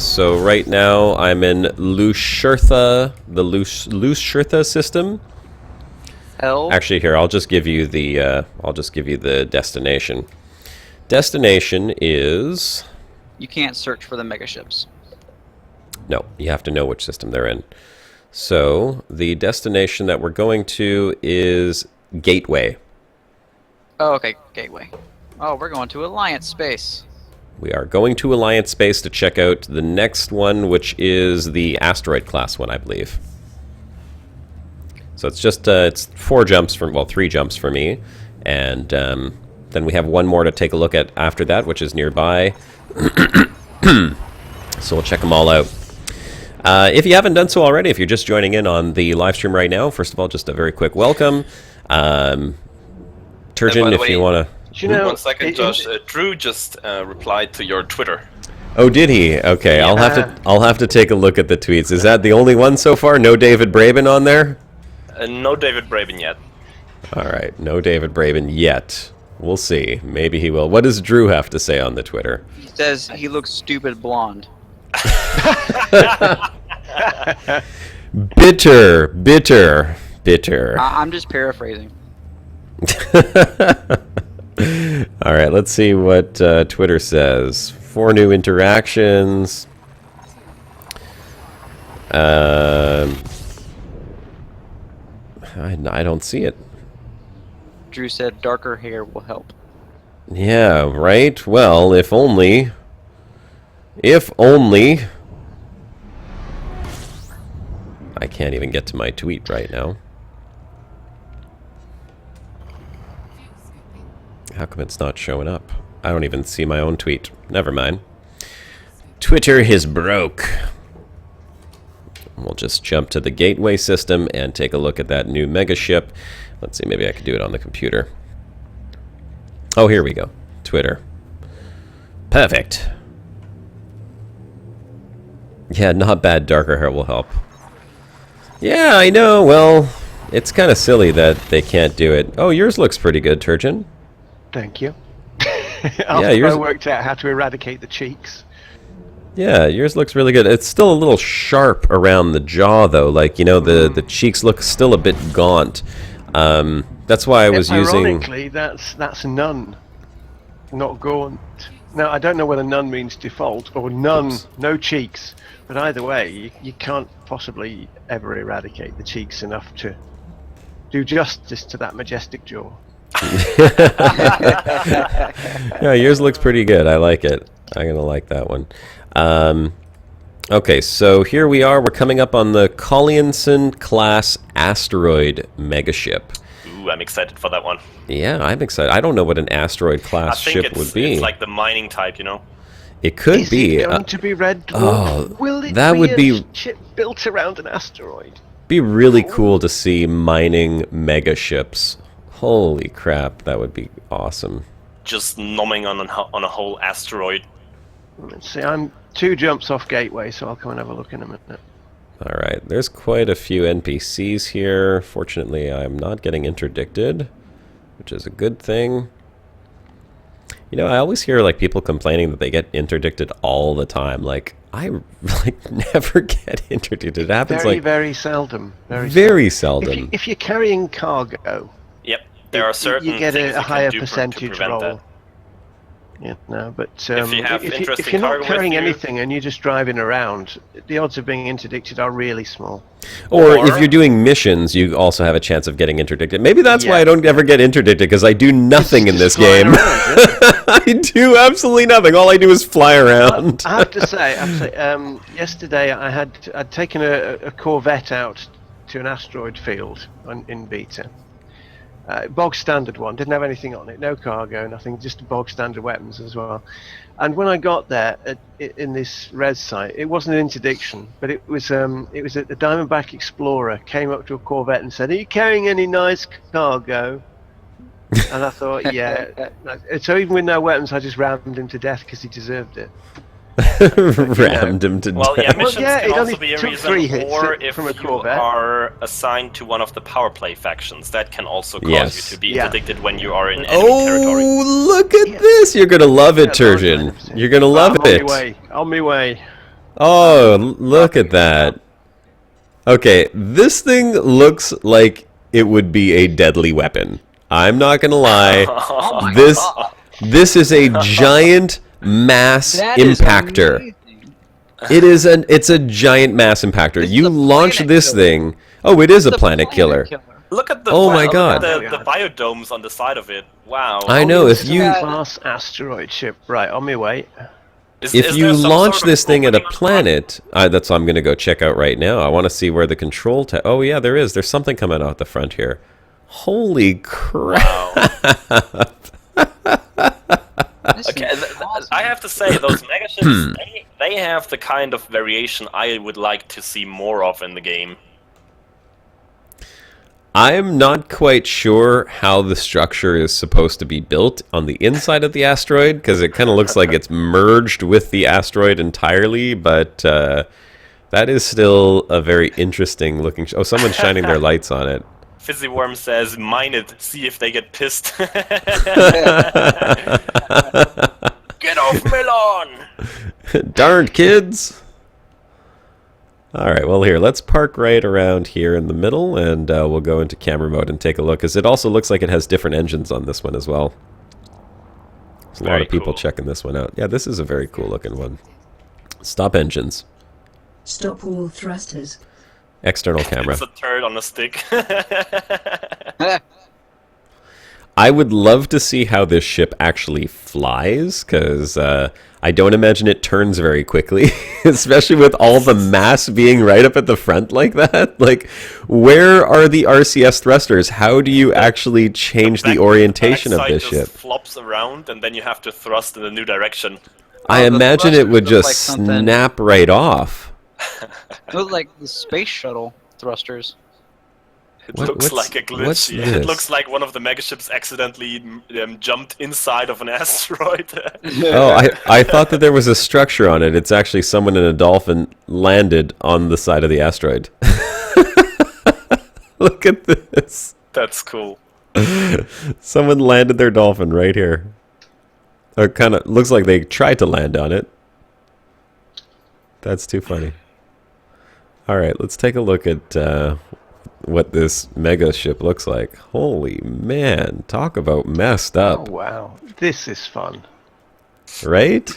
So right now I'm in Lushurtha, the Lushurtha system. Hell. Actually, here I'll just give you the destination. Destination is You can't search for the megaships. no. You have to know which system they're in. So the destination that we're going to is Gateway. Oh, okay. Gateway. Oh, we're going to Alliance Space. We are going to Alliance Space to check out the next one, which is the Asteroid class one, I believe. So it's just it's 3 jumps for me, and then we have one more to take a look at after that, which is nearby. So we'll check them all out. If you haven't done so already, if you're just joining in on the live stream right now, first of all, just a very quick welcome. Turgeon, the if way- you want to... Do you know, 1 second, Josh. Drew just replied to your Twitter. Oh, did he? Okay, I'll have to take a look at the tweets. Is that the only one so far? No David Braben on there? No David Braben yet. All right, no David Braben yet. We'll see. Maybe he will. What does Drew have to say on the Twitter? He says he looks stupid blonde. Bitter. I'm just paraphrasing. All right, let's see what Twitter says. 4 new interactions. I don't see it. Drew said darker hair will help. Yeah, right? Well, if only. If only. I can't even get to my tweet right now. How come it's not showing up? I don't even see my own tweet. Never mind. Twitter is broke. We'll just jump to the gateway system and take a look at that new megaship. Let's see, maybe I could do it on the computer. Oh, here we go. Twitter. Perfect. Yeah, not bad. Darker hair will help. Yeah, I know. Well, it's kind of silly that they can't do it. Oh, yours looks pretty good, Turgeon. Thank you. Yeah, yours- I worked out how to eradicate the cheeks. Yeah, yours looks really good. It's still a little sharp around the jaw, though. Like, you know, the cheeks look still a bit gaunt. That's why I was using... Ironically, that's none, not gaunt. Now, I don't know whether none means default or none, Oops. no cheeks. But either way, you can't possibly ever eradicate the cheeks enough to do justice to that majestic jaw. Yeah, yours looks pretty good. I like it. I'm going to like that one. Okay, so here we are. We're coming up on the Collinson class Asteroid megaship. Ooh, I'm excited for that one. Yeah, I'm excited. I don't know what an Asteroid I class think ship would be. it's like the mining type, you know? It could Is be. it going to be Red Dwarf? oh, Will it that be would a be- ship built around an asteroid? Be really cool to see mining megaships. Holy crap, that would be awesome. Just nomming on a whole asteroid. Let's see, I'm 2 jumps off Gateway, so I'll come and have a look in a minute. All right, there's quite a few NPCs here. Fortunately, I'm not getting interdicted, which is a good thing. You know, I always hear like people complaining that they get interdicted all the time. Like I never get interdicted. It happens Very, like very seldom. very seldom. If you're carrying cargo, Yep, there are certain you get things a you higher can do to percentage prevent roll. that. Yeah, no, but If you have if interesting you're not cargo with carrying you- anything and you're just driving around, the odds of being interdicted are really small. Or if Or- you're doing missions, you also have a chance of getting interdicted. Maybe that's why Yeah. I don't ever get interdicted, because I do nothing in this Just flying game. around, yeah. I do absolutely nothing. All I do is fly around. I have to say, yesterday I'd taken a Corvette out to an asteroid field in beta. Bog standard one, didn't have anything on it, no cargo, nothing, just bog standard weapons as well. And when I got there in this res site, it wasn't an interdiction, but it was a Diamondback Explorer came up to a Corvette and said, "Are you carrying any nice cargo?" And I thought, yeah. So even with no weapons, I just rammed him to death because he deserved it. Rammed him to Well, death. yeah, missions yeah, can it also only be a took reason, 3 hits or if from a you Corvette. are assigned to one of the power play factions, that can also cause Yes. you to be Yeah. interdicted when you are in enemy territory. Oh, look at this! You're gonna love it, Yeah, those Turgeon. kind of things. You're gonna love I'm it. On my way. Oh, look at that. Okay, this thing looks like it would be a deadly weapon. I'm not gonna lie. This is a giant mass That is impactor. amazing. It's a giant mass impactor. It's You the launch planet this killer. thing. Oh, it is a The planet killer. Look at the Oh my look God. at the biodomes on the side of it. Wow. I know, if It's a you class asteroid ship, right? On my way. Is if there you some launch sort of this thing at a opening on the planet, that's what I'm going to go check out right now. I want to see where the control oh yeah, there is. There's something coming out the front here. Holy crap. Okay, I have to say, those megaships, they have the kind of variation I would like to see more of in the game. I'm not quite sure how the structure is supposed to be built on the inside of the asteroid, because it kind of looks like it's merged with the asteroid entirely, but that is still a very interesting looking... oh, someone's shining their lights on it. Fizzy Worm says, mine it, see if they get pissed. Get off Melon! Darned kids! Alright, well here, let's park right around here in the middle, and we'll go into camera mode and take a look, because it also looks like it has different engines on this one as well. There's a lot Very of people cool. checking this one out. Yeah, this is a very cool looking one. Stop engines. Stop all thrusters. External camera. It's a turd on a stick. I would love to see how this ship actually flies, because I don't imagine it turns very quickly, especially with all the mass being right up at the front like that. Like, where are the RCS thrusters? How do you actually change the orientation of backside this just ship? flops around, and then you have to thrust in a new direction. I the imagine it thrusters would look just like something- snap right off. It looked like the space shuttle thrusters. It What- looks what's- like a glitch. what's Yeah, this? it looks like one of the megaships accidentally jumped inside of an asteroid. Oh, I thought that there was a structure on it. It's actually someone in a Dolphin landed on the side of the asteroid. Look at this. That's cool. Someone landed their Dolphin right here. Or kind of looks like they tried to land on it. That's too funny. All right, let's take a look at what this mega ship looks like. Holy man, talk about messed Oh up, wow, this is fun. right?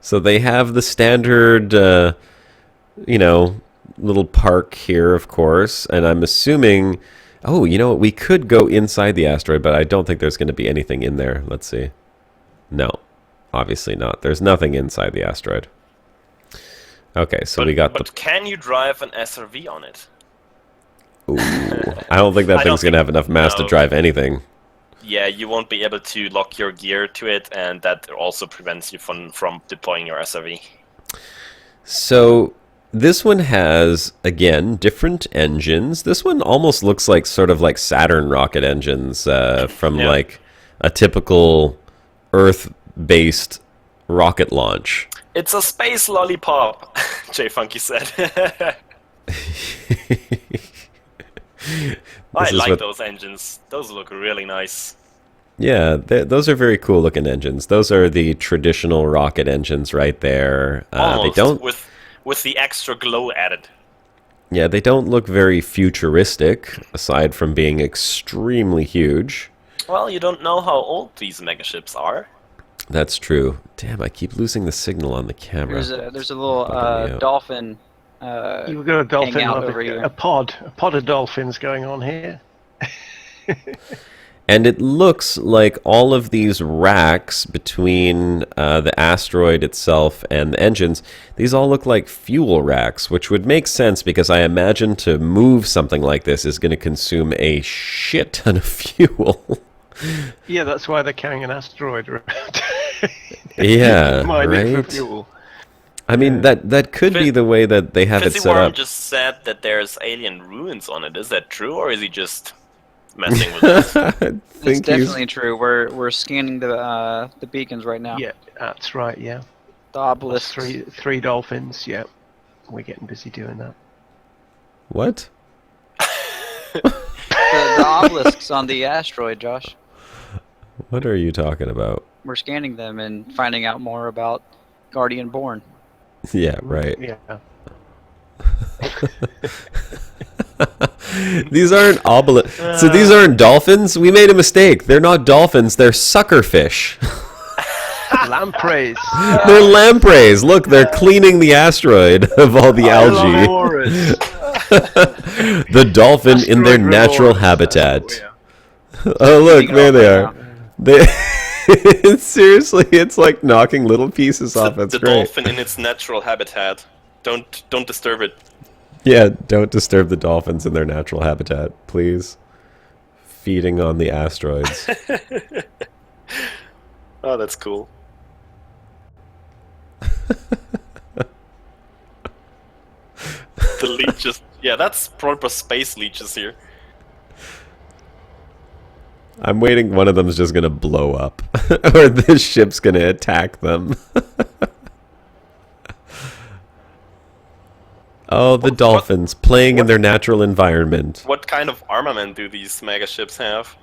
So they have the standard, you know, little park here, of course, and I'm assuming... oh, you know what? We could go inside the asteroid, but I don't think there's going to be anything in there. Let's see. No, obviously not. There's nothing inside the asteroid. Okay, so we got But can you drive an SRV on it? Ooh, I don't think that I don't thing's going to have enough mass to no. drive anything. Yeah, you won't be able to lock your gear to it, and that also prevents you from deploying your SRV. So this one has, again, different engines. This one almost looks like sort of like Saturn rocket engines from Yeah. like a typical Earth-based rocket launch. It's a space lollipop, J Funky said. I is like what- those engines. Those look really nice. Yeah, those are very cool looking engines. Those are the traditional rocket engines right there. Almost They don't. with the extra glow added. Yeah, they don't look very futuristic, aside from being extremely huge. Well, you don't know how old these megaships are. That's true. Damn, I keep losing the signal on the camera. There's a little Bugging me out. dolphin. You've got a dolphin, out over here. a pod of dolphins going on here. And it looks like all of these racks between the asteroid itself and the engines, these all look like fuel racks, which would make sense because I imagine to move something like this is going to consume a shit ton of fuel. Yeah, that's why they're carrying an asteroid around. Yeah, Mining for right? fuel. I mean, that could be the way that they have it Fizzy set Worm up. just said that there's alien ruins on it. Is that true, or is he just messing with us? I It's think he's- definitely true. We're scanning the beacons right now. Yeah, that's right. Yeah, The obelisks. three dolphins. Yeah, we're getting busy doing that. What? The obelisks on the asteroid, Josh. What are you talking about? We're scanning them and finding out more about Guardian Born. Yeah, right. Yeah. These aren't So these aren't dolphins? We made a mistake. They're not dolphins, they're suckerfish. Lampreys. They're lampreys. Look, they're cleaning the asteroid of all the algae. Auroras. The dolphin in their Asteroid natural rewards, habitat. that's what Oh, look, Taking it there off they right are. They seriously, it's like knocking little pieces off. That's the great. dolphin in its natural habitat. Don't disturb it. Yeah, don't disturb the dolphins in their natural habitat, please. Feeding on the asteroids. Oh, that's cool. The leeches. Yeah, that's proper space leeches here. I'm waiting one of them's just gonna blow up. Or this ship's gonna attack them. Oh, the dolphins playing in their natural environment. What kind of armament do these megaships have?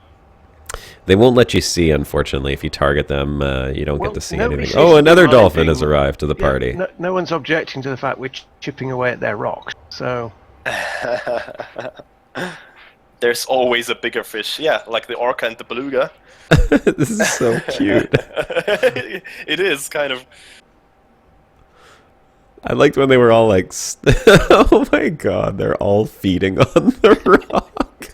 They won't let you see, unfortunately. If you target them, you don't Well, get to see nobody anything. seems Oh, to be another minding. dolphin has arrived to the Yeah, party. no one's objecting to the fact we're chipping away at their rocks. So There's always a bigger fish. Yeah, like the orca and the beluga. This is so cute. It is kind of. I liked when they were all like, oh my god, they're all feeding on the rock.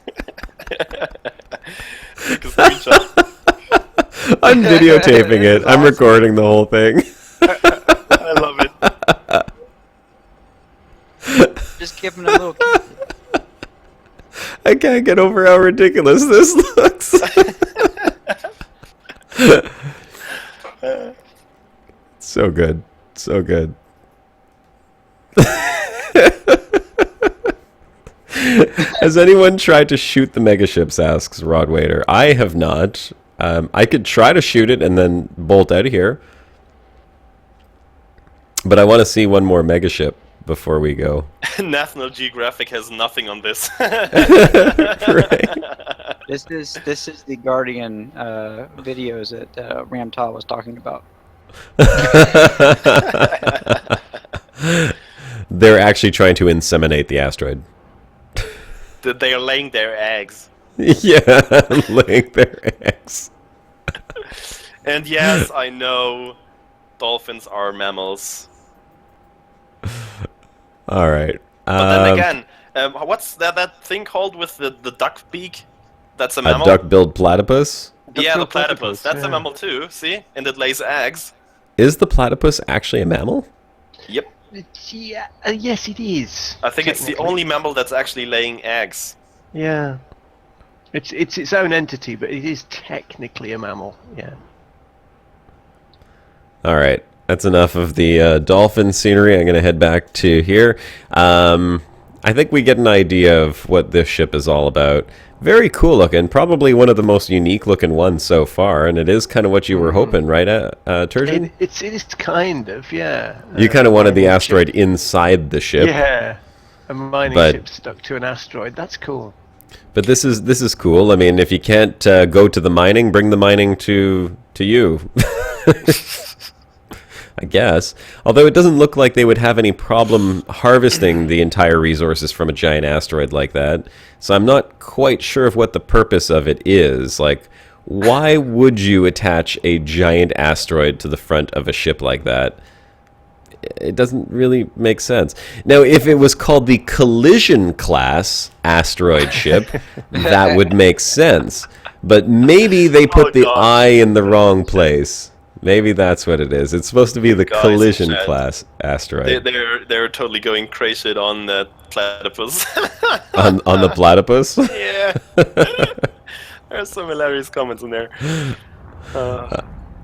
Take a screenshot. I'm videotaping it. I'm Awesome. recording the whole thing. I love it. Just giving a little. I can't get over how ridiculous this looks. So good. So good. Has anyone tried to shoot the megaships, asks Rod Wader. I have not. I could try to shoot it and then bolt out of here. But I want to see one more megaship before we go. National Geographic has nothing on this. Right. This is the Guardian videos that Ramtal was talking about. They're actually trying to inseminate the asteroid. They are laying their eggs. Yeah, laying their eggs. And yes, I know dolphins are mammals. All right. But then again, what's that thing called with the duck beak? That's a A mammal? duck-billed platypus? Yeah, the Duck-billed platypus. That's yeah. a mammal too, see? And it lays eggs. Is the platypus actually a mammal? Yep. yeah, yes, it is. I think it's the technically. only mammal that's actually laying eggs. Yeah, it's its own entity, but it is technically a mammal. Yeah. All right. That's enough of the dolphin scenery. I'm going to head back to here. I think we get an idea of what this ship is all about. Very cool looking. Probably one of the most unique looking ones so far. And it is kind of what you were hoping, right, Turgeon? It is kind of, yeah. You kind of wanted the mining asteroid ship- inside the ship. Yeah, a mining But- ship stuck to an asteroid. That's cool. But this is cool. I mean, if you can't go to the mining, bring the mining to you. I guess. Although it doesn't look like they would have any problem harvesting the entire resources from a giant asteroid like that. So I'm not quite sure of what the purpose of it is. Like, why would you attach a giant asteroid to the front of a ship like that? It doesn't really make sense. Now, if it was called the collision class asteroid ship, that would make sense. But maybe they put the I in the wrong place. Maybe that's what it is. It's supposed to be the collision class asteroid. They're totally going crazy on that platypus. on the platypus? Yeah. There's some hilarious comments in there.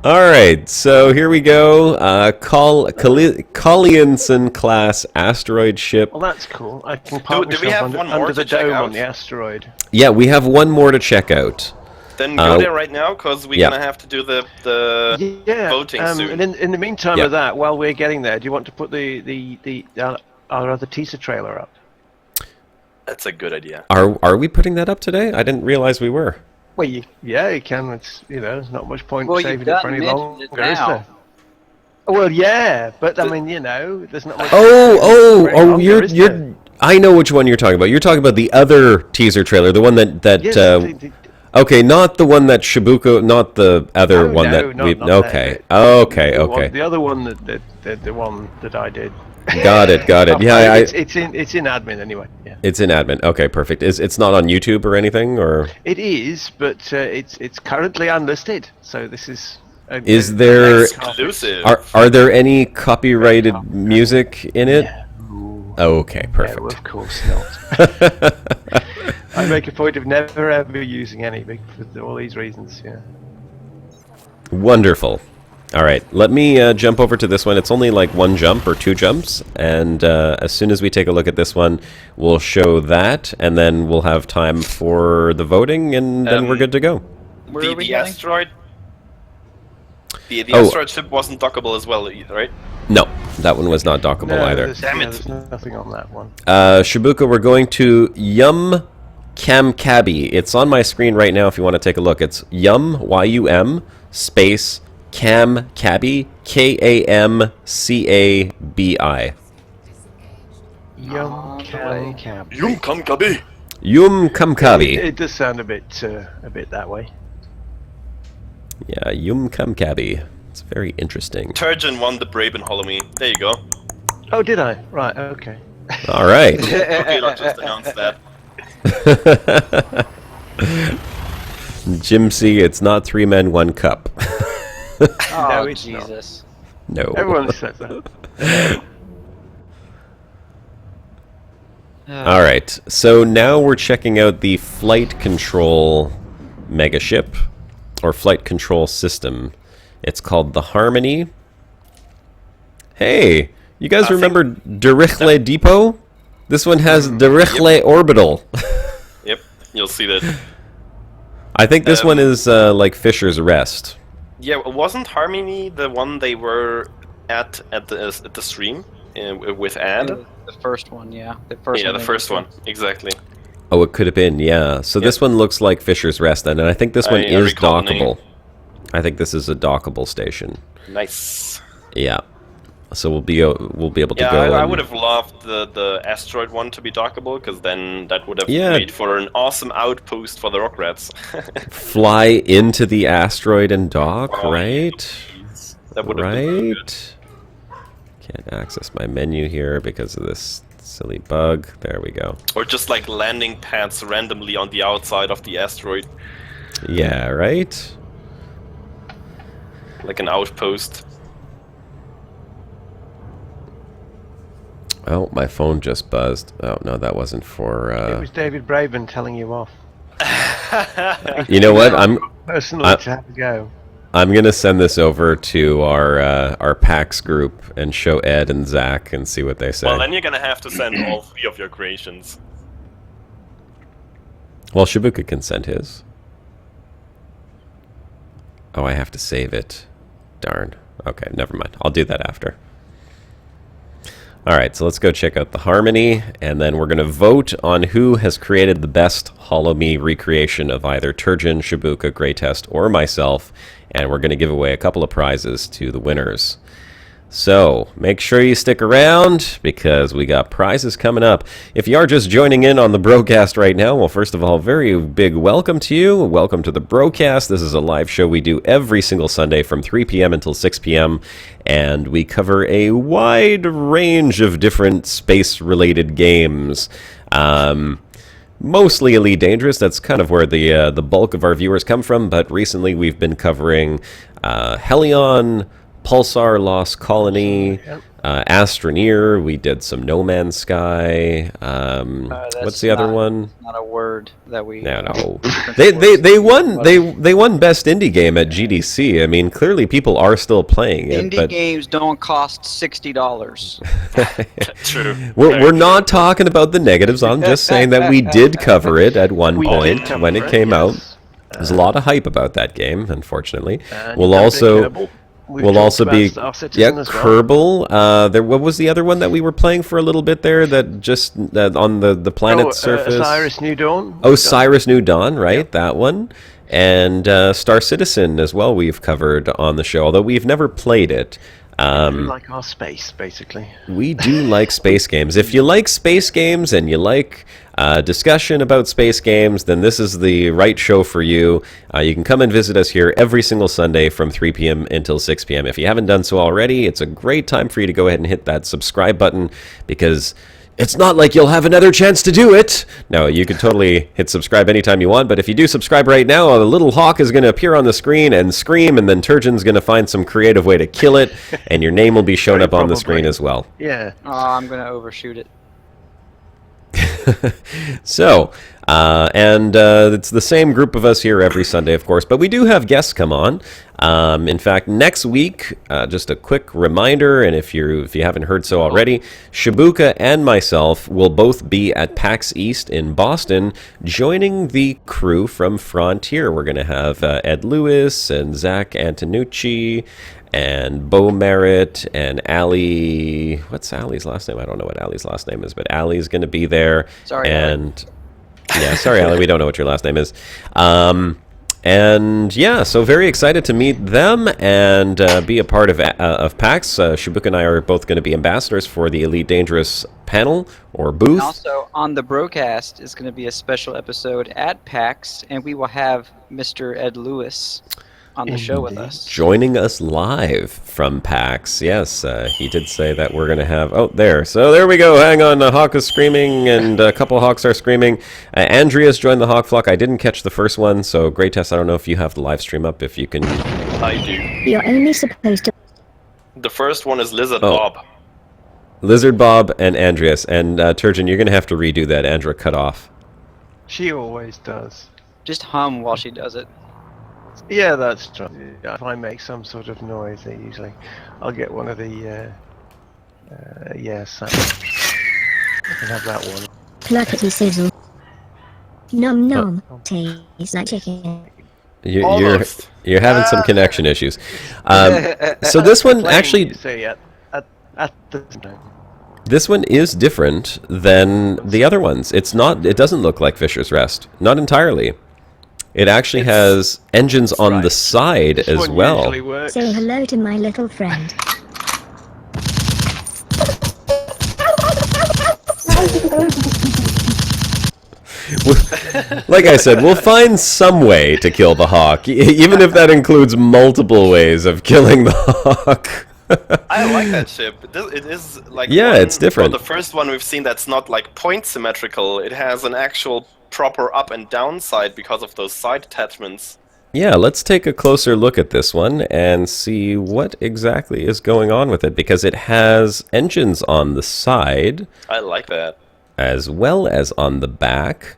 All right, so here we go. Collianson class asteroid ship. Well, that's cool. I can park do we have one more under the to check dome out? on the asteroid. Yeah, we have one more to check out. Then go there right now, because we're gonna have to do the voting soon. And in the meantime of that, while we're getting there, do you want to put our other teaser trailer up? That's a good idea. Are we putting that up today? I didn't realize we were. Well, you can. It's there's not much point Well, saving you've it for any done longer, mentioned it is now. there? Well, yeah, but I mean, there's not much. Oh, is there? you're. I know which one you're talking about. You're talking about the other teaser trailer, the one that. Yes, Okay, not the one that Shibuko, not the other one that we. not Okay, that. okay, okay. The other one the one that I did. Got it. Yeah, it's in admin anyway. Yeah. It's in admin. Okay, perfect. It's not on YouTube or anything, or It is, but it's currently unlisted. So this is. is there? Exclusive. Are there any copyrighted music in it? Yeah. Okay, No, perfect. of course not. I make a point of never ever using any for all these reasons. Yeah. Wonderful. All right, let me jump over to this one. It's only like one jump or two jumps, and as soon as we take a look at this one, we'll show that, and then we'll have time for the voting, and then we're good to go. Where are we The going? asteroid. The asteroid ship wasn't dockable as well, right? No, that one was not dockable either. There's nothing on that one. Shibuka, we're going to Yum Kamkabi. It's on my screen right now if you want to take a look. It's Yum, Y-U-M, space, Kamkabi, K-A-M-C-A-B-I. Young Cam. Yum Kamkabi. Yum Kamkabi. It does sound a bit that way. Yeah, Yum Kamkabi. It's very interesting. Turgeon won the Braben Holo-Me. There you go. Oh, did I? Right. Okay. All right. Okay, I'll just announce that. Jim C, it's not 3 men, 1 cup. Oh, No, it's not. Jesus. No. Everyone says that. All right. So now we're checking out the flight control megaship or flight control system. It's called the Harmony. Hey, you guys remember Dirichlet Depot? This one has Dirichlet Orbital. Yep, you'll see that. I think this one is like Fisher's Rest. Yeah, wasn't Harmony the one they were at the stream with Ad? The first one, yeah. The first Yeah, one the first one, exactly. Oh, it could have been, yeah. So this one looks like Fisher's Rest then, and I think this one I is recall the name. dockable. I think this is a dockable station. Nice. Yeah. So we'll be able to Yeah, go. I and- would have loved the asteroid one to be dockable, because then that would have Yeah. made for an awesome outpost for the rock rats. fly into the asteroid and dock, Oh, right? That would have been really good. Right. Can't access my menu here because of this silly bug. There we go. Or just like landing pads randomly on the outside of the asteroid, Yeah, right? like an outpost. Oh, my phone just buzzed. Oh, no, that wasn't for... It was David Braben telling you off. You know what? Personally, to have a go. I'm going to send this over to our PAX group and show Ed and Zach and see what they say. Well, then you're gonna have to send all 3 of your creations. Well, Shibuka can send his. Oh, I have to save it. Darn. Okay, never mind. I'll do that after. All right, so let's go check out the Harmony, and then we're going to vote on who has created the best Holo-Me recreation of either Turgeon, Shibuka, Greatest, or myself, and we're going to give away a couple of prizes to the winners. So, make sure you stick around, because we got prizes coming up. If you are just joining in on the BroCast right now, well, first of all, very big welcome to you. Welcome to the BroCast. This is a live show we do every single Sunday from 3 p.m. until 6 p.m., and we cover a wide range of different space-related games. Mostly Elite Dangerous, that's kind of where the bulk of our viewers come from, but recently we've been covering Helion, Pulsar, Lost Colony, Astroneer. We did some No Man's Sky. What's the other one? Not a word that we. No. They won best indie game at GDC. I mean, clearly people are still playing it. Indie games don't cost $60. True. We're not talking about the negatives. I'm just saying that we did cover it at one point when it came out. There's a lot of hype about that game. Unfortunately, we'll also. We'll also be Kerbal. What was the other one that we were playing for a little bit there? That just on the planet's surface. Osiris New Dawn. Osiris New Dawn, right? Yep. That one, and Star Citizen as well. We've covered on the show, although we've never played it. We like our space, basically. We do like space games. If you like space games and you like discussion about space games, then this is the right show for you. You can come and visit us here every single Sunday from 3 p.m. until 6 p.m. If you haven't done so already, it's a great time for you to go ahead and hit that subscribe button, because it's not like you'll have another chance to do it. No, you can totally hit subscribe anytime you want, but if you do subscribe right now, a little hawk is going to appear on the screen and scream, and then Turgeon's going to find some creative way to kill it, and your name will be shown up on the screen as well. Yeah. Oh, I'm going to overshoot it. So, it's the same group of us here every Sunday, of course, but we do have guests come on. In fact, next week, just a quick reminder, and if you haven't heard so already, Shibuka and myself will both be at PAX East in Boston, joining the crew from Frontier. We're going to have Ed Lewis and Zach Antonucci and Bo Merritt and Ali. What's Ali's last name? I don't know what Ali's last name is, but Ali's going to be there. Sorry, and yeah, sorry, Ali, we don't know what your last name is. And yeah, so very excited to meet them and be a part of PAX. Shibuka and I are both going to be ambassadors for the Elite Dangerous panel or booth. And also on the BroCast is going to be a special episode at PAX, and we will have Mr. Ed Lewis on the show with us. Joining us live from PAX. Yes, he did say that we're going to have... Oh, there. So there we go. Hang on. The hawk is screaming, and a couple of hawks are screaming. Andrea's joined the hawk flock. I didn't catch the first one, so Greatest, I don't know if you have the live stream up, if you can... I do. You're only supposed to... The first one is Lizard Bob. Lizard Bob and Andreas. And Turgeon, you're going to have to redo that. Andrea cut off. She always does. Just hum while she does it. Yeah, that's true. If I make some sort of noise, I'll get one of the, yes, I can have that one. Cluckety sizzle. Nom nom. Tastes like chicken. You're having some connection issues. So this one actually... This one is different than the other ones. It doesn't look like Fisher's Rest. Not entirely. It actually has engines on the side as well. Say hello to my little friend. Like I said, we'll find some way to kill the hawk, even if that includes multiple ways of killing the hawk. I like that ship. It is like it's different. The first one we've seen that's not like point symmetrical. It has an actual proper up and down side because of those side attachments. Yeah, let's take a closer look at this one and see what exactly is going on with it, because it has engines on the side. I like that. As well as on the back.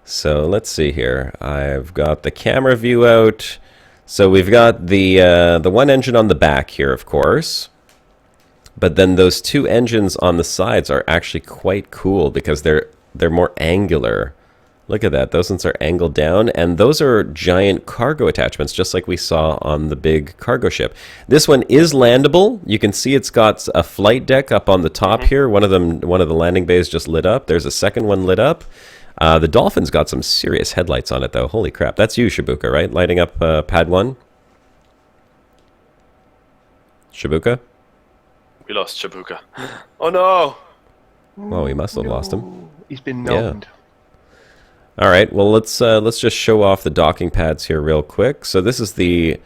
So let's see here. I've got the camera view out. So we've got the one engine on the back here, of course. But then those two engines on the sides are actually quite cool because they're more angular Look at that. Those ones are angled down, and those are giant cargo attachments, just like we saw on the big cargo ship. This one is landable. You can see it's got a flight deck up on the top here. One of the landing bays just lit up. There's a second one lit up. The Dolphin's got some serious headlights on it, though. Holy crap. That's you, Shibuka, right? Lighting up pad 1? Shibuka? We lost Shibuka. Oh no! Well, we must have lost him. He's been Yeah. nommed. All right. Well, let's just show off the docking pads here real quick. So this is the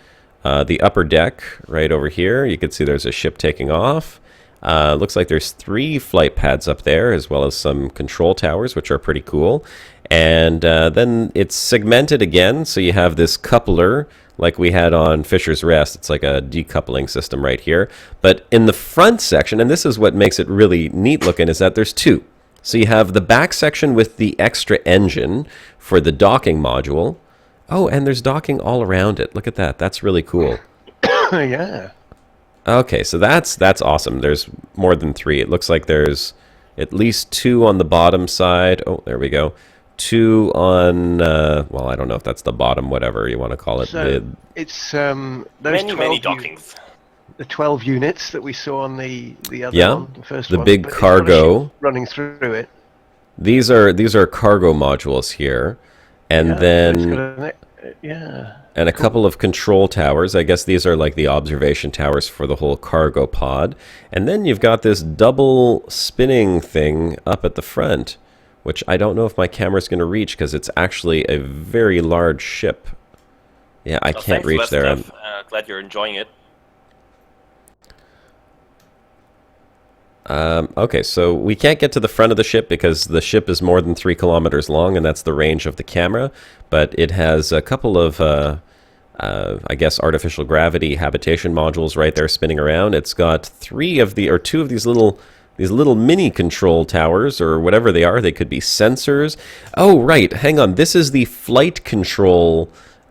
upper deck right over here. You can see there's a ship taking off. Looks like there's 3 flight pads up there, as well as some control towers, which are pretty cool. And then it's segmented again, so you have this coupler like we had on Fisher's Rest. It's like a decoupling system right here. But in the front section, and this is what makes it really neat looking, is that there's 2. So you have the back section with the extra engine for the docking module. Oh, and there's docking all around it. Look at that. That's really cool. Yeah. Okay, so that's awesome. There's more than 3. It looks like there's at least 2 on the bottom side. Oh, there we go. 2 on, well, I don't know if that's the bottom, whatever you want to call it. So it's those Many 12 dockings. The 12 units that we saw on the other Yeah, one, the first the one. big but it's got a cargo. ship running through it. These are cargo modules here. And Yeah, it's then got yeah. and a couple of control towers. I guess these are like the observation towers for the whole cargo pod. And then you've got this double spinning thing up at the front, which I don't know if my camera's going to reach because it's actually a very large ship. Yeah, I can't Thanks, reach there. Steph. Glad you're enjoying it. Okay, so we can't get to the front of the ship because the ship is more than 3 kilometers long, and that's the range of the camera. But it has a couple of, I guess, artificial gravity habitation modules right there spinning around. It's got 2 of these little mini control towers, or whatever they are. They could be sensors. Oh, right. Hang on. This is the flight control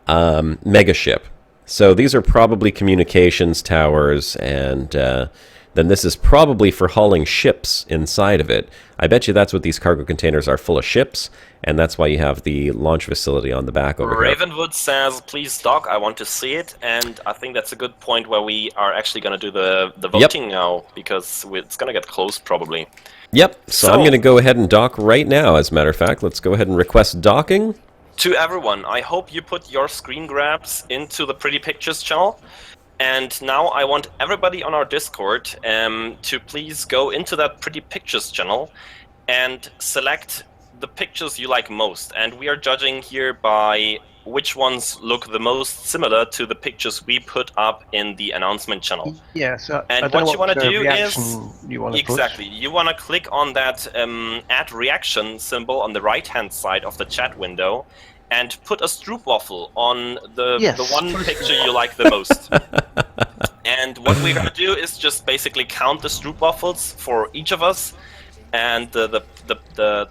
Megaship. So these are probably communications towers, and then this is probably for hauling ships inside of it. I bet you that's what these cargo containers are, full of ships, and that's why you have the launch facility on the back over here. Ravenwood says, please dock, I want to see it. And I think that's a good point where we are actually going to do the voting now, because it's going to get close probably. Yep, so I'm going to go ahead and dock right now, as a matter of fact. Let's go ahead and request docking. To everyone, I hope you put your screen grabs into the Pretty Pictures channel. And now I want everybody on our Discord to please go into that Pretty Pictures channel and select the pictures you like most. And we are judging here by which ones look the most similar to the pictures we put up in the announcement channel. Yeah, so And I don't what you want to do is you want to exactly you want to click on that add reaction symbol on the right-hand side of the chat window, and put a stroopwafel on the one picture you like the most. And what we're gonna do is just basically count the stroopwafels for each of us, and the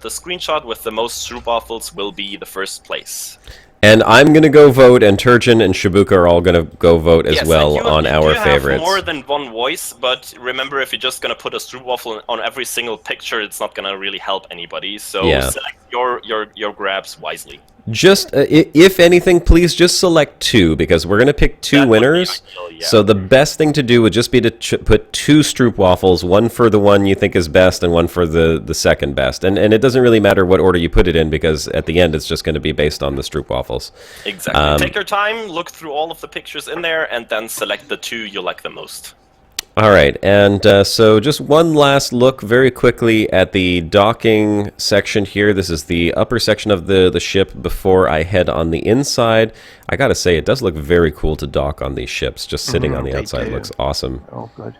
screenshot with the most stroopwafels will be the first place. And I'm going to go vote, and Turchin and Shibuka are all going to go vote as Yes, well on our you favorites. have more than one voice, but remember, if you're just going to put a stroopwafel on every single picture, it's not going to really help anybody. So select your grabs wisely. Just, if anything, please just select 2, because we're going to pick 2 winners. Ideal, yeah. So the best thing to do would just be to put 2 stroopwafels, one for the one you think is best and one for the second best. And it doesn't really matter what order you put it in, because at the end it's just going to be based on the stroopwafels. Exactly. Take your time, look through all of the pictures in there, and then select the 2 you like the most. All right, and so just one last look very quickly at the docking section here. This is the upper section of the ship before I head on the inside. I gotta say, it does look very cool to dock on these ships. Just sitting on the outside looks awesome. Oh, good.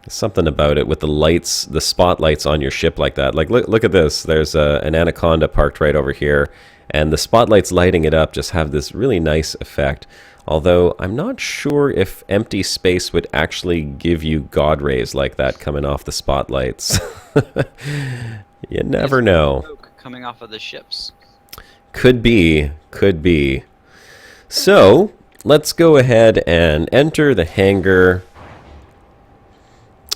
There's something about it with the lights, the spotlights on your ship like that. Like, look at this. There's an Anaconda parked right over here, and the spotlights lighting it up just have this really nice effect. Although, I'm not sure if empty space would actually give you God rays like that coming off the spotlights. You never know. Coming off of the ships. Could be, could be. So, let's go ahead and enter the hangar.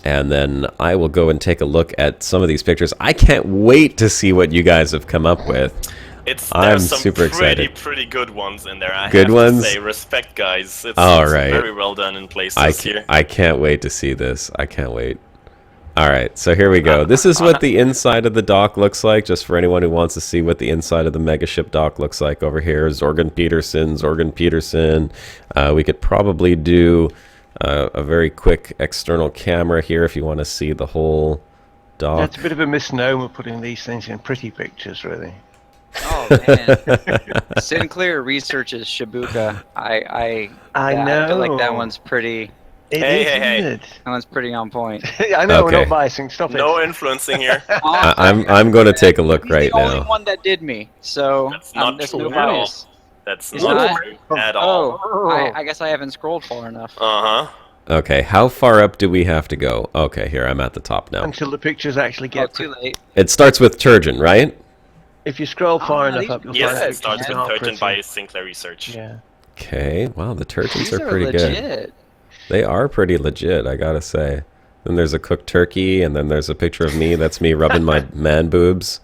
And then I will go and take a look at some of these pictures. I can't wait to see what you guys have come up with. I'm There's some super pretty excited. good ones in there. I Good have ones? to say, respect, guys. It's Alright. very well done in places here. I can't wait to see this. I can't wait. Alright, so here we go. This is what the inside of the dock looks like, just for anyone who wants to see what the inside of the Megaship dock looks like over here. Zorgan Peterson. We could probably do a very quick external camera here if you want to see the whole dock. That's a bit of a misnomer putting these things in pretty pictures, really. Oh man, Sinclair researches Shibuka. I feel like that know. one's pretty. It Hey, is, hey, hey. isn't That one's pretty on point. it? I know, we're Okay. not biasing. Stop it. No influencing here. I'm going to take a look He's right the only now. one that did me, so That's not there's true no at all. bias. That's Is not it? true at all. Oh, I guess I haven't scrolled far enough. Uh-huh. Okay, how far up do we have to go? Okay, here, I'm at the top now. Until the pictures actually Oh, get. too late. It starts with Turgeon, right? If you scroll far enough these- up, you'll Yes, find it pictures starts with are Turgeon pretty. by Sinclair Research. Yeah. Okay, wow, the Turgeons These are are pretty legit. good. They are pretty legit, I gotta say. Then there's a cooked turkey, and then there's a picture of me. That's me rubbing my man boobs.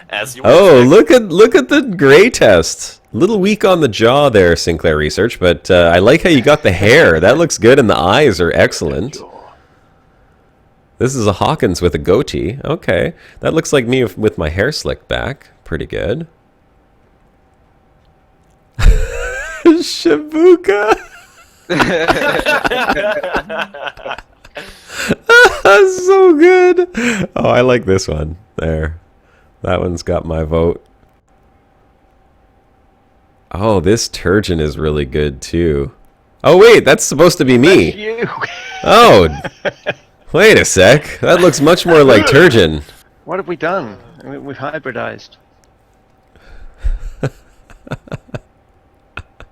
As you would Oh, expect. look at the gray test. Little weak on the jaw there, Sinclair Research, but I like how you got the hair. That looks good, and the eyes are excellent. This is a Hawkins with a goatee. Okay, that looks like me with my hair slicked back. Pretty good. Shibuka. So good. Oh, I like this one. There. That one's got my vote. Oh, this Turgeon is really good too. Oh wait, that's supposed to be me. You. Oh, wait a sec. That looks much more like Turgeon. What have we done? We've hybridized.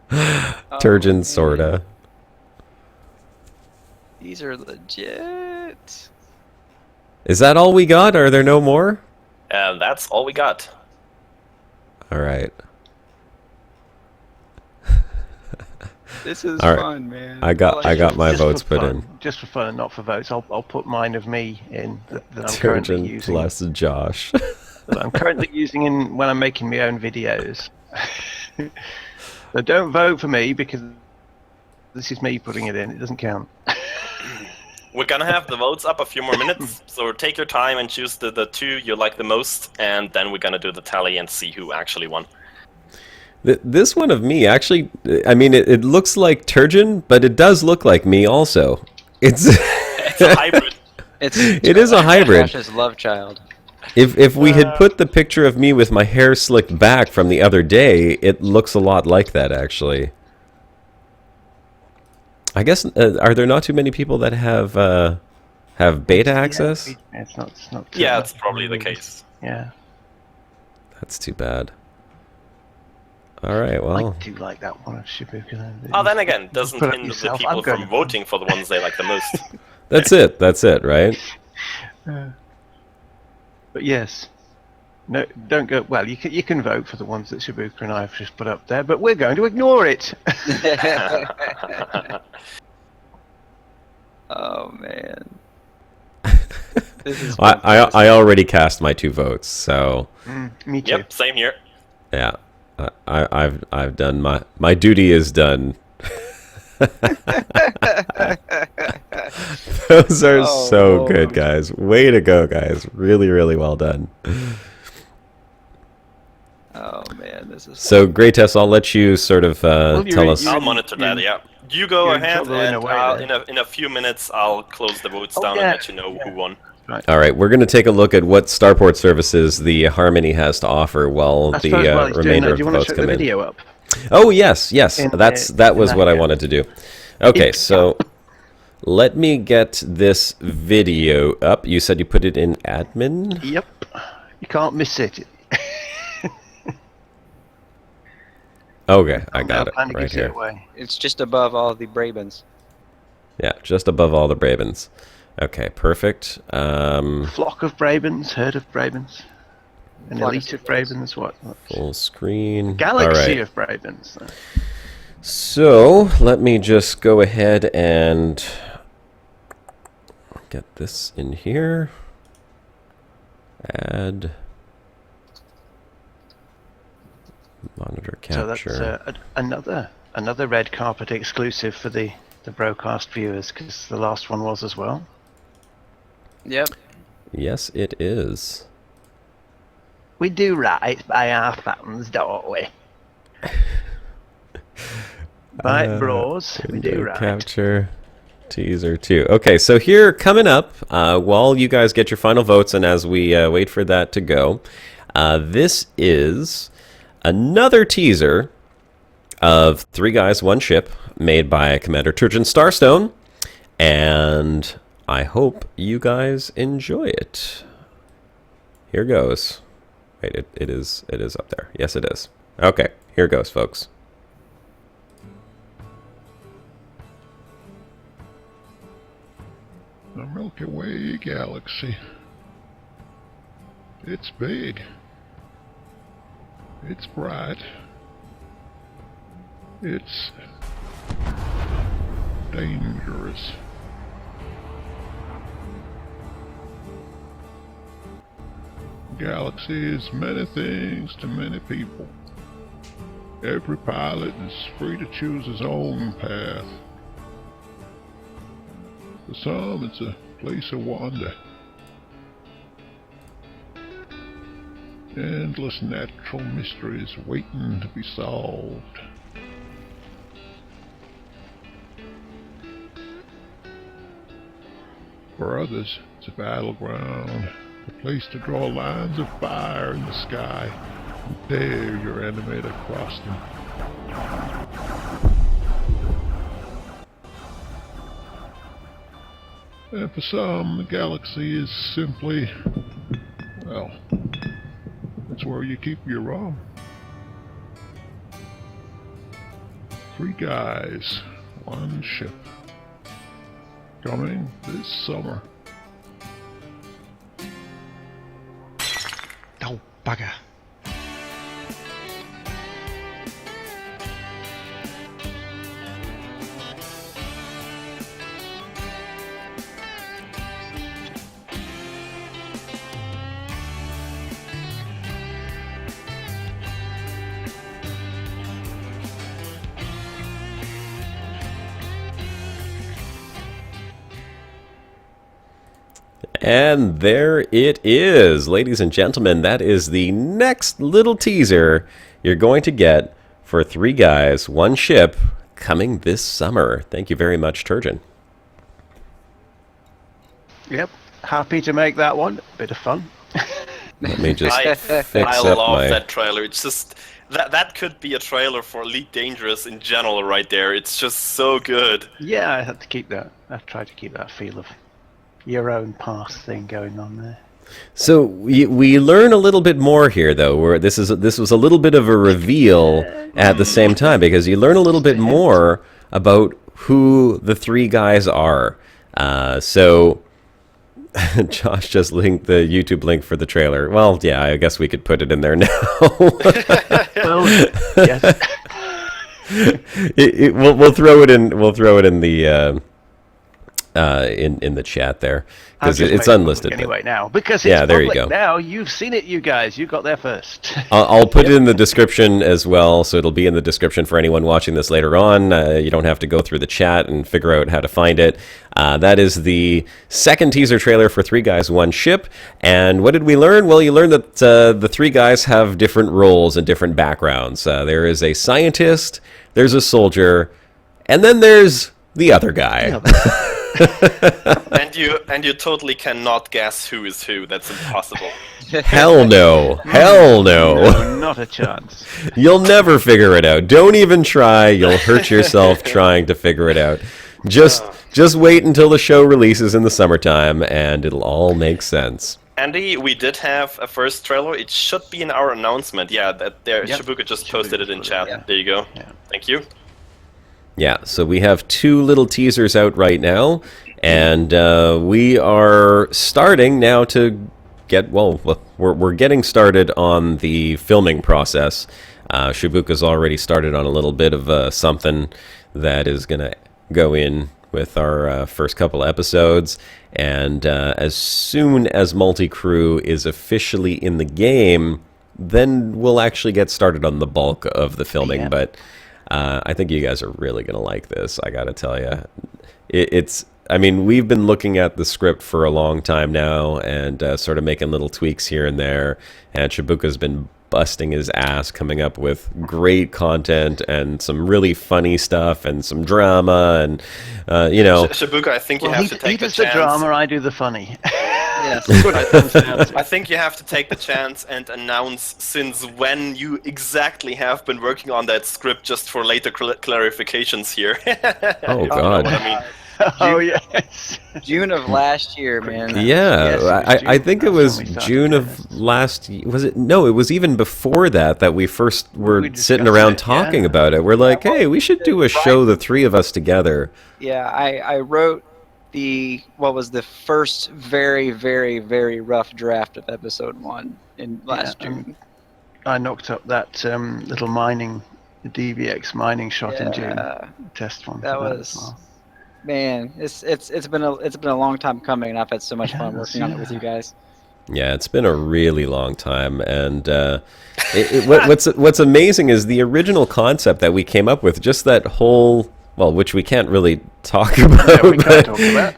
Turgeon, sorta. These are legit. Is that all we got? Are there no more? And that's all we got. All right. This is All right. fun, man. I got my Just votes for put fun. in. Just for fun and not for votes. I'll put mine of me in that I'm currently Turgeon using. plus Josh. That I'm currently using in when I'm making my own videos. So don't vote for me because this is me putting it in. It doesn't count. We're gonna have the votes up a few more minutes, so take your time and choose the two you like the most, and then we're gonna do the tally and see who actually won. This one of me, actually, I mean, it looks like Turgeon, but it does look like me also. It's It's a hybrid. It is a hybrid. Josh's love child. If we had put the picture of me with my hair slicked back from the other day, it looks a lot like that, actually. I guess, are there not too many people that have beta access? Yeah, it's not. Yeah, it's probably the case. Yeah. That's too bad. All right, well. I do like that one of Shibuka. Oh, then again, doesn't Put it hinder the yourself. people I'm going from to- voting for the ones they like the most. That's it, right? But yes. No, don't go. Well, you can vote for the ones that Shibuka and I have just put up there, but we're going to ignore it. Oh man. This is I already cast my 2 votes, so Me too. Yep, same here. yeah, I've done my duty is done. Those are Oh, so Lord. good, guys. Way to go, guys. Really, really well done. Oh man, this is So, Grey Tess, I'll let you sort of you're- tell us. I'll monitor that, yeah. You go you're in ahead, trouble in and a way there. in a few minutes I'll close the votes Oh, down yeah, and let you know who won. All right, we're going to take a look at what starport services the Harmony has to offer while I the suppose while he's doing remainder that, of do the you want to votes check the come in. video up? Oh, yes. In That was that what I area. wanted to do. Okay, so let me get this video up. You said you put it in admin? Yep. You can't miss it. Okay, I got Now it Panda right gives it here. away. It's just above all the Brabens. Yeah, just above all the Brabens. Okay, perfect. Flock of Brabens, herd of Brabens. An Flock elite of of Brabens, what? Full screen. Galaxy All right. of Brabens. So, let me just go ahead and get this in here. Add. Monitor So that's capture. another red carpet exclusive for the BroCast viewers, because the last one was as well. Yep. Yes, it is. We do right by our fans, don't we? Right, bros, we do right. Capture teaser 2. Okay, so here coming up, while you guys get your final votes and as we wait for that to go, this is another teaser of 3 Guys, 1 Ship, made by Commander Turgeon Starstone, and I hope you guys enjoy it. Here goes. Wait, it is up there. Yes, it is. Okay, here goes, folks. The Milky Way galaxy. It's big. It's bright. It's dangerous. Galaxy is many things to many people. Every pilot is free to choose his own path. For some, it's a place of wonder. Endless natural mysteries waiting to be solved. For others, it's a battleground, a place to draw lines of fire in the sky and tear your enemy across them. And for some, the galaxy is simply, well, it's where you keep your rum. 3 Guys, 1 Ship. Coming this summer. Oh, bugger. And there it is, ladies and gentlemen. That is the next little teaser you're going to get for 3 Guys, 1 Ship, coming this summer. Thank you very much, Turgeon. Yep, happy to make that one. Bit of fun. Let me just I fix up love my... that trailer. It's just that could be a trailer for Elite Dangerous in general, right there. It's just so good. Yeah, I had to keep that. I tried to keep that feel of your own past thing going on there. So we learn a little bit more here, though. Where this was a little bit of a reveal at the same time, because you learn a little bit more about who the 3 guys are. So Josh just linked the YouTube link for the trailer. Well, yeah, I guess we could put it in there now. Well, yes. We'll throw it in. We'll throw it in the in the chat there, because it's unlisted. Anyway, now because it's yeah, there you public go. now, you've seen it, you guys. You got there first. I'll put it in the description as well, so it'll be in the description for anyone watching this later on. You don't have to go through the chat and figure out how to find it. That is the second teaser trailer for 3 Guys, 1 Ship. And what did we learn? Well, you learned that the 3 guys have different roles and different backgrounds. There is a scientist, there's a soldier, and then there's the other guy. And you totally cannot guess who is who. That's impossible. Hell no. Hell no. No, not a chance. You'll never figure it out. Don't even try. You'll hurt yourself trying to figure it out. Just wait until the show releases in the summertime, and it'll all make sense. Andy, we did have a first trailer. It should be in our announcement. Yeah, that there. Yep. Shibuka just posted it in chat. Yeah. There you go. Yeah. Thank you. Yeah, so we have 2 little teasers out right now, and we are starting now to get, well, we're getting started on the filming process. Shibuka's already started on a little bit of something that is going to go in with our first couple episodes, and as soon as Multi-Crew is officially in the game, then we'll actually get started on the bulk of the filming. Yeah. But I think you guys are really going to like this, I got to tell you. It's, I mean, we've been looking at the script for a long time now and sort of making little tweaks here and there. And Shibuka's been busting his ass coming up with great content and some really funny stuff and some drama and, you know. Shibuka, I think you Well, have to take he the does the chance. drama, I do the funny. Yes. I think you have to take the chance and announce since when you exactly have been working on that script, just for later clarifications here. Oh, If you know God. what I mean. Oh, yes. June of last year, man. Yeah, Yes, it was I June. think it That's was when we started June doing of last. Was it? No, it was even before that we first were We sitting discussed around it, talking yeah. about it. We're like, hey, we should do a show, the three of us together. Yeah, I wrote what was the first very, very, very rough draft of episode 1 in last Yeah, June. I knocked up that little mining, the DVX mining shot in June. Yeah. Test one. That for as was well. man, it's been a long time coming, and I've had so much fun Yes, working on it with you guys. Yeah, it's been a really long time, and what's amazing is the original concept that we came up with. Just that whole, well, which we can't really talk about. Yeah, we but can't talk about.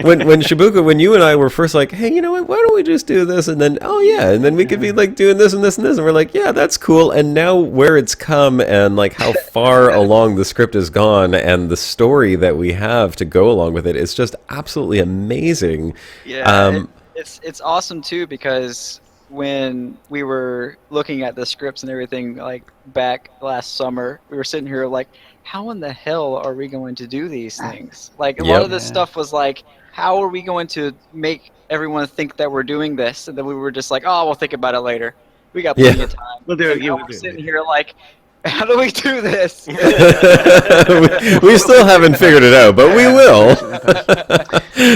when Shibuka, when you and I were first like, hey, you know what? Why don't we just do this? And then, oh yeah, and then we could be like doing this and this and this, and we're like, yeah, that's cool. And now where it's come and like how far along the script has gone and the story that we have to go along with it, it's just absolutely amazing. Yeah, it's awesome too, because when we were looking at the scripts and everything, like back last summer, we were sitting here like, how in the hell are we going to do these things? Like a lot of this stuff was like, how are we going to make everyone think that we're doing this? And then we were just like, oh, we'll think about it later. We got plenty of time. We'll do it. And Yeah, now we'll we're do it. sitting here like, how do we do this? we still haven't figured it out, but we will.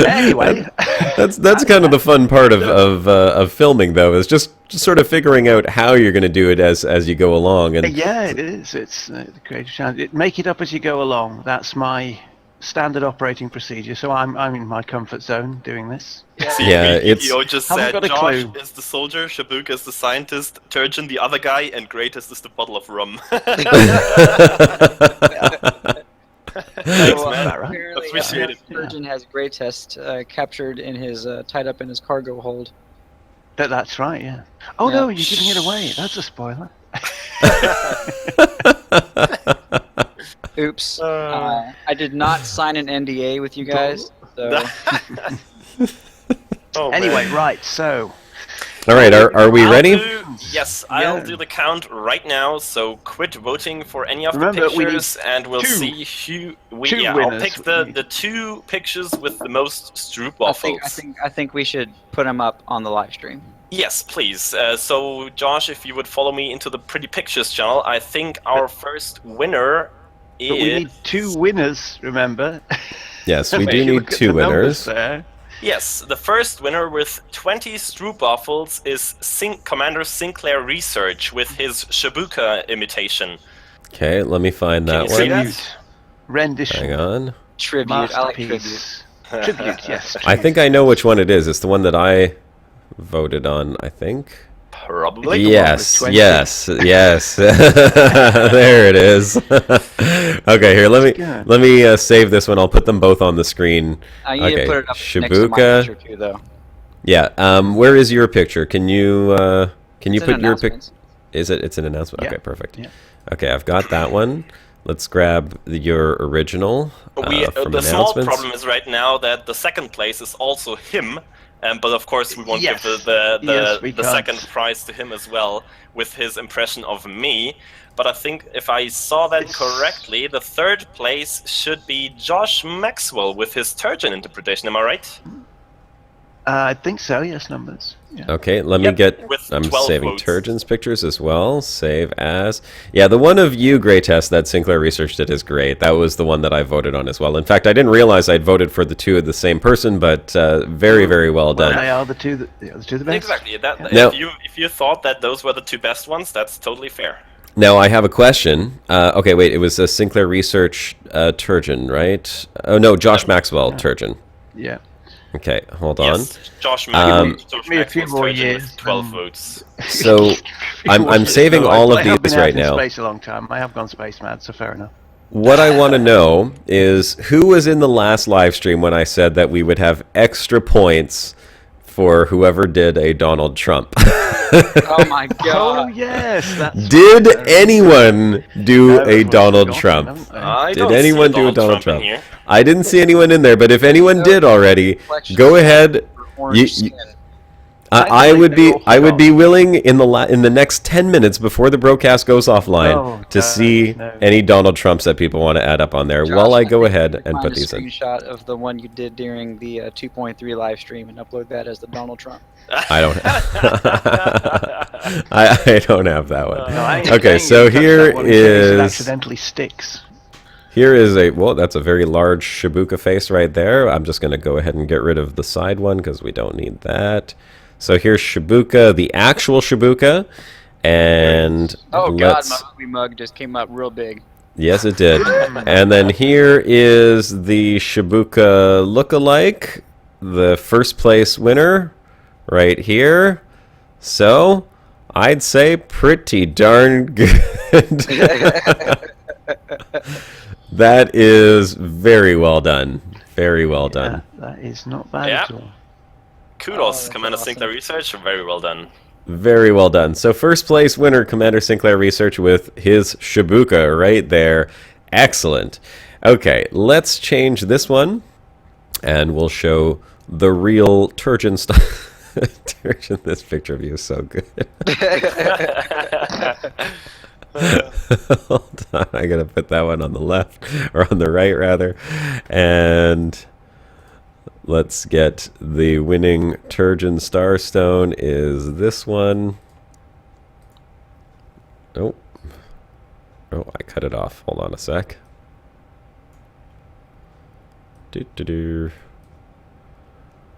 Anyway, That's kind of the fun part of filming, though, is just sort of figuring out how you're going to do it as you go along. And yeah, it is. It's the creative challenge. Make it up as you go along. That's my standard operating procedure. So I'm in my comfort zone doing this. See, Yeah, you it's- just Haven't said got a Josh clue. is the soldier, Shibuka is the scientist, Turgeon the other guy, and Greatest is the bottle of rum. Thanks, So, man. apparently, Appreciate it. Surgeon has Greatest captured in his tied up in his cargo hold. That's right. Yeah. Oh Yeah. no, you're giving it away. That's a spoiler. Oops. I did not sign an NDA with you guys. So Oh, Anyway, man. right. So all right, are we I'll ready? Yes, I'll Yeah. do the count right now. So quit voting for any of Remember, the we need pictures, and we'll two- see who we. two Yeah, I'll winners. pick the two pictures with the most stroop waffles. I think we should put them up on the live stream. Yes, please. So, Josh, if you would follow me into the Pretty Pictures channel, I think our first winner is. but we need two winners. Remember. Yes, we If do you need look at two the numbers winners. there. Yes, the first winner with 20 stroop waffles is Commander Sinclair Research with his Shibuka imitation. Okay, let me find Can that you see one. that? Tribute. Rendition. Hang on. Tribute. I like tribute. Masterpiece. Tribute. Yes. I think I know which one it is. It's the one that I voted on, I think. Probably. Yes, one with 20. yes. There it is. Okay, here, let me save this one. I'll put them both on the screen. I need Okay, to put it up next to my Shibuka. picture too, though. Yeah. Where is your picture? Can you It's put an your pic? announcement. Is it? It's an announcement. Yeah. Okay, perfect. Yeah. Okay, I've got that one. Let's grab your original from The small announcements. problem is right now that the second place is also him, but of course we won't Yes. give the Yes, we can't. second prize to him as well with his impression of me. But I think if I saw that correctly, the third place should be Josh Maxwell with his Turgeon interpretation. Am I right? I think so. Yes, numbers. Yeah. Okay, let me Yep, get. with I'm 12 saving votes. Turgeon's pictures as well. Save as. Yeah, the one of you, Grey Test, that Sinclair Research did is great. That was the one that I voted on as well. In fact, I didn't realize I'd voted for the two of the same person, but very, very well Well, done. they are the two that the two the best. Exactly. That, Now- if you thought that those were the two best ones, that's totally fair. Now I have a question. Okay, wait. It was a Sinclair Research Turgeon, right? Oh no, Josh Maxwell Turgeon. Yeah. Okay, hold on. Yes, Josh Give me a few Maxwell's more Trojan years, with 12 and- votes. So I'm saving all I of have been these out right in now. space a long time. I have gone space mad, so fair enough. What I want to know is who was in the last live stream when I said that we would have extra points for whoever did a Donald Trump. Oh my Oh god. yes, that's Did right. anyone do No, a that's what Donald we've Trump? forgotten, haven't I Did don't anyone see do a Donald Trump Trump? in here. I didn't see anyone in there, but if anyone did already, go ahead. Orange skin. I think would they be all I would be forgot. willing in the next 10 minutes before the broadcast goes offline Oh, to see no. any Donald Trumps that people want to add up on there Josh, while I go think ahead you and find put a these in. screenshot of the one you did during the 2.3 live stream and upload that as the Donald Trump. I don't I don't have that one. No, I ain't Okay, saying so you touch here that one in case it is accidentally sticks. here is a well, that's a very large Shibuka face right there. I'm just going to go ahead and get rid of the side one because we don't need that. So here's Shibuka, the actual Shibuka, and Oh god, let's my movie mug just came up real big. yes, it did. And then here is the Shibuka lookalike, the first place winner, right here. So I'd say pretty darn good. That is very well done. Very well done. That is not bad Yeah. at all. Kudos, that's Commander awesome. Sinclair Research. Very well done. Very well done. So first place winner, Commander Sinclair Research with his Shibuka right there. Excellent. Okay, let's change this one, and we'll show the real Turgeon style. Turgeon, this picture of you is so good. Hold on, I gotta put that one on the left, or on the right rather, and let's get the winning Turgeon Starstone is this one. Oh, I cut it off. Hold on a sec.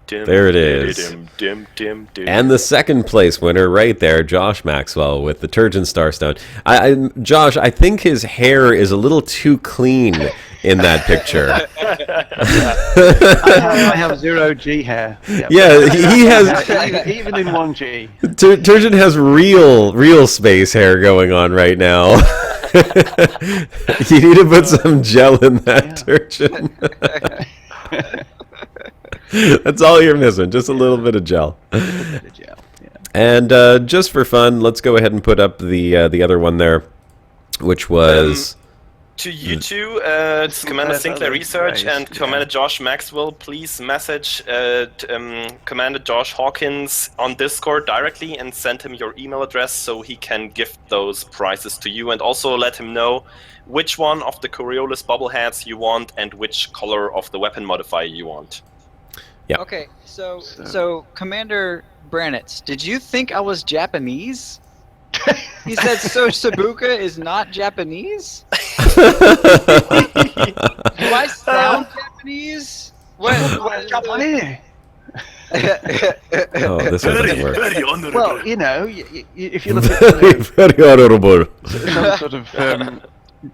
There it is. And the second place winner right there, Josh Maxwell with the Turgeon Starstone. Josh, I think his hair is a little too clean in that picture. I have 0G hair. Yep. Yeah, he has. Even in 1G. Turgeon has real space hair going on right now. You need to put some gel in that, Turgeon. That's all you're missing, just a little bit of gel. And just for fun, let's go ahead and put up the other one there, which was To you two, it's Commander Sinclair Research and Commander Josh Maxwell, please message Commander Josh Hawkins on Discord directly and send him your email address so he can gift those prizes to you, and also let him know which one of the Coriolis bobbleheads you want and which color of the weapon modifier you want. Yeah. Okay, so Commander Branitz, did you think I was Japanese? He said, so Shibuka is not Japanese? Do I sound Japanese? What? Japanese. oh, this one doesn't work. Well, you know, if you look at Very honorable. some sort of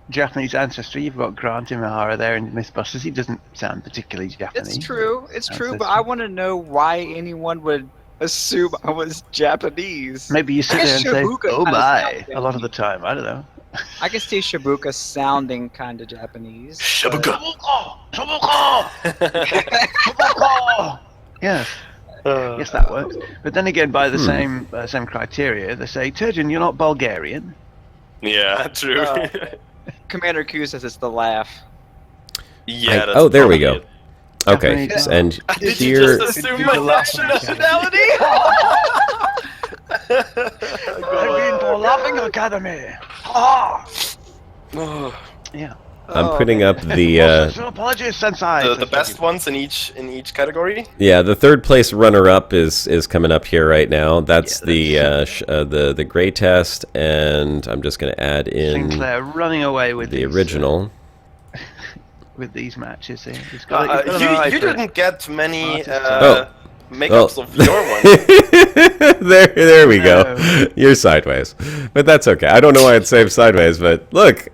Japanese ancestry, you've got Grant Imahara there in Mythbusters. He doesn't sound particularly Japanese. It's true, but I want to know why anyone would assume I was Japanese. Maybe you sit I there guess and say, Shibuka "Oh kinda my," sounds a lot of the time. I don't know. I can see Shibuka sounding kind of Japanese. Shibuka! Yes. Yes, that works. But then again, by the same criteria, they say, "Turgeon, you're not Bulgarian." Yeah, true. Commander Q says it's the laugh. Yeah. Oh, there we go. it. Okay, Japanese. and Did here. you just assume my nationality? I've been for Laughing Academy. Ah! Yeah. I'm putting up the So apologies, Sensei. The best ones in each category. yeah, the third place runner up is coming up here right now. That's the gray test, and I'm just going to add in Sinclair running away with the these, original. with these matches here. He's got, You didn't get many Oh. makeups of your one. there we go. No. You're sideways, but that's okay. I don't know why it's saved sideways, but look,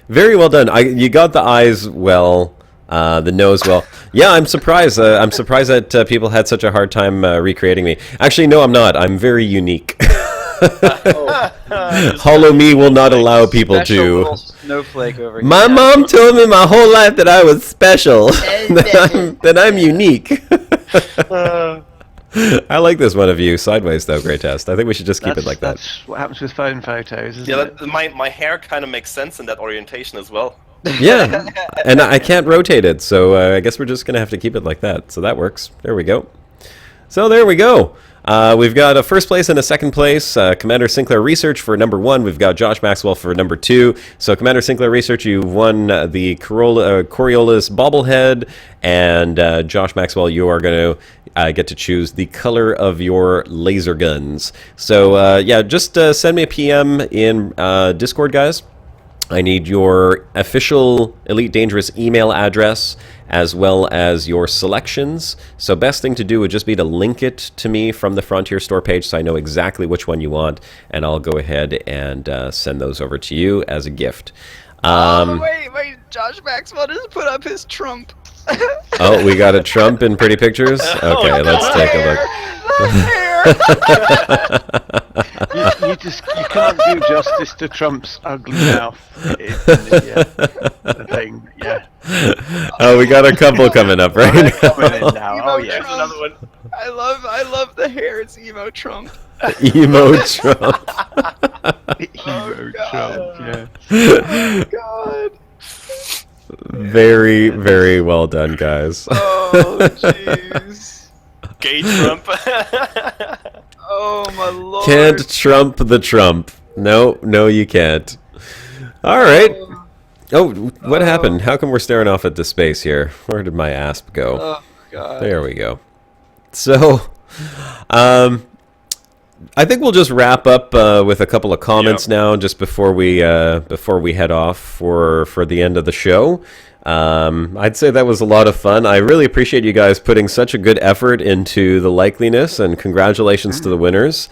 very well done. You got the eyes well. The nose, well, yeah, I'm surprised. I'm surprised that people had such a hard time recreating me. Actually, no, I'm not. I'm very unique. Holo-Me will not allow people Special to. little snowflake over here. My mom told me my whole life that I was special, that I'm unique. I like this one of you sideways, though, Great Test. I think we should just keep it like that. That's what happens with phone photos, isn't Yeah, it? my hair kind of makes sense in that orientation as well. Yeah, and I can't rotate it, so I guess we're just going to have to keep it like that. So that works. There we go. So there we go. We've got a first place and a second place. Commander Sinclair Research for number 1. We've got Josh Maxwell for number 2. So Commander Sinclair Research, you won the Coriolis bobblehead, and Josh Maxwell, you are going to get to choose the color of your laser guns. So yeah, just send me a PM in Discord, guys. I need your official Elite Dangerous email address as well as your selections. So best thing to do would just be to link it to me from the Frontier store page so I know exactly which one you want, and I'll go ahead and send those over to you as a gift. Wait, Josh Maxwell just put up his Trump. Oh, we got a Trump in Pretty Pictures? Okay, let's take a look. You can't do justice to Trump's ugly mouth in the thing. Yeah. Oh, we got a couple coming up right now. Coming in now. Emo Oh yeah. Trump. Another one. I love the hair. It's emo Trump. Emo Trump. Emo Trump. Yeah. Oh God. Very, very well done, guys. Oh jeez. Gay Trump. Oh my lord. Can't trump the Trump. No, you can't. All right. Oh, what happened? How come we're staring off at the space here? Where did my asp go? Oh God. There we go. So, I think we'll just wrap up with a couple of comments now, just before we head off for the end of the show. I'd say that was a lot of fun. I really appreciate you guys putting such a good effort into the likeliness, and congratulations to the winners.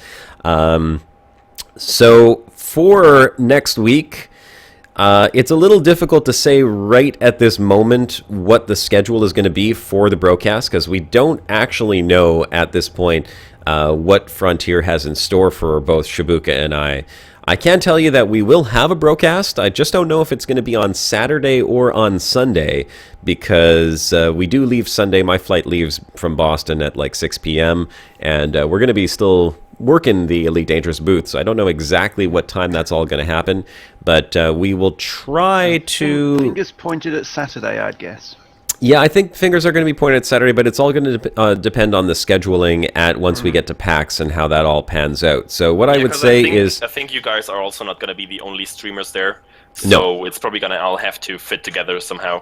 So for next week, it's a little difficult to say right at this moment what the schedule is going to be for the BroCast, because we don't actually know at this point what Frontier has in store for both Shibuka and I. I can tell you that we will have a BroCast. I just don't know if it's going to be on Saturday or on Sunday, because we do leave Sunday. My flight leaves from Boston at like 6 p.m., and we're going to be still working the Elite Dangerous booth, so I don't know exactly what time that's all going to happen, but we will try to... Fingers pointed at Saturday, I'd guess. Yeah, I think fingers are going to be pointed at Saturday, but it's all going to depend on the scheduling at once we get to PAX and how that all pans out. So what I would say is... I think you guys are also not going to be the only streamers there, so No. it's probably going to all have to fit together somehow.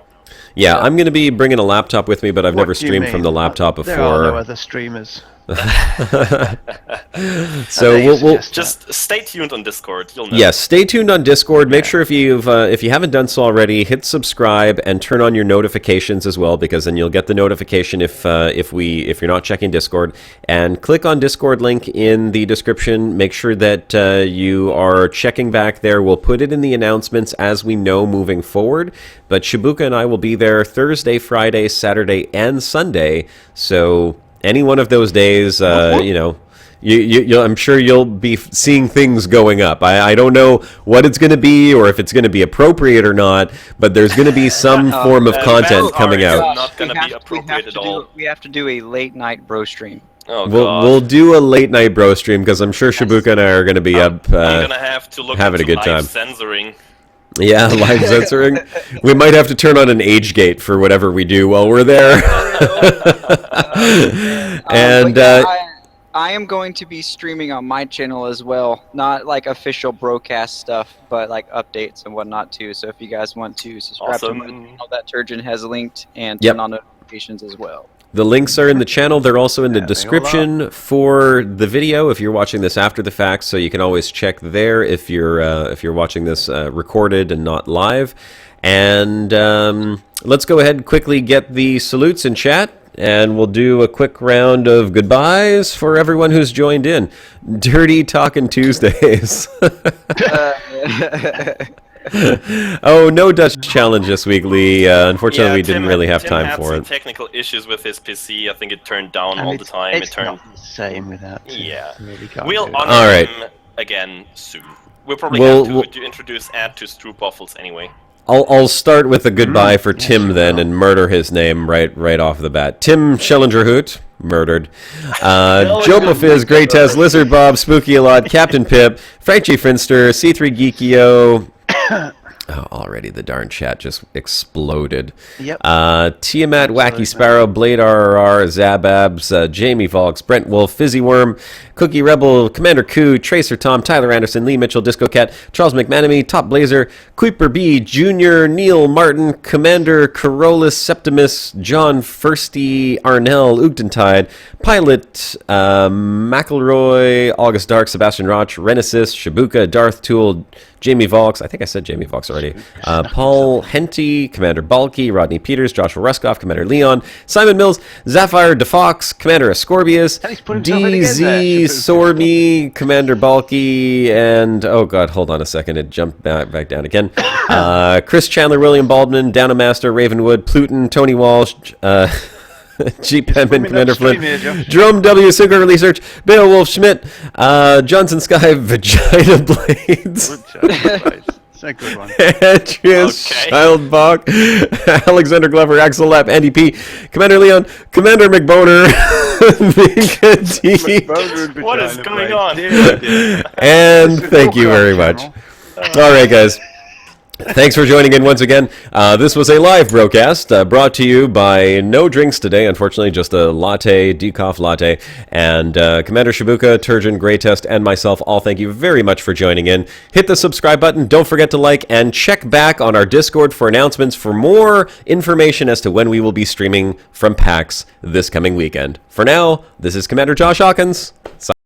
Yeah, I'm going to be bringing a laptop with me, but I've What never do you streamed mean? from the laptop before. There are no other streamers. So we'll Just stay tuned on Discord. You'll know. yes, stay tuned on Discord. Make sure if you haven't done so already, hit subscribe and turn on your notifications as well, because then you'll get the notification if you're not checking Discord. And click on Discord link in the description. Make sure that you are checking back there. We'll put it in the announcements as we know moving forward. But Shibuka and I will be there Thursday, Friday, Saturday, and Sunday. So any one of those days, I'm sure you'll be seeing things going up. I don't know what it's going to be or if it's going to be appropriate or not, but there's going to be some form of content coming out. Not going to be appropriate at all. We have to do a late night bro stream. Oh, We'll do a late night bro stream, because I'm sure Shibuka and I are going to be up I'm gonna have to look having into a good time. live censoring. Yeah, live censoring. We might have to turn on an age gate for whatever we do while we're there. And I am going to be streaming on my channel as well. Not like official BroCast stuff, but like updates and whatnot too. So if you guys want to subscribe to my Awesome. channel, that Turgeon has linked, and Yep. turn on notifications as well. the links are in the channel. They're also in the description for the video if you're watching this after the fact, so you can always check there if you're watching this recorded and not live. And let's go ahead and quickly get the salutes in chat, and we'll do a quick round of goodbyes for everyone who's joined in. Dirty Talking Tuesdays. Oh, no Dutch challenge this week, Lee. Unfortunately, we didn't really have Tim time had for some it. technical issues with his PC. I think it turned down And all the time. It's It turned. not the same without. Yeah. Really can't We'll do it. honor All right. him again soon. We'll probably We'll- have to introduce Ad to Stroop Waffles anyway. I'll start with a goodbye for yes, Tim you then will. and murder his name right off the bat. Tim Schillinger-Hoot, murdered. Jopa Fizz, Grey Test, Lizard Bob, Spooky a Lot, Captain Pip, Frank G. Finster, C3 Geekio. Oh, already the darn chat just exploded. Yep. Tiamat, Wacky Sparrow, Blade RRR, Zababs, Jamie Volks, Brent Wolf, Fizzy Worm, Cookie Rebel, Commander Koo, Tracer Tom, Tyler Anderson, Lee Mitchell, Disco Cat, Charles McManamy, Top Blazer, Kuiper B, Junior, Neil Martin, Commander Corollas Septimus, John Firsty, Arnell, Ugtentide, Pilot, McElroy, August Dark, Sebastian Roch, Renesis, Shibuka, Darth Tool, Jamie Volks, I think I said Jamie Volks already. Paul Henty, Commander Balky, Rodney Peters, Joshua Ruskoff, Commander Leon, Simon Mills, Zephyr DeFox, Commander Ascorbius, And he's put himself in again there, DZ Shibuka. Sormi, Commander Balky, and oh god, hold on a second, it jumped back down again. Chris Chandler, William Baldwin, Downamaster, Ravenwood, Pluton, Tony Walsh, G. Penman, Commander Flint, Jerome W. Sugar Research, Beowulf Schmidt, Johnson Sky, Vagina Blades, It's a good one. Andreas Okay. Schildbach, Alexander Glover, Axel Lap, Andy P, Commander Leon, Commander McBoner, Mika D, What is going on? and thank you very much. All right, guys. Thanks for joining in once again. This was a live BroCast brought to you by no drinks today, unfortunately, just a latte, decaf latte. And Commander Shibuka, Turgeon, Grey Test, and myself all thank you very much for joining in. Hit the subscribe button. Don't forget to like and check back on our Discord for announcements for more information as to when we will be streaming from PAX this coming weekend. For now, this is Commander Josh Hawkins.